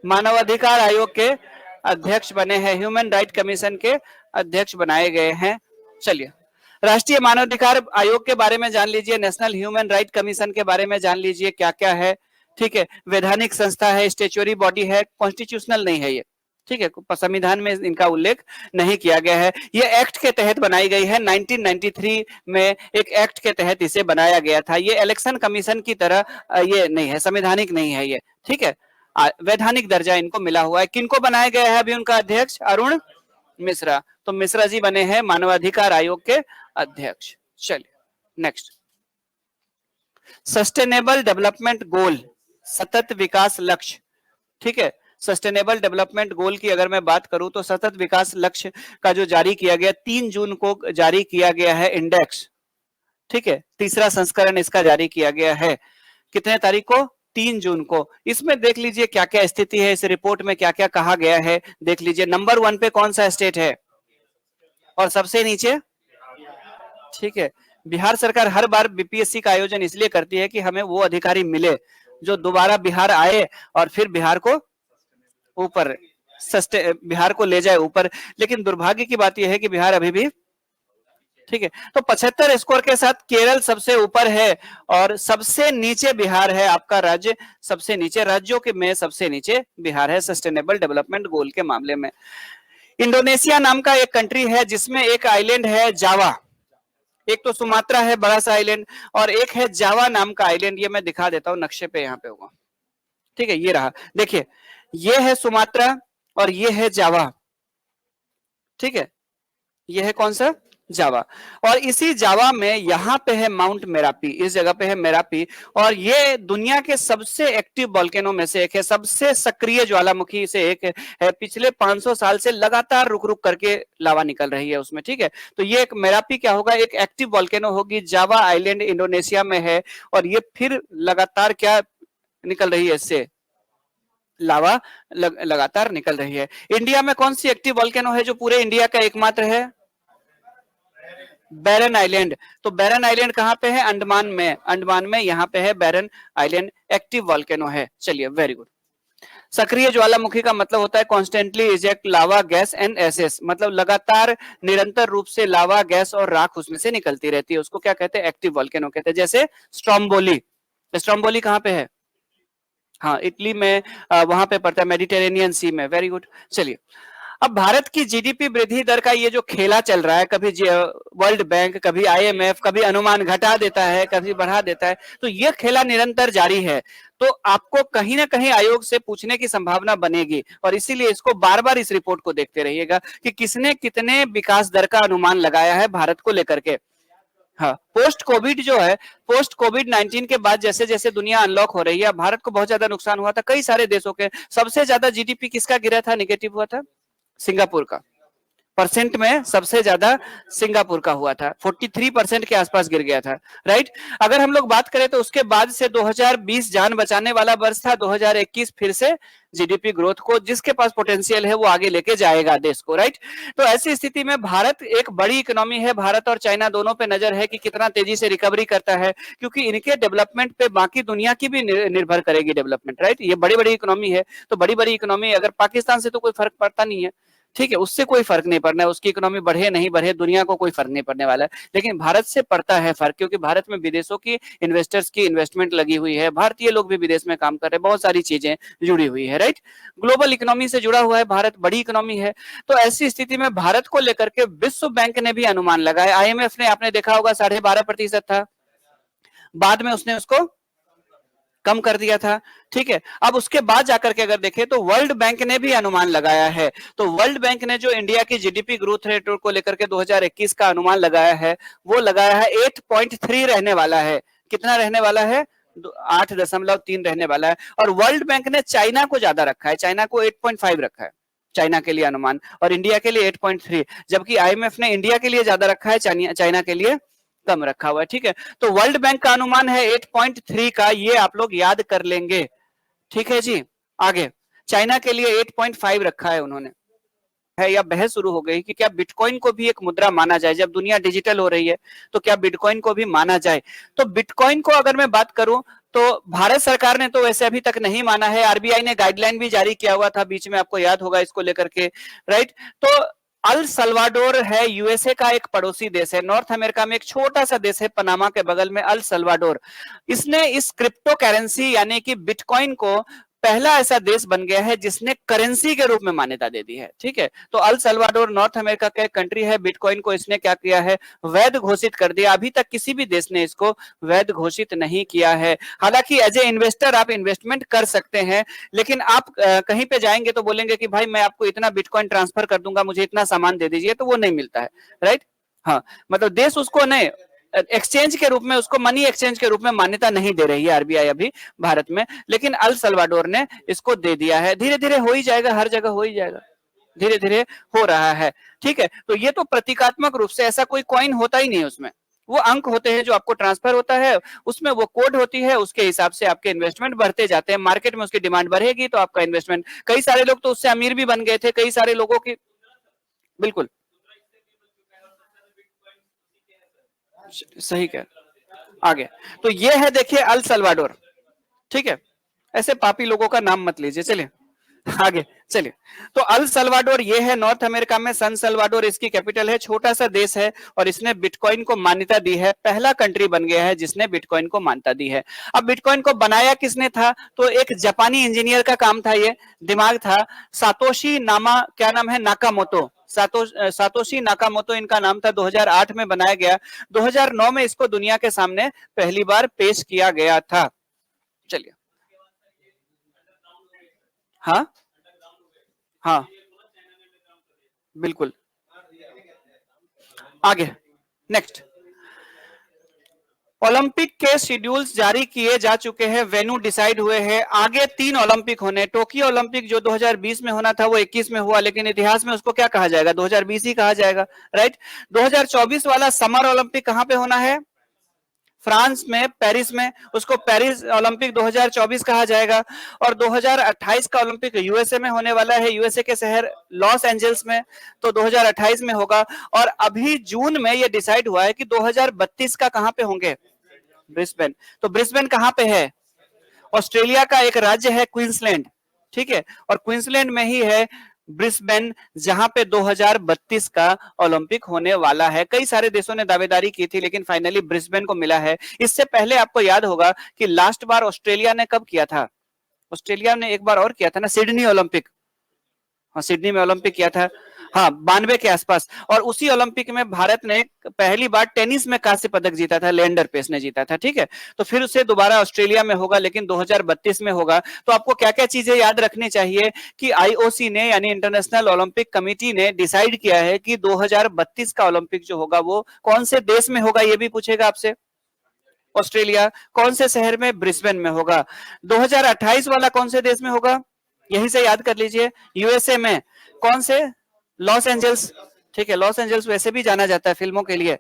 मानवाधिकार आयोग के अध्यक्ष बने हैं, ह्यूमन राइट कमीशन के अध्यक्ष बनाए गए हैं। चलिए, राष्ट्रीय मानवाधिकार आयोग के बारे में जान लीजिए, नेशनल ह्यूमन राइट कमीशन के बारे में जान लीजिए क्या क्या है, ठीक है। वैधानिक संस्था है, स्टेचुअरी बॉडी है, कॉन्स्टिट्यूशनल नहीं है ये, ठीक है, संविधान में इनका उल्लेख नहीं किया गया है। ये एक्ट के तहत बनाई गई है, 1993 में एक एक्ट के तहत इसे बनाया गया था। ये इलेक्शन कमीशन की तरह ये नहीं है, संवैधानिक नहीं है ये, ठीक है। वैधानिक दर्जा इनको मिला हुआ है। किनको बनाया गया है अभी उनका अध्यक्ष? अरुण मिश्रा। तो मिश्रा जी बने हैं मानवाधिकार आयोग के अध्यक्ष। चलिए नेक्स्ट, सस्टेनेबल डेवलपमेंट गोल, सतत विकास लक्ष्य, ठीक है। सस्टेनेबल डेवलपमेंट गोल की अगर मैं बात करूं तो सतत विकास लक्ष्य का जो जारी किया गया, 3 जून को जारी किया गया है इंडेक्स, ठीक है। तीसरा संस्करण इसका जारी किया गया है, कितने तारीख को? 3 जून को। इसमें देख लीजिए क्या क्या स्थिति है, इस रिपोर्ट में क्या क्या कहा गया है, देख लीजिए। नंबर 1 पे कौन सा स्टेट है और सबसे नीचे? ठीक है, बिहार सरकार हर बार बीपीएससी का आयोजन इसलिए करती है कि हमें वो अधिकारी मिले जो दोबारा बिहार आए और फिर बिहार को ऊपर, बिहार को ले जाए ऊपर। लेकिन दुर्भाग्य की बात यह है कि बिहार अभी भी, ठीक है। तो 75 स्कोर के साथ केरल सबसे ऊपर है और सबसे नीचे बिहार है, आपका राज्य सबसे नीचे, राज्यों के में सबसे नीचे बिहार है सस्टेनेबल डेवलपमेंट गोल के मामले में। इंडोनेशिया नाम का एक कंट्री है जिसमें एक आइलैंड है जावा, एक तो सुमात्रा है बड़ा सा आइलैंड और एक है जावा नाम का आइलैंड। ये मैं दिखा देता हूं नक्शे पे, यहाँ पे होगा, ठीक है, ये रहा, देखिए, ये है सुमात्रा और ये है जावा, ठीक है, ये है कौन सा? जावा। और इसी जावा में यहाँ पे है माउंट मेरापी, इस जगह पे है मेरापी, और ये दुनिया के सबसे एक्टिव वोल्केनो में से एक है, सबसे सक्रिय ज्वालामुखी से एक है। पिछले 500 साल से लगातार रुक रुक करके लावा निकल रही है उसमें, ठीक है। तो ये एक मेरापी क्या होगा, एक एक्टिव वोल्केनो होगी, जावा आइलैंड इंडोनेशिया में है और ये फिर लगातार क्या निकल रही है, इससे लावा लगातार निकल रही है। इंडिया में कौन सी एक्टिव वोल्केनो है जो पूरे इंडिया का एकमात्र है? बैरन आइलैंड। तो बैरन आइलैंड कहां पे है? अंडमान में, अंडमान में यहाँ पे है बैरन आइलैंड, एक्टिव वोल्केनो है। चलिए, वेरी गुड। सक्रिय ज्वालामुखी का मतलब होता है constantly eject lava gas and ashes, मतलब लगातार निरंतर रूप से लावा गैस और राख उसमें से निकलती रहती है, उसको क्या कहते हैं? एक्टिव वोल्केनो कहते हैं। जैसे स्ट्रोम्बोली, स्ट्रोम्बोली कहां पे है? हाँ, इटली में, वहां पे पड़ता है, मेडिटेरेनियन सी में। Very good. चलिए, अब भारत की जीडीपी वृद्धि दर का ये जो खेला चल रहा है, कभी वर्ल्ड बैंक, कभी आईएमएफ, कभी अनुमान घटा देता है, कभी बढ़ा देता है, तो ये खेला निरंतर जारी है। तो आपको कहीं ना कहीं आयोग से पूछने की संभावना बनेगी और इसीलिए इसको बार बार इस रिपोर्ट को देखते रहिएगा कि किसने कितने विकास दर का अनुमान लगाया है भारत को लेकर के। हाँ, पोस्ट कोविड जो है, पोस्ट कोविड 19 के बाद जैसे जैसे दुनिया अनलॉक हो रही है, भारत को बहुत ज्यादा नुकसान हुआ था, कई सारे देशों के। सबसे ज्यादा जीडीपी किसका गिरा था, निगेटिव हुआ था? सिंगापुर का। परसेंट में सबसे ज्यादा सिंगापुर का हुआ था, 43% के आसपास गिर गया था, राइट। अगर हम लोग बात करें तो उसके बाद से 2020 जान बचाने वाला वर्ष था, 2021 फिर से जीडीपी ग्रोथ को, जिसके पास पोटेंशियल है वो आगे लेके जाएगा देश को, राइट। तो ऐसी स्थिति में भारत एक बड़ी इकोनॉमी है, भारत और चाइना दोनों पे नजर है कि कितना तेजी से रिकवरी करता है, क्योंकि इनके डेवलपमेंट पे बाकी दुनिया की भी निर्भर करेगी डेवलपमेंट, राइट। ये बड़ी बड़ी इकोनॉमी है, तो बड़ी बड़ी इकोनॉमी, अगर पाकिस्तान से तो कोई फर्क पड़ता नहीं है, ठीक है, उससे कोई फर्क नहीं पड़ना है, उसकी इकोनॉमी बढ़े नहीं बढ़े दुनिया को कोई फर्क नहीं पड़ने वाला है, लेकिन भारत से पड़ता है फर्क, क्योंकि भारत में विदेशों की इन्वेस्टर्स की इन्वेस्टमेंट लगी हुई है, भारतीय लोग भी विदेश में काम कर रहे हैं, बहुत सारी चीजें जुड़ी हुई है, राइट। ग्लोबल इकोनॉमी से जुड़ा हुआ है भारत, बड़ी इकोनॉमी है। तो ऐसी स्थिति में भारत को लेकर के विश्व बैंक ने भी अनुमान लगाया, IMF ने, आपने देखा होगा 12.5% था, बाद में उसने उसको कम कर दिया था, ठीक है। अब उसके बाद जाकर के अगर देखें तो वर्ल्ड बैंक ने भी अनुमान लगाया है, तो वर्ल्ड बैंक ने जो इंडिया की जीडीपी ग्रोथ रेट को लेकर के 2021 का अनुमान लगाया है, वो लगाया है 8.3 रहने वाला है। कितना रहने वाला है? 8.3 रहने वाला है। और वर्ल्ड बैंक ने चाइना को ज्यादा रखा है, चाइना को 8.5 रखा है, चाइना के लिए अनुमान, और इंडिया के लिए 8.3, जबकि IMF ने इंडिया के लिए ज्यादा रखा है, चाइना के लिए कम रखा हुआ है, ठीक है। तो वर्ल्ड बैंक का अनुमान है 8.3 का, ये आप लोग याद कर लेंगे, ठीक है जी। आगे चाइना के लिए 8.5 रखा है उन्होंने, है या बहस शुरू हो गई कि क्या बिटकॉइन को भी एक मुद्रा माना जाए, जब दुनिया डिजिटल हो रही है तो क्या बिटकॉइन को भी माना जाए। तो बिटकॉइन को अगर मैं बात करूं तो भारत सरकार ने तो वैसे अभी तक नहीं माना है, RBI ने गाइडलाइन भी जारी किया हुआ था बीच में, आपको याद होगा इसको लेकर के, राइट। तो अल सल्वाडोर है USA का एक पड़ोसी देश है, नॉर्थ अमेरिका में एक छोटा सा देश है पनामा के बगल में, अल सल्वाडोर। इसने इस क्रिप्टो करेंसी यानी कि बिटकॉइन को पहला ऐसा देश बन गया है जिसने करेंसी के रूप में मान्यता दे दी है, ठीक है। तो अल सल्वाडोर नॉर्थ अमेरिका का एक कंट्री है, बिटकॉइन को इसने क्या किया है? वैध घोषित कर दिया। अभी तक किसी भी देश ने इसको वैध घोषित नहीं किया है। हालांकि एज ए इन्वेस्टर आप इन्वेस्टमेंट कर सकते हैं, लेकिन आप कहीं पे जाएंगे तो बोलेंगे कि भाई मैं आपको इतना बिटकॉइन ट्रांसफर कर दूंगा, मुझे इतना सामान दे दीजिए, तो वो नहीं मिलता है, राइट। हाँ, मतलब देश उसको नहीं, एक्सचेंज के रूप में, उसको मनी एक्सचेंज के रूप में मान्यता नहीं दे रही है RBI अभी भारत में, लेकिन अल सल्वाडोर ने इसको दे दिया है। धीरे धीरे हो ही जाएगा, हर जगह हो ही जाएगा, धीरे धीरे हो रहा है, ठीक है। तो ये तो प्रतीकात्मक रूप से, ऐसा कोई कॉइन होता ही नहीं, उसमें वो अंक होते हैं जो आपको ट्रांसफर होता है, उसमें वो कोड होती है, उसके हिसाब से आपके इन्वेस्टमेंट बढ़ते जाते हैं, मार्केट में उसकी डिमांड बढ़ेगी तो आपका इन्वेस्टमेंट, कई सारे लोग तो उससे अमीर भी बन गए थे, कई सारे लोगों की, बिल्कुल सही कह, आगे। तो ये है देखिए अल सल्वाडोर, ठीक है। ऐसे पापी लोगों का नाम मत लीजिए, चलिए आगे चलिए। तो अल सल्वाडोर ये है नॉर्थ अमेरिका में, सन सल्वाडोर इसकी कैपिटल है, छोटा सा देश है और इसने बिटकॉइन को मान्यता दी है, पहला कंट्री बन गया है जिसने बिटकॉइन को मान्यता दी है। अब बिटकॉइन को बनाया किसने था? तो एक जापानी इंजीनियर का काम था, ये दिमाग था, सातोशी नामा, क्या नाम है, नाकामोतो, सातोशी नाकामोतो इनका नाम था। 2008 में बनाया गया, 2009 में इसको दुनिया के सामने पहली बार पेश किया गया था। चलिए, हाँ हाँ बिल्कुल, आगे नेक्स्ट। ओलंपिक के शेड्यूल्स जारी किए जा चुके हैं, वेन्यू डिसाइड हुए हैं, आगे 3 ओलंपिक होने। टोक्यो ओलंपिक जो 2020 में होना था वो 21 में हुआ, लेकिन इतिहास में उसको क्या कहा जाएगा? 2020 ही कहा जाएगा, राइट। 2024 वाला समर ओलंपिक कहां पे होना है? फ्रांस में, पेरिस में, उसको पेरिस ओलंपिक 2024 कहा जाएगा। और 2028 का ओलंपिक USA में होने वाला है, USA के शहर लॉस एंजल्स में, तो 2028 में होगा। और अभी जून में ये डिसाइड हुआ है कि 2032 का कहां पे होंगे? ब्रिस्बेन। तो ब्रिस्बेन कहां पे है? ऑस्ट्रेलिया का एक राज्य है क्वींसलैंड, ठीक है, और क्वींसलैंड में ही है ब्रिस्बेन, जहां पे 2032 का ओलंपिक होने वाला है। कई सारे देशों ने दावेदारी की थी, लेकिन फाइनली ब्रिस्बेन को मिला है। इससे पहले आपको याद होगा कि लास्ट बार ऑस्ट्रेलिया ने कब किया था? ऑस्ट्रेलिया ने एक बार और किया था ना, सिडनी ओलंपिक, हाँ सिडनी में ओलंपिक किया था, हाँ 92 के आसपास। और उसी ओलंपिक में भारत ने पहली बार टेनिस में कांस्य पदक जीता था, लेंडर पेस ने जीता था, ठीक है। तो फिर उससे दोबारा ऑस्ट्रेलिया में होगा, लेकिन 2032 में होगा। तो आपको क्या क्या चीजें याद रखनी चाहिए कि IOC ने, यानी इंटरनेशनल ओलंपिक कमेटी ने डिसाइड किया है कि 2032 का ओलंपिक जो होगा वो कौन से देश में होगा, ये भी पूछेगा आपसे। ऑस्ट्रेलिया, कौन से शहर में? ब्रिस्बेन में होगा। 2028 वाला कौन से देश में होगा? यहीं से याद कर लीजिए, USA में, कौन से? लॉस एंजल्स, ठीक है, लॉस एंजल्स वैसे भी जाना जाता है फिल्मों के लिए,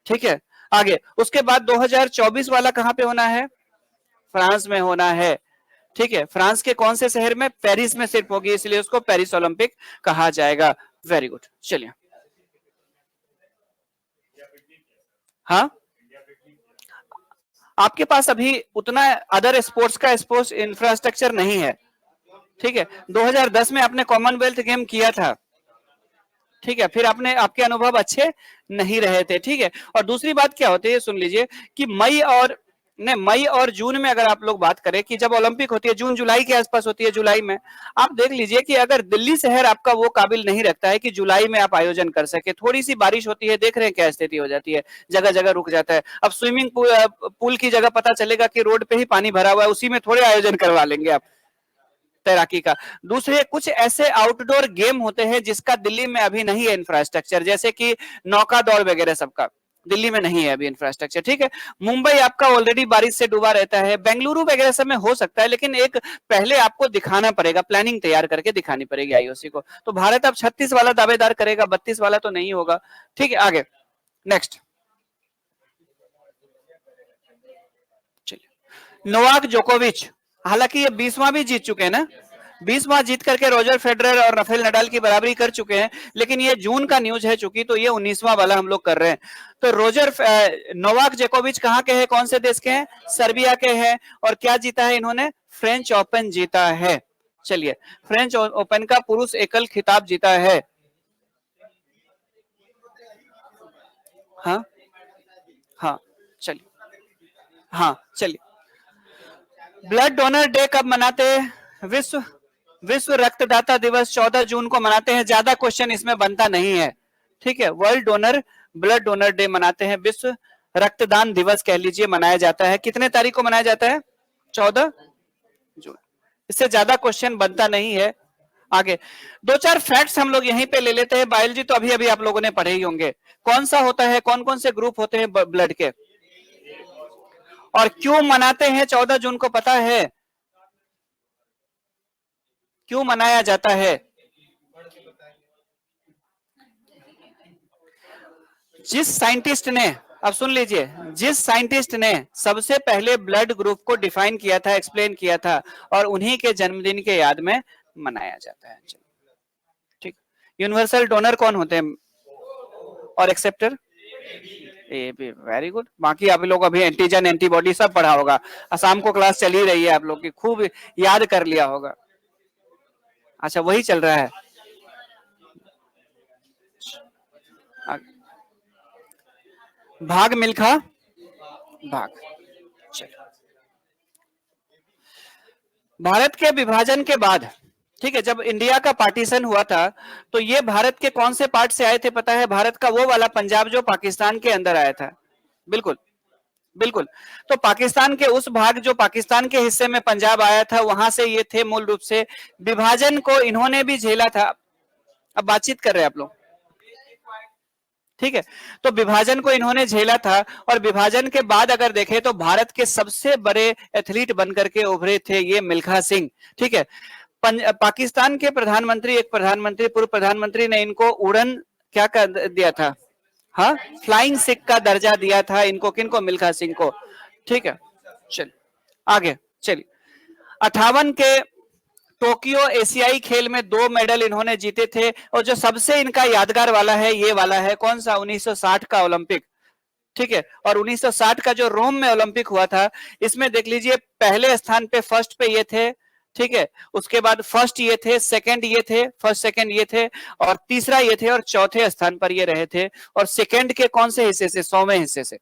ठीक है। आगे उसके बाद 2024 वाला कहां पे होना है? फ्रांस में होना है, ठीक है। फ्रांस के कौन से शहर में? पेरिस में सिर्फ होगी, इसलिए उसको पेरिस ओलंपिक कहा जाएगा। वेरी गुड, चलिए। हाँ, आपके पास अभी उतना अदर स्पोर्ट्स का स्पोर्ट्स इंफ्रास्ट्रक्चर नहीं है, ठीक है। 2010 में आपने कॉमनवेल्थ गेम किया था, ठीक है, फिर आपके अनुभव अच्छे नहीं रहे थे, ठीक है। और दूसरी बात क्या होती है, सुन लीजिए कि मई और जून में अगर आप लोग बात करें कि जब ओलंपिक होती है, जून जुलाई के आसपास होती है, जुलाई में आप देख लीजिए कि अगर दिल्ली शहर आपका वो काबिल नहीं रखता है कि जुलाई में आप आयोजन कर सके, थोड़ी सी बारिश होती है, देख रहे हैं क्या स्थिति हो जाती है, जगह जगह रुक जाता है। अब स्विमिंग पूल की जगह पता चलेगा कि रोड पे ही पानी भरा हुआ है, उसी में थोड़े आयोजन करवा लेंगे आप तैराकी का। दूसरे कुछ ऐसे आउटडोर गेम होते हैं जिसका दिल्ली में अभी नहीं है इंफ्रास्ट्रक्चर, जैसे कि नौका दौड़ वगैरह, सबका दिल्ली में नहीं है अभी इंफ्रास्ट्रक्चर, ठीक है। मुंबई आपका ऑलरेडी बारिश से डूबा रहता है, बेंगलुरु वगैरह सब में हो सकता है, लेकिन एक पहले आपको दिखाना पड़ेगा, प्लानिंग तैयार करके दिखानी पड़ेगी आईओसी को। तो भारत अब 36 वाला दावेदार करेगा, 32 वाला तो नहीं होगा, ठीक है। आगे नेक्स्ट, चलिए नोवाक जोकोविच, हालांकि ये 20वां भी जीत चुके हैं ना, 20वां जीत करके रोजर फेडरर और राफेल नडाल की बराबरी कर चुके हैं, लेकिन ये जून का न्यूज है चूंकि, तो ये 19वां वाला हम लोग कर रहे हैं। तो नोवाक जोकोविच कहाँ के हैं, कौन से देश के हैं, सर्बिया के हैं, और क्या जीता है इन्होंने, फ्रेंच ओपन जीता है। चलिए, फ्रेंच ओपन का पुरुष एकल खिताब जीता है। हाँ हाँ चलिए, हाँ चलिए, ब्लड डोनर डे कब मनाते हैं, विश्व रक्तदाता दिवस 14 जून को मनाते हैं, ज्यादा क्वेश्चन इसमें बनता नहीं है, ठीक है। ब्लड डोनर डे मनाते हैं, विश्व रक्तदान दिवस कह लीजिए, मनाया जाता है, कितने तारीख को मनाया जाता है, 14 जून। इससे ज्यादा क्वेश्चन बनता नहीं है। आगे दो चार फैक्ट्स हम लोग यहीं पे ले लेते हैं, बायोलॉजी तो अभी अभी आप लोगों ने पढ़े ही होंगे। कौन सा होता है, कौन कौन से ग्रुप होते हैं ब्लड के, और क्यों मनाते हैं 14 जून को, पता है क्यों मनाया जाता है, जिस साइंटिस्ट ने, अब सुन लीजिए, जिस साइंटिस्ट ने सबसे पहले ब्लड ग्रुप को डिफाइन किया था, एक्सप्लेन किया था, और उन्हीं के जन्मदिन के याद में मनाया जाता है, ठीक। यूनिवर्सल डोनर कौन होते हैं, और acceptor, A B, very good. बाकी आप लोग अभी एंटीजन एंटीबॉडी सब पढ़ा होगा, शाम को क्लास चल ही रही है, आप लोग की खूब याद कर लिया होगा। अच्छा, वही चल रहा है। भाग मिल्खा भाग, चलो। भारत के विभाजन के बाद, ठीक है, जब इंडिया का पार्टीशन हुआ था, तो ये भारत के कौन से पार्ट से आए थे पता है, भारत का वो वाला पंजाब जो पाकिस्तान के अंदर आया था, बिल्कुल बिल्कुल। तो पाकिस्तान के उस भाग, जो पाकिस्तान के हिस्से में पंजाब आया था, वहां से ये थे मूल रूप से। विभाजन को इन्होंने भी झेला था। अब बातचीत कर रहे हैं आप लोग, ठीक है। तो विभाजन को इन्होंने झेला था, और विभाजन के बाद अगर देखें तो भारत के सबसे बड़े एथलीट बनकर के उभरे थे ये मिल्खा सिंह, ठीक है। पाकिस्तान के प्रधानमंत्री, एक प्रधानमंत्री, पूर्व प्रधानमंत्री ने इनको उड़न क्या कर दिया था, हाँ, फ्लाइंग सिख का दर्जा दिया था इनको, किनको, मिल्खा सिंह को, ठीक है। चल आगे चलिए, 58 के टोक्यो एशियाई खेल में 2 मेडल इन्होंने जीते थे, और जो सबसे इनका यादगार वाला है, ये वाला है, कौन सा, 1960 का ओलंपिक, ठीक है। और 1960 का जो रोम में ओलंपिक हुआ था, इसमें देख लीजिए पहले स्थान पे, फर्स्ट पे ये थे, ठीक है। उसके बाद फर्स्ट ये थे, सेकंड ये थे, फर्स्ट सेकंड ये थे, और तीसरा ये थे, और चौथे स्थान पर ये रहे थे, और सेकंड के कौन से हिस्से से, 100वें हिस्से से,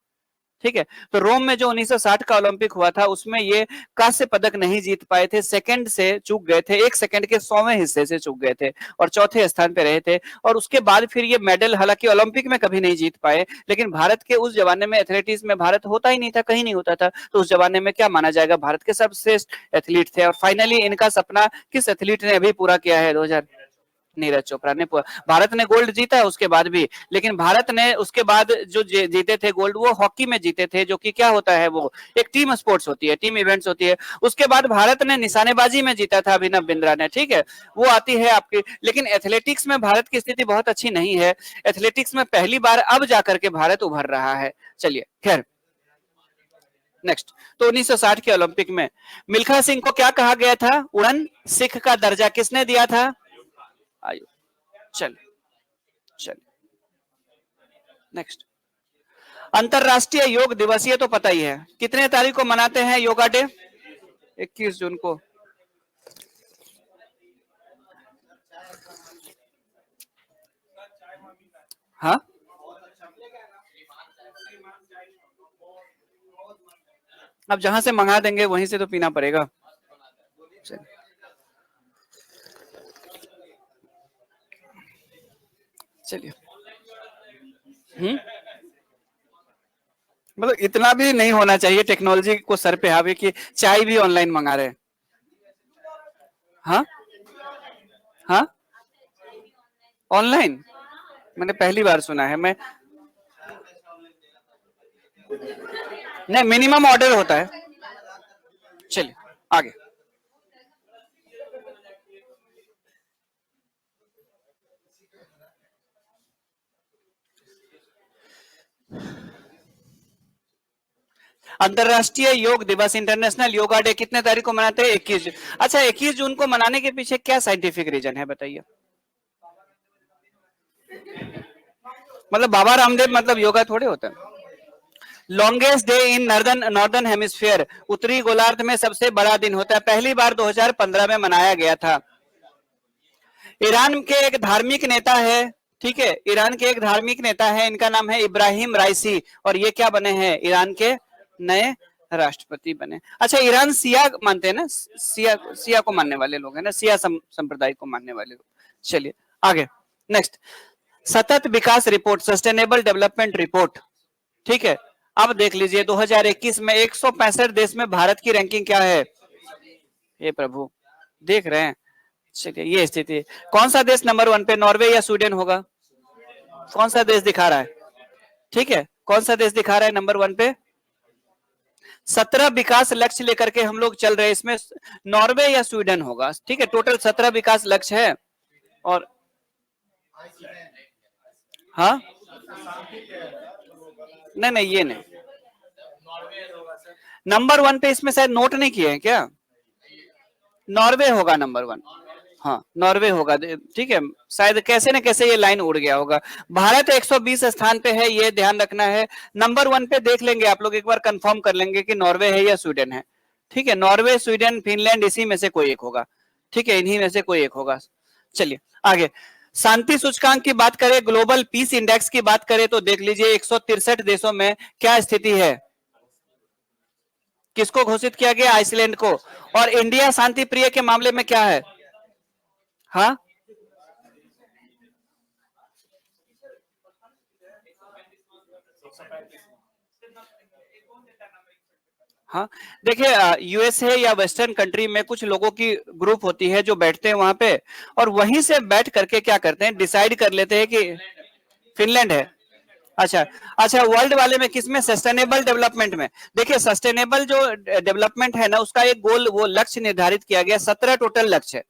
ठीक है। तो रोम में जो 1960 का ओलंपिक हुआ था, उसमें ये कांस्य पदक नहीं जीत पाए थे, सेकंड से चूक गए थे, एक सेकंड के 100वें हिस्से से चूक गए थे, और चौथे स्थान पे रहे थे। और उसके बाद फिर ये मेडल हालांकि ओलंपिक में कभी नहीं जीत पाए, लेकिन भारत के उस जमाने में एथलेटिक्स में भारत होता ही नहीं था, कहीं नहीं होता था, तो उस जमाने में क्या माना जाएगा, भारत के सर्वश्रेष्ठ एथलीट थे। और फाइनली इनका सपना किस एथलीट ने अभी पूरा किया है, 2000, नीरज चोपड़ा ने। भारत ने गोल्ड जीता है उसके बाद भी, लेकिन भारत ने उसके बाद जो जीते थे गोल्ड, वो हॉकी में जीते थे, जो कि क्या होता है, वो एक टीम स्पोर्ट्स होती है, टीम इवेंट्स होती है। उसके बाद भारत ने निशानेबाजी में जीता था, अभिनव बिंद्रा ने, ठीक है, वो आती है आपकी। लेकिन एथलेटिक्स में भारत की स्थिति बहुत अच्छी नहीं है, एथलेटिक्स में पहली बार अब जाकर के भारत उभर रहा है। चलिए खैर, नेक्स्ट, तो 1960 के ओलंपिक में मिल्खा सिंह को क्या कहा गया था, उड़न सिख का दर्जा किसने दिया था, आयु। चल चल नेक्स्ट, अंतरराष्ट्रीय योग दिवस, ये तो पता ही है, कितने तारीख को मनाते हैं योगा डे, 21 जून को। हाँ, अब जहां से मंगा देंगे वहीं से तो पीना पड़ेगा। चलिए। मतलब इतना भी नहीं होना चाहिए टेक्नोलॉजी को सर पे हावी कि चाय भी ऑनलाइन मंगा रहे हैं। हाँ हाँ, ऑनलाइन मैंने पहली बार सुना है। मैं नहीं, मिनिमम ऑर्डर होता है। चलिए आगे। अंतरराष्ट्रीय योग दिवस, इंटरनेशनल योगा डे कितने तारीख को मनाते हैं? 21। अच्छा, 21 जून को मनाने के पीछे क्या साइंटिफिक रीजन है बताइए? मतलब बाबा रामदेव मतलब योगा थोड़े होता है। Longest day in northern hemisphere, उत्तरी गोलार्ध में सबसे बड़ा दिन होता है। पहली बार 2015 में मनाया गया था। ईरान के एक धार्मिक नेता है, ठीक है, ईरान के एक धार्मिक नेता है, इनका नाम है इब्राहिम राइसी, और ये क्या बने हैं? ईरान के नए राष्ट्रपति बने। अच्छा, ईरान सिया मानते हैं ना, सिया को मानने वाले लोग हैं ना, सिया संप्रदाय को मानने वाले लोग। चलिए आगे, नेक्स्ट। सतत विकास रिपोर्ट, सस्टेनेबल डेवलपमेंट रिपोर्ट, ठीक है। अब देख लीजिए 2021 में 165 देश में भारत की रैंकिंग क्या है? ये प्रभु, देख रहे हैं? चलिए, ये स्थिति। कौन सा देश नंबर 1 पे, नॉर्वे या स्वीडन होगा? कौन सा देश दिखा रहा है? ठीक है, कौन सा देश दिखा रहा है नंबर 1 पे? 17 विकास लक्ष्य लेकर के हम लोग चल रहे हैं, इसमें नॉर्वे या स्वीडन होगा। ठीक है, टोटल 17 विकास लक्ष्य है। और हाँ, नहीं नहीं, ये नहीं, नंबर 1 पे इसमें शायद नोट नहीं किए हैं क्या? नॉर्वे होगा नंबर 1। हाँ, नॉर्वे होगा, ठीक है। शायद कैसे न कैसे ये लाइन उड़ गया होगा। भारत 120 स्थान पे है, ये ध्यान रखना है। नंबर 1 पे देख लेंगे आप लोग, एक बार कंफर्म कर लेंगे कि नॉर्वे है या स्वीडन है। ठीक है, नॉर्वे, स्वीडन, फिनलैंड, इसी में से कोई एक होगा। ठीक है, इन्हीं में से कोई एक होगा। चलिए आगे। शांति सूचकांक की बात करें, ग्लोबल पीस इंडेक्स की बात करें, तो देख लीजिए 163 देशों में क्या स्थिति है? किसको घोषित किया गया? आइसलैंड को। और इंडिया शांति प्रिय के मामले में क्या है? हाँ, हाँ, देखिए, यूएसए या वेस्टर्न कंट्री में कुछ लोगों की ग्रुप होती है जो बैठते हैं वहां पे, और वहीं से बैठ करके क्या करते हैं, डिसाइड कर लेते हैं कि फिनलैंड है। अच्छा अच्छा, वर्ल्ड वाले में किसमें? सस्टेनेबल डेवलपमेंट में। देखिए, सस्टेनेबल जो डेवलपमेंट है ना, उसका एक गोल, वो लक्ष्य निर्धारित किया गया। 17 टोटल लक्ष्य है,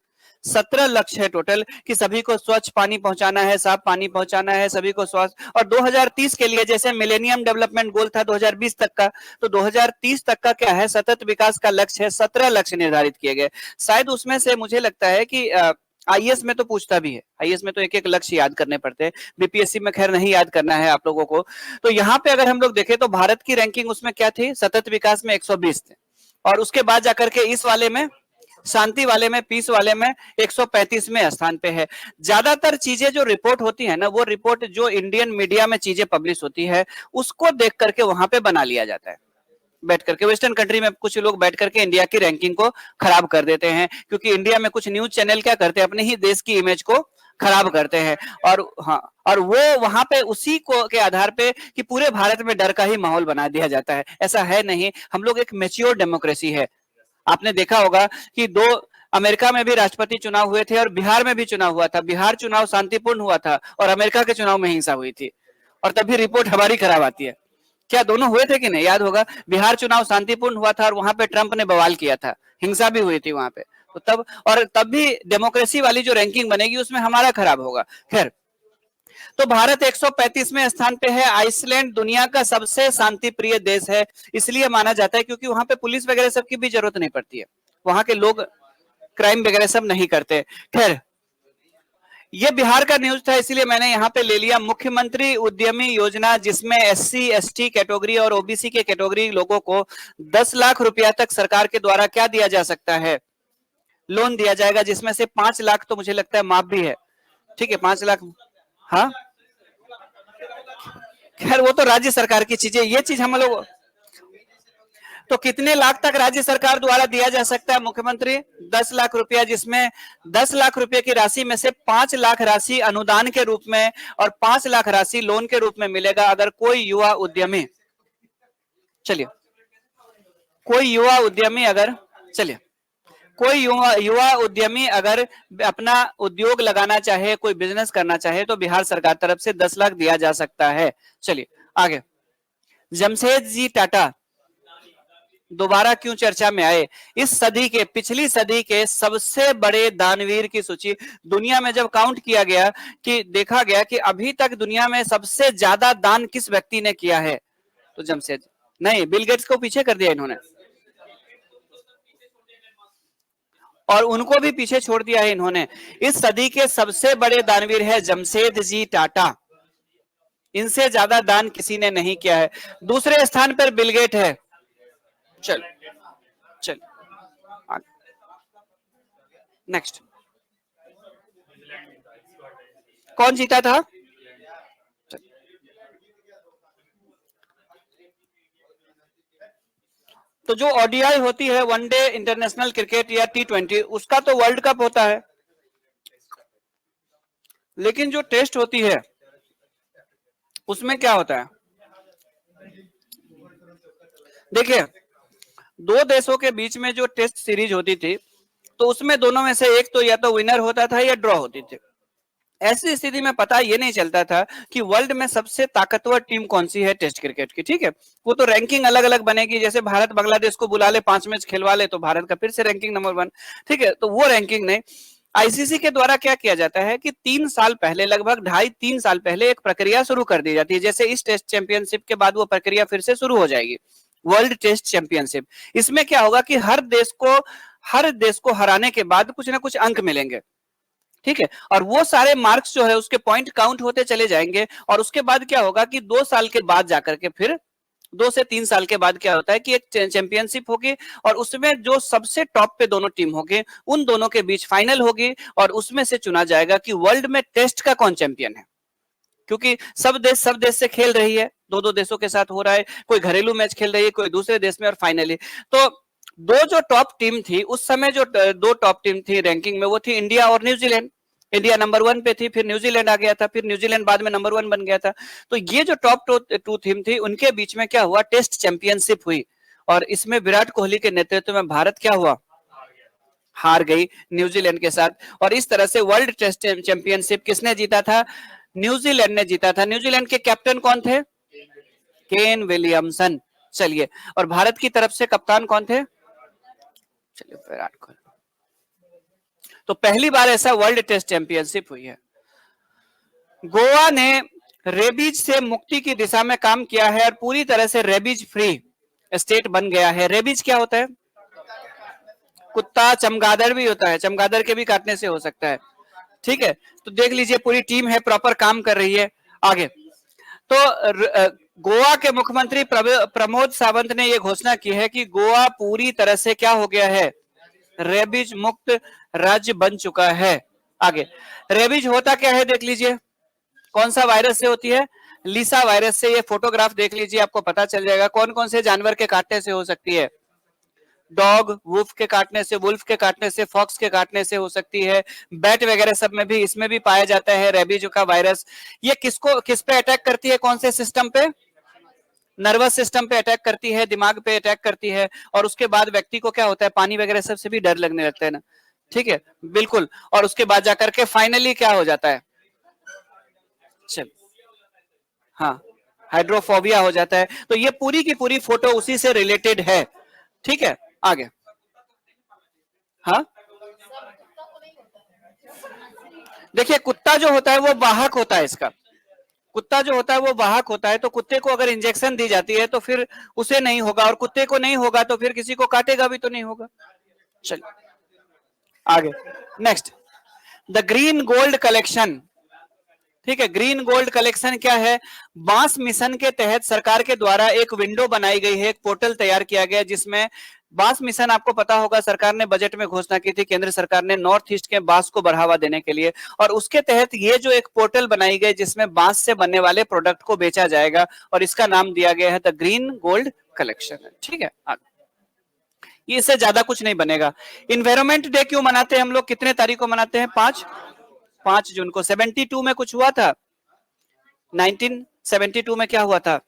17 लक्ष्य है टोटल, कि सभी को स्वच्छ पानी पहुंचाना है, साफ पानी पहुंचाना है, सभी को स्वास्थ्य। और 2030 के लिए, जैसे मिलेनियम डेवलपमेंट गोल था 2020 तक का, तो 2030 तक का क्या है? सतत विकास का लक्ष्य है। 17 लक्ष्य निर्धारित किए गए। शायद उसमें से मुझे लगता है कि आईएएस में तो पूछता भी है, आईएएस में तो एक एक लक्ष्य याद करने पड़ते हैं, बीपीएससी में खैर नहीं याद करना है आप लोगों को। तो यहाँ पे अगर हम लोग देखें तो भारत की रैंकिंग उसमें क्या थी? सतत विकास में 120 थे, और उसके बाद जाकर के इस वाले में, शांति वाले में, पीस वाले में 135वें स्थान पे है। ज्यादातर चीजें जो रिपोर्ट होती है ना, वो रिपोर्ट जो इंडियन मीडिया में चीजें पब्लिश होती है, उसको देख करके वहां पे बना लिया जाता है। बैठ करके वेस्टर्न कंट्री में कुछ लोग बैठ करके इंडिया की रैंकिंग को खराब कर देते हैं, क्योंकि इंडिया में कुछ न्यूज चैनल क्या करते हैं, अपने ही देश की इमेज को खराब करते हैं। और हाँ, और वो वहां पे उसी को के आधार पे कि पूरे भारत में डर का ही माहौल बना दिया जाता है। ऐसा है नहीं, हम लोग एक मैच्योर डेमोक्रेसी है। आपने देखा होगा कि अमेरिका में भी राष्ट्रपति चुनाव हुए थे और बिहार में भी चुनाव हुआ था। बिहार चुनाव शांतिपूर्ण हुआ था और अमेरिका के चुनाव में हिंसा हुई थी, और तभी रिपोर्ट हमारी खराब आती है। क्या दोनों हुए थे कि नहीं? याद होगा, बिहार चुनाव शांतिपूर्ण हुआ था और वहां पे ट्रंप ने बवाल किया था, हिंसा भी हुई थी वहां पे। तो तब भी डेमोक्रेसी वाली जो रैंकिंग बनेगी उसमें हमारा खराब होगा। खैर, तो भारत 135वें स्थान पे है। आइसलैंड दुनिया का सबसे शांति प्रिय देश है, इसलिए माना जाता है क्योंकि वहां पे पुलिस वगैरह सबकी भी जरूरत नहीं पड़ती है, वहां के लोग क्राइम वगैरह सब नहीं करते। खैर, ये बिहार का न्यूज था, इसलिए मैंने यहाँ पे ले लिया। मुख्यमंत्री उद्यमी योजना, जिसमें एससी एसटी कैटेगरी और ओबीसी के कैटेगरी लोगों को 10 लाख रुपया तक सरकार के द्वारा क्या दिया जा सकता है? लोन दिया जाएगा, जिसमें से 5 लाख तो मुझे लगता है माफ भी है। ठीक है, 5 लाख। हाँ, खैर वो तो राज्य सरकार की चीजें, ये चीज हम लोग, तो कितने लाख तक राज्य सरकार द्वारा दिया जा सकता है मुख्यमंत्री? 10 लाख रुपया, जिसमें 10 लाख रुपए की राशि में से 5 लाख राशि अनुदान के रूप में और 5 लाख राशि लोन के रूप में मिलेगा अगर कोई युवा उद्यमी, चलिए कोई युवा उद्यमी अगर, चलिए कोई युवा उद्यमी अगर अपना उद्योग लगाना चाहे, कोई बिजनेस करना चाहे, तो बिहार सरकार तरफ से 10 लाख दिया जा सकता है। चलिए आगे, जमशेद जी टाटा दोबारा क्यों चर्चा में आए? इस सदी के, पिछली सदी के सबसे बड़े दानवीर की सूची दुनिया में जब काउंट किया गया, कि देखा गया कि अभी तक दुनिया में सबसे ज्यादा दान किस व्यक्ति ने किया है, तो जमशेद नहीं, बिल गेट्स को पीछे कर दिया इन्होंने, और उनको भी पीछे छोड़ दिया है इन्होंने। इस सदी के सबसे बड़े दानवीर है जमशेद जी टाटा, इनसे ज्यादा दान किसी ने नहीं किया है। दूसरे स्थान पर बिल गेट है। चल चल नेक्स्ट, कौन जीता था? तो जो ओडीआई होती है, वनडे इंटरनेशनल क्रिकेट या T20, उसका तो वर्ल्ड कप होता है, लेकिन जो टेस्ट होती है उसमें क्या होता है? देखिए, दो देशों के बीच में जो टेस्ट सीरीज होती थी, तो उसमें दोनों में से एक तो या तो विनर होता था या ड्रॉ होती थी। ऐसी स्थिति में पता ये नहीं चलता था कि वर्ल्ड में सबसे ताकतवर टीम कौन सी है टेस्ट क्रिकेट की, ठीक है। वो तो रैंकिंग अलग अलग बनेगी, जैसे भारत बांग्लादेश को बुला ले, 5 मैच खिलवा ले, तो भारत का फिर से रैंकिंग नंबर 1, ठीक है। तो वो रैंकिंग नहीं, आईसीसी के द्वारा क्या किया जाता है कि 3 साल पहले, लगभग 2.5-3 साल पहले एक प्रक्रिया शुरू कर दी जाती है। जैसे इस टेस्ट चैंपियनशिप के बाद वो प्रक्रिया फिर से शुरू हो जाएगी, वर्ल्ड टेस्ट चैंपियनशिप। इसमें क्या होगा कि हर देश को हराने के बाद कुछ ना कुछ अंक मिलेंगे, ठीक है, और वो सारे मार्क्स जो है उसके पॉइंट काउंट होते चले जाएंगे। और उसके बाद क्या होगा कि 2 साल के बाद जाकर के, फिर 2 से 3 साल के बाद क्या होता है कि एक चैंपियनशिप होगी, और उसमें जो सबसे टॉप पे दोनों टीम होगी, उन दोनों के बीच फाइनल होगी, और उसमें से चुना जाएगा कि वर्ल्ड में टेस्ट का कौन चैंपियन है। क्योंकि सब देश से खेल रही है, 2-2 देशों के साथ हो रहा है, कोई घरेलू मैच खेल रही है, कोई दूसरे देश में, और फाइनली तो दो जो टॉप टीम थी उस समय, जो 2 टॉप टीम थी रैंकिंग में, वो थी इंडिया और न्यूजीलैंड। इंडिया नंबर 1 पे थी, फिर न्यूजीलैंड आ गया था, फिर न्यूजीलैंड बाद में नंबर 1 बन गया था। तो ये जो टॉप 2 टीम थी, उनके बीच में क्या हुआ, टेस्ट चैंपियनशिप हुई, और इसमें विराट कोहली के नेतृत्व में भारत क्या हुआ, हार गई न्यूजीलैंड के साथ। और इस तरह से वर्ल्ड टेस्ट चैंपियनशिप किसने जीता था? न्यूजीलैंड ने जीता था। न्यूजीलैंड के कैप्टन कौन थे? Kane Williamson. चलिए, और भारत की तरफ से कप्तान कौन थे? चलिए, विराट कोहली। तो पहली बार ऐसा वर्ल्ड टेस्ट चैंपियनशिप हुई है। गोवा ने रेबीज से मुक्ति की दिशा में काम किया है, और पूरी तरह से रेबीज फ्री स्टेट बन गया है। रेबीज क्या होता है? कुत्ता। चमगादड़ भी होता है, चमगादड़ के भी काटने से हो सकता है, ठीक है। तो देख लीजिए, पूरी टीम है, प्रॉपर काम कर रही है। आगे, तो गोवा के मुख्यमंत्री प्रमोद सावंत ने यह घोषणा की है कि गोवा पूरी तरह से क्या हो गया है, रेबीज मुक्त राज्य बन चुका है। आगे, रेबीज होता क्या है, देख लीजिए, कौन सा वायरस से होती है? लीसा वायरस से। ये फोटोग्राफ देख लीजिए, आपको पता चल जाएगा कौन कौन से जानवर के काटने से हो सकती है। डॉग, वुल्फ के काटने से, फॉक्स के काटने से हो सकती है, बैट वगैरह सब में भी, इसमें भी पाया जाता है रेबीज का वायरस। ये किस पे अटैक करती है, कौन से सिस्टम पे? नर्वस सिस्टम पे अटैक करती है, दिमाग पे अटैक करती है, और उसके बाद व्यक्ति को क्या होता है, पानी वगैरह सबसे भी डर लगने लगता है ना, ठीक है, बिल्कुल। और उसके बाद जाकर के फाइनली क्या हो जाता है? चल, हाँ, हाइड्रोफोबिया हो जाता है। तो ये पूरी की पूरी फोटो उसी से रिलेटेड है, ठीक है। आगे, हाँ, देखिए, कुत्ता जो होता है वो वाहक होता है इसका। कुत्ता जो होता है वो वाहक होता है, तो कुत्ते को अगर इंजेक्शन दी जाती है तो फिर उसे नहीं होगा, और कुत्ते को नहीं होगा तो फिर किसी को काटेगा भी तो नहीं होगा। चलिए आगे, next, the green gold collection ठीक है। ग्रीन गोल्ड कलेक्शन क्या है? बांस मिशन के तहत सरकार के द्वारा एक विंडो बनाई गई है, एक पोर्टल तैयार किया गया, जिसमें बांस मिशन, आपको पता होगा सरकार ने बजट में घोषणा की थी, केंद्र सरकार ने, नॉर्थ ईस्ट के बांस को बढ़ावा देने के लिए, और उसके तहत ये जो एक पोर्टल बनाई गई जिसमें बांस से बनने वाले प्रोडक्ट को बेचा जाएगा, और इसका नाम दिया गया है द ग्रीन गोल्ड कलेक्शन। ठीक है, ये इससे ज्यादा कुछ नहीं बनेगा। इन्वायरमेंट डे क्यों मनाते हैं हम लोग? कितने तारीख को मनाते हैं? 5 जून को। 72 में कुछ हुआ था? 1972 में क्या हुआ था?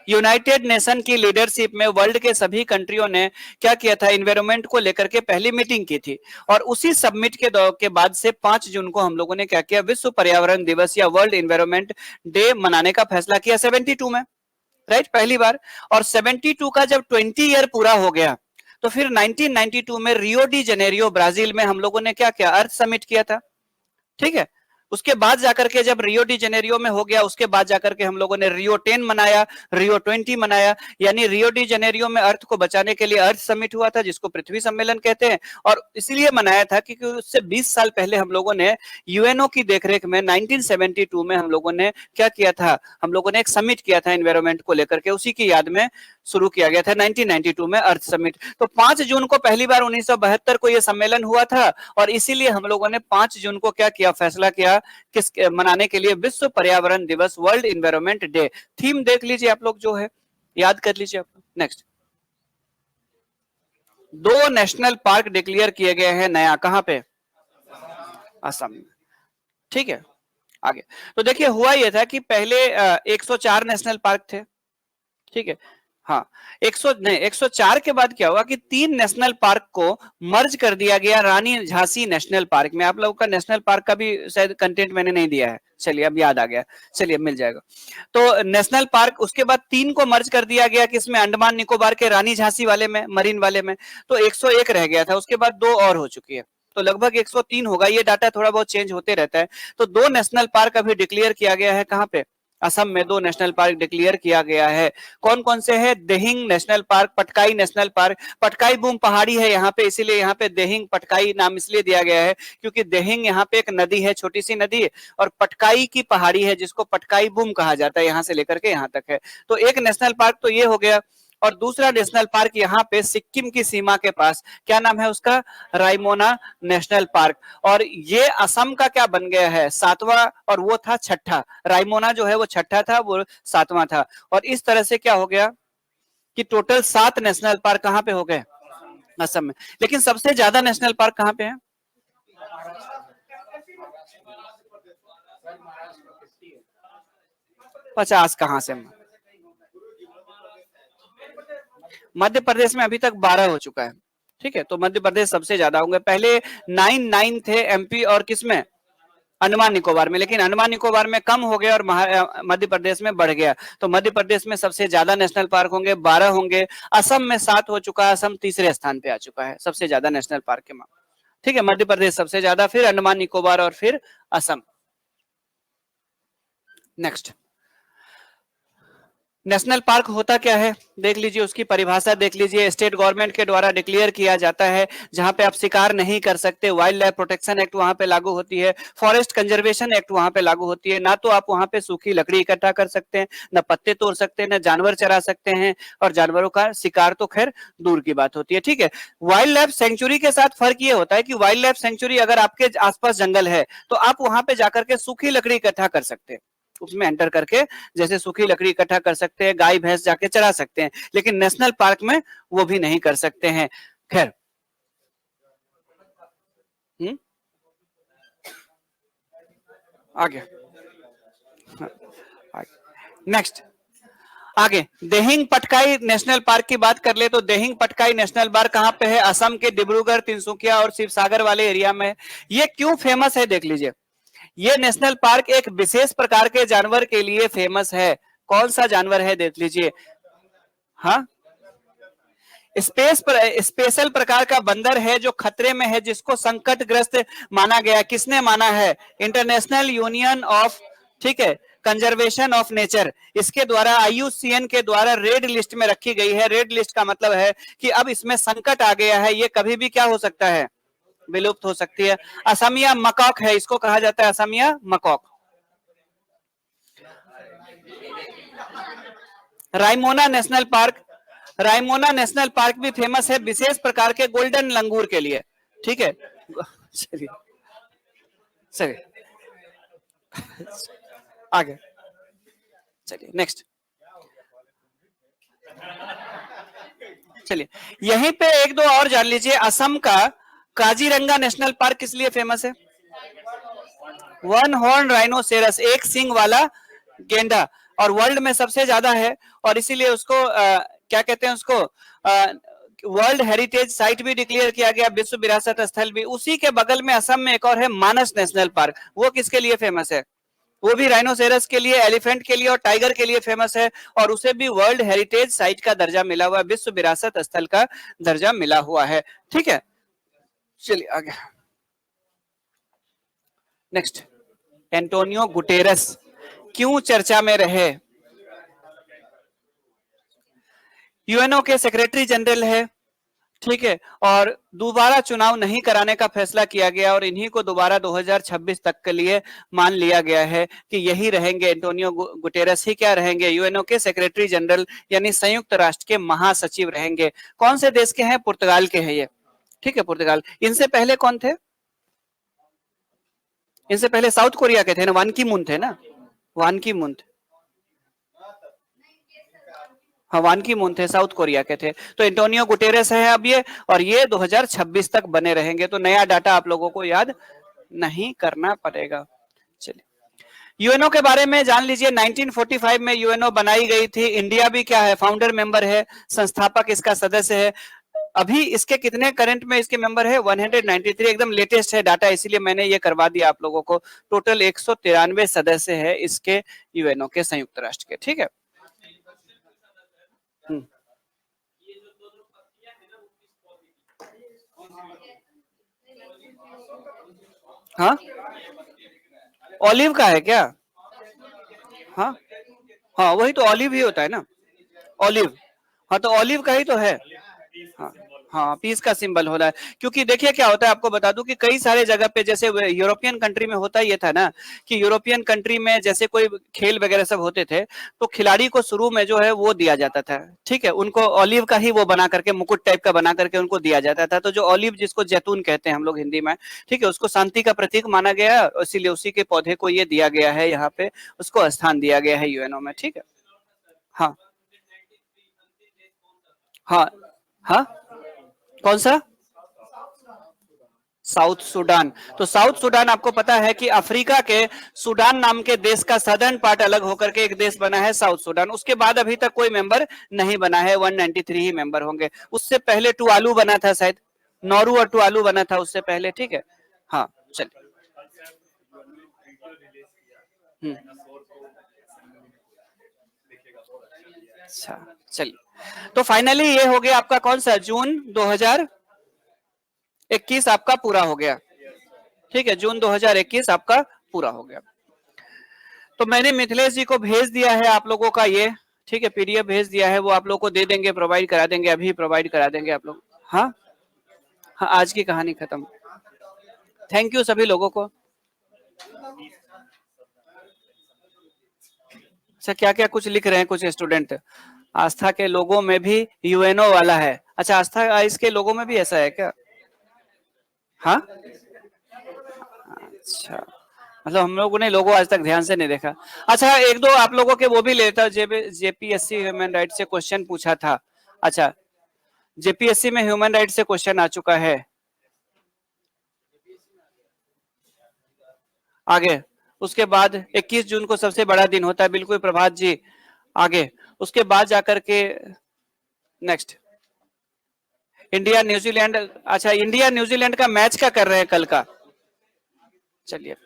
यूनाइटेड नेशन की लीडरशिप में वर्ल्ड के सभी कंट्रियों ने क्या किया था? एनवायरनमेंट को लेकर के पहली मीटिंग की थी, और उसी सबमिट के बाद से 5 जून को हम लोगों ने क्या किया? विश्व पर्यावरण दिवस या वर्ल्ड एनवायरनमेंट डे मनाने का फैसला किया 72 में, राइट, पहली बार। और 72 का जब 20 ईयर पूरा हो गया, तो फिर 1992 में रियो डी जेनेरियो ब्राजील में हम लोगों ने क्या किया? अर्थ समिट किया था। ठीक है, उसके बाद जाकर के जब रियो डी जेनेरियो में हो गया, उसके बाद जाकर के हम लोगों ने रियो 10 मनाया, रियो 20 मनाया, यानी रियो डी जेनेरियो में अर्थ को बचाने के लिए अर्थ समिट हुआ था, जिसको पृथ्वी सम्मेलन कहते हैं, और इसलिए मनाया था क्योंकि उससे 20 साल पहले हम लोगों ने यूएनओ की देखरेख में 1972 में हम लोगों ने क्या किया था? हम लोगों ने एक समिट किया था एनवायरमेंट को लेकर के, उसी की याद में शुरू किया गया था 1992 में अर्थ समिट। तो 5 जून को पहली बार 1972 को यह सम्मेलन हुआ था, और इसीलिए हम लोगों ने 5 जून को क्या किया? फैसला किया किस मनाने के लिए? विश्व पर्यावरण दिवस, वर्ल्ड एनवायरनमेंट डे। थीम देख लीजिए आप लोग, जो है याद कर लीजिए आप। नेक्स्ट, 2 नेशनल पार्क डिक्लेयर किए गए हैं नया, कहां पे? असम में। ठीक है, आगे तो देखिए, हुआ यह था कि पहले 104 नेशनल पार्क थे। ठीक है, हाँ, 104 के बाद क्या हुआ कि 3 नेशनल पार्क को मर्ज कर दिया गया रानी झांसी नेशनल पार्क में। आप लोगों का नेशनल पार्क का भी शायद कंटेंट मैंने नहीं दिया है, चलिए अब याद आ गया, चलिए मिल जाएगा। तो नेशनल पार्क, उसके बाद 3 को मर्ज कर दिया गया, किसमें? अंडमान निकोबार के रानी झांसी वाले में, मरीन वाले में। तो 101 रह गया था, उसके बाद 2 और हो चुकी है, तो लगभग 103 होगा। ये डाटा थोड़ा बहुत चेंज होते रहता है। तो 2 नेशनल पार्क अभी डिक्लेयर किया गया है, कहां पे? असम में 2 नेशनल पार्क डिक्लेयर किया गया है। कौन कौन से है? Dehing national park, Patkai national park. Patkai boom पहाड़ी है यहाँ पे, इसीलिए यहाँ पे देहिंग पटकाई नाम इसलिए दिया गया है क्योंकि देहिंग यहाँ पे एक नदी है, छोटी सी नदी है, और पटकाई की पहाड़ी है जिसको पटकाई बूम कहा जाता है, यहाँ से लेकर के यहाँ तक है। तो एक नेशनल पार्क तो ये हो गया, और दूसरा नेशनल पार्क यहाँ पे सिक्किम की सीमा के पास, क्या नाम है उसका? Raimona national park. और ये असम का क्या बन गया है? 7वां, और वो था 6ठा। रायमोना जो है वो 6ठा था, वो 7वां था। और इस तरह से क्या हो गया कि टोटल 7 नेशनल पार्क कहां पे हो गए? असम में। लेकिन सबसे ज्यादा नेशनल पार्क कहां पे है? 50 कहां से? मध्य प्रदेश में अभी तक 12 हो चुका है। ठीक है, तो मध्य प्रदेश सबसे ज्यादा होंगे। पहले 9 थे एमपी और किसमें? अंडमान निकोबार में, लेकिन अंडमान निकोबार में कम हो गया और मध्य प्रदेश में बढ़ गया। तो मध्य प्रदेश में सबसे ज्यादा नेशनल पार्क होंगे, 12 होंगे। असम में 7 हो चुका है, असम तीसरे स्थान पे आ चुका है सबसे ज्यादा नेशनल पार्क के मामले। ठीक है, मध्य प्रदेश सबसे ज्यादा, फिर अंडमान निकोबार और फिर असम। नेक्स्ट, नेशनल पार्क होता क्या है देख लीजिए, उसकी परिभाषा देख लीजिए। स्टेट गवर्नमेंट के द्वारा डिक्लेयर किया जाता है जहां पे आप शिकार नहीं कर सकते। वाइल्ड लाइफ प्रोटेक्शन एक्ट वहां पे लागू होती है, फॉरेस्ट कंजर्वेशन एक्ट वहां पे लागू होती है। ना तो आप वहां पे सूखी लकड़ी इकट्ठा कर सकते हैं, ना पत्ते तोड़ सकते हैं, ना जानवर चरा सकते हैं, और जानवरों का शिकार तो खैर दूर की बात होती है। ठीक है, वाइल्ड लाइफ सेंचुरी के साथ फर्क ये होता है कि वाइल्ड लाइफ सेंचुरी अगर आपके आसपास जंगल है तो आप वहां पे जाकर के सूखी लकड़ी इकट्ठा कर सकते हैं, उसमें एंटर करके जैसे सूखी लकड़ी इकट्ठा कर सकते हैं, गाय भैंस जाके चरा सकते हैं, लेकिन नेशनल पार्क में वो भी नहीं कर सकते हैं। खैर, आगे नेक्स्ट, आगे देहिंग पटकाई नेशनल पार्क की बात कर ले तो देहिंग पटकाई नेशनल पार्क कहां पे है? असम के डिब्रूगढ़, तिनसुकिया और शिवसागर वाले एरिया में। ये क्यों फेमस है देख लीजिए। ये नेशनल पार्क एक विशेष प्रकार के जानवर के लिए फेमस है। कौन सा जानवर है देख लीजिए। हाँ, स्पेशल प्रकार का बंदर है जो खतरे में है, जिसको संकटग्रस्त माना गया। किसने माना है? इंटरनेशनल यूनियन ऑफ, ठीक है, कंजर्वेशन ऑफ नेचर, इसके द्वारा, IUCN के द्वारा रेड लिस्ट में रखी गई है। रेड लिस्ट का मतलब है कि अब इसमें संकट आ गया है, ये कभी भी क्या हो सकता है? विलुप्त हो सकती है। असमिया मकॉक है, इसको कहा जाता है Asamiya macaque. Raimona national park, Raimona national park भी फेमस है विशेष प्रकार के गोल्डन लंगूर के लिए, ठीक है। चलिए चलिए आगे चलिए नेक्स्ट। चलिए यहीं पे एक दो और जान लीजिए। असम का काजीरंगा नेशनल पार्क किस लिए फेमस है? वन हॉर्न राइनोसेरस, एक सींग वाला गेंडा, और वर्ल्ड में सबसे ज्यादा है, और इसीलिए उसको क्या कहते हैं, उसको वर्ल्ड हेरिटेज साइट भी डिक्लेयर किया गया, विश्व विरासत स्थल भी। उसी के बगल में असम में एक और है मानस नेशनल पार्क, वो किसके लिए फेमस है? वो भी राइनोसेरस के लिए, एलिफेंट के लिए और टाइगर के लिए फेमस है, और उसे भी वर्ल्ड हेरिटेज साइट का दर्जा मिला हुआ है, विश्व विरासत स्थल का दर्जा मिला हुआ है, ठीक है। चलिए आगे नेक्स्ट। एंटोनियो गुटेरस क्यों चर्चा में रहे? यूएनओ के सेक्रेटरी जनरल है, ठीक है, और दोबारा चुनाव नहीं कराने का फैसला किया गया, और इन्हीं को दोबारा 2026 तक के लिए मान लिया गया है कि यही रहेंगे, एंटोनियो गुटेरस ही क्या रहेंगे, यूएनओ के सेक्रेटरी जनरल यानी संयुक्त राष्ट्र के महासचिव रहेंगे। कौन से देश के हैं? पुर्तगाल के हैं ये, ठीक है, पुर्तगाल। इनसे पहले कौन थे? इनसे पहले साउथ कोरिया के थे ना, वान की मून थे ना, वान की मून थे, हाँ वान की मून थे, साउथ कोरिया के थे। तो एंटोनियो गुटेरेस है अब ये, और ये 2026 तक बने रहेंगे, तो नया डाटा आप लोगों को याद नहीं करना पड़ेगा। चलिए यूएनओ के बारे में जान लीजिए। 1945 में यूएनओ बनाई गई थी। इंडिया भी क्या है? फाउंडर मेंबर है, संस्थापक इसका सदस्य है। अभी इसके कितने करंट में इसके मेंबर है? 193, एकदम लेटेस्ट है डाटा, इसीलिए मैंने ये करवा दिया आप लोगों को। टोटल 193 सदस्य है इसके यूएनओ के, संयुक्त राष्ट्र के, ठीक है। हाँ ऑलिव का है क्या? हाँ हाँ वही तो ऑलिव ही होता है ना, ऑलिव। हाँ तो ऑलिव का ही तो है। हाँ हाँ पीस का सिंबल हो रहा है, क्योंकि देखिए क्या होता है, आपको बता दूं कि कई सारे जगह पे, जैसे यूरोपियन कंट्री में होता ये था ना, कि यूरोपियन कंट्री में जैसे कोई खेल वगैरह सब होते थे, तो खिलाड़ी को शुरू में जो है वो दिया जाता था, ठीक है, उनको ऑलिव का ही वो बना करके, मुकुट टाइप का बना करके उनको दिया जाता था। तो जो ऑलिव, जिसको जैतून कहते हैं हम लोग हिंदी में, ठीक है, उसको शांति का प्रतीक माना गया, इसीलिए उसी के पौधे को ये दिया गया है, यहाँ पे उसको स्थान दिया गया है यूएनओ में, ठीक है। हाँ हाँ हाँ कौन सा? South Sudan. तो साउथ सूडान आपको पता है कि अफ्रीका के सूडान नाम के देश का सदर्न पार्ट अलग होकर के एक देश बना है साउथ सूडान। उसके बाद अभी तक कोई मेंबर नहीं बना है, 193 ही मेंबर होंगे। उससे पहले टुवालू बना था शायद, नौरू और टुवालू बना था उससे पहले, ठीक है। हाँ चलिए अच्छा चलिए, तो फाइनली ये हो गया आपका कौन सा, जून 2021 आपका पूरा हो गया, ठीक है, जून 2021 आपका पूरा हो गया। तो मैंने मिथिलेश जी को भेज दिया है आप लोगों का ये, ठीक है, पीडीएफ भेज दिया है, वो आप लोगों को दे देंगे, प्रोवाइड करा देंगे, अभी प्रोवाइड करा देंगे आप लोग। हाँ हाँ आज की कहानी खत्म। थैंक यू सभी लोगों को। अच्छा क्या क्या कुछ लिख रहे हैं कुछ स्टूडेंट, आस्था के लोगों में भी यूएनओ वाला है। अच्छा आस्था इसके लोगों में भी ऐसा है क्या? हाँ अच्छा, मतलब हम लोगों ने लोगों आज तक ध्यान से नहीं देखा। अच्छा एक दो आप लोगों के वो भी लेता, जेपीएससी ह्यूमन राइट से क्वेश्चन पूछा था। अच्छा जेपीएससी में ह्यूमन राइट से क्वेश्चन आ चुका है। आगे उसके बाद 21 जून को सबसे बड़ा दिन होता है, बिल्कुल प्रभात जी। आगे उसके बाद जाकर के नेक्स्ट इंडिया न्यूजीलैंड। अच्छा इंडिया न्यूजीलैंड का मैच का कर रहे हैं कल का, चलिए।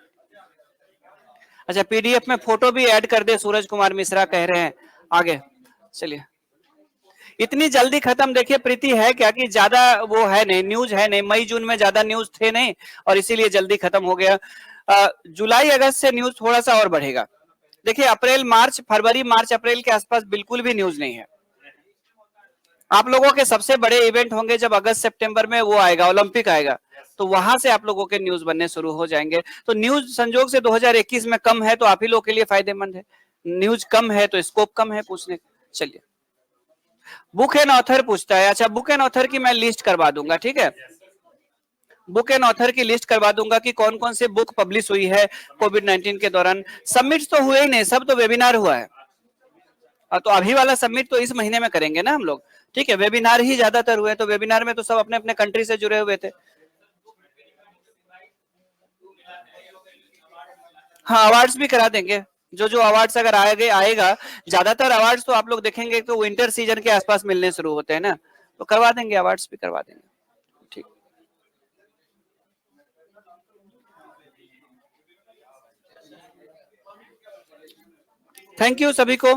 अच्छा पीडीएफ में फोटो भी ऐड कर दे, सूरज कुमार मिश्रा कह रहे हैं। आगे चलिए, इतनी जल्दी खत्म, देखिए प्रीति है क्या कि ज्यादा वो है नहीं, न्यूज है नहीं, मई जून में ज्यादा न्यूज थे नहीं, और इसीलिए जल्दी खत्म हो गया। जुलाई अगस्त से न्यूज थोड़ा सा और बढ़ेगा। देखिए अप्रैल मार्च, फरवरी मार्च अप्रैल के आसपास बिल्कुल भी न्यूज नहीं है। आप लोगों के सबसे बड़े इवेंट होंगे जब अगस्त सितंबर में वो आएगा, ओलंपिक आएगा, तो वहां से आप लोगों के न्यूज बनने शुरू हो जाएंगे। तो न्यूज संजोग से 2021 में कम है, तो आप ही लोग के लिए फायदेमंद है। न्यूज कम है तो स्कोप कम है पूछने। चलिए, बुक एंड ऑथर पूछता है। अच्छा, बुक एंड ऑथर की मैं लिस्ट करवा दूंगा, ठीक है। बुक एंड ऑथर की लिस्ट करवा दूंगा कि कौन कौन से बुक पब्लिश हुई है कोविड-19 के दौरान। सबमिट तो हुए ही नहीं, सब तो वेबिनार हुआ है। तो अभी वाला सबमिट तो इस महीने में करेंगे ना हम लोग, ठीक है। वेबिनार ही ज्यादातर हुए, तो वेबिनार में तो सब अपने अपने कंट्री से जुड़े हुए थे। हाँ, अवार्ड्स भी करा देंगे। जो जो अवार्ड्स अगर आएगा, ज्यादातर अवार्ड्स तो आप लोग देखेंगे तो विंटर सीजन के आसपास मिलने शुरू होते हैं ना, तो करवा देंगे, अवार्ड्स भी करवा देंगे। ठीक, थैंक यू सभी को।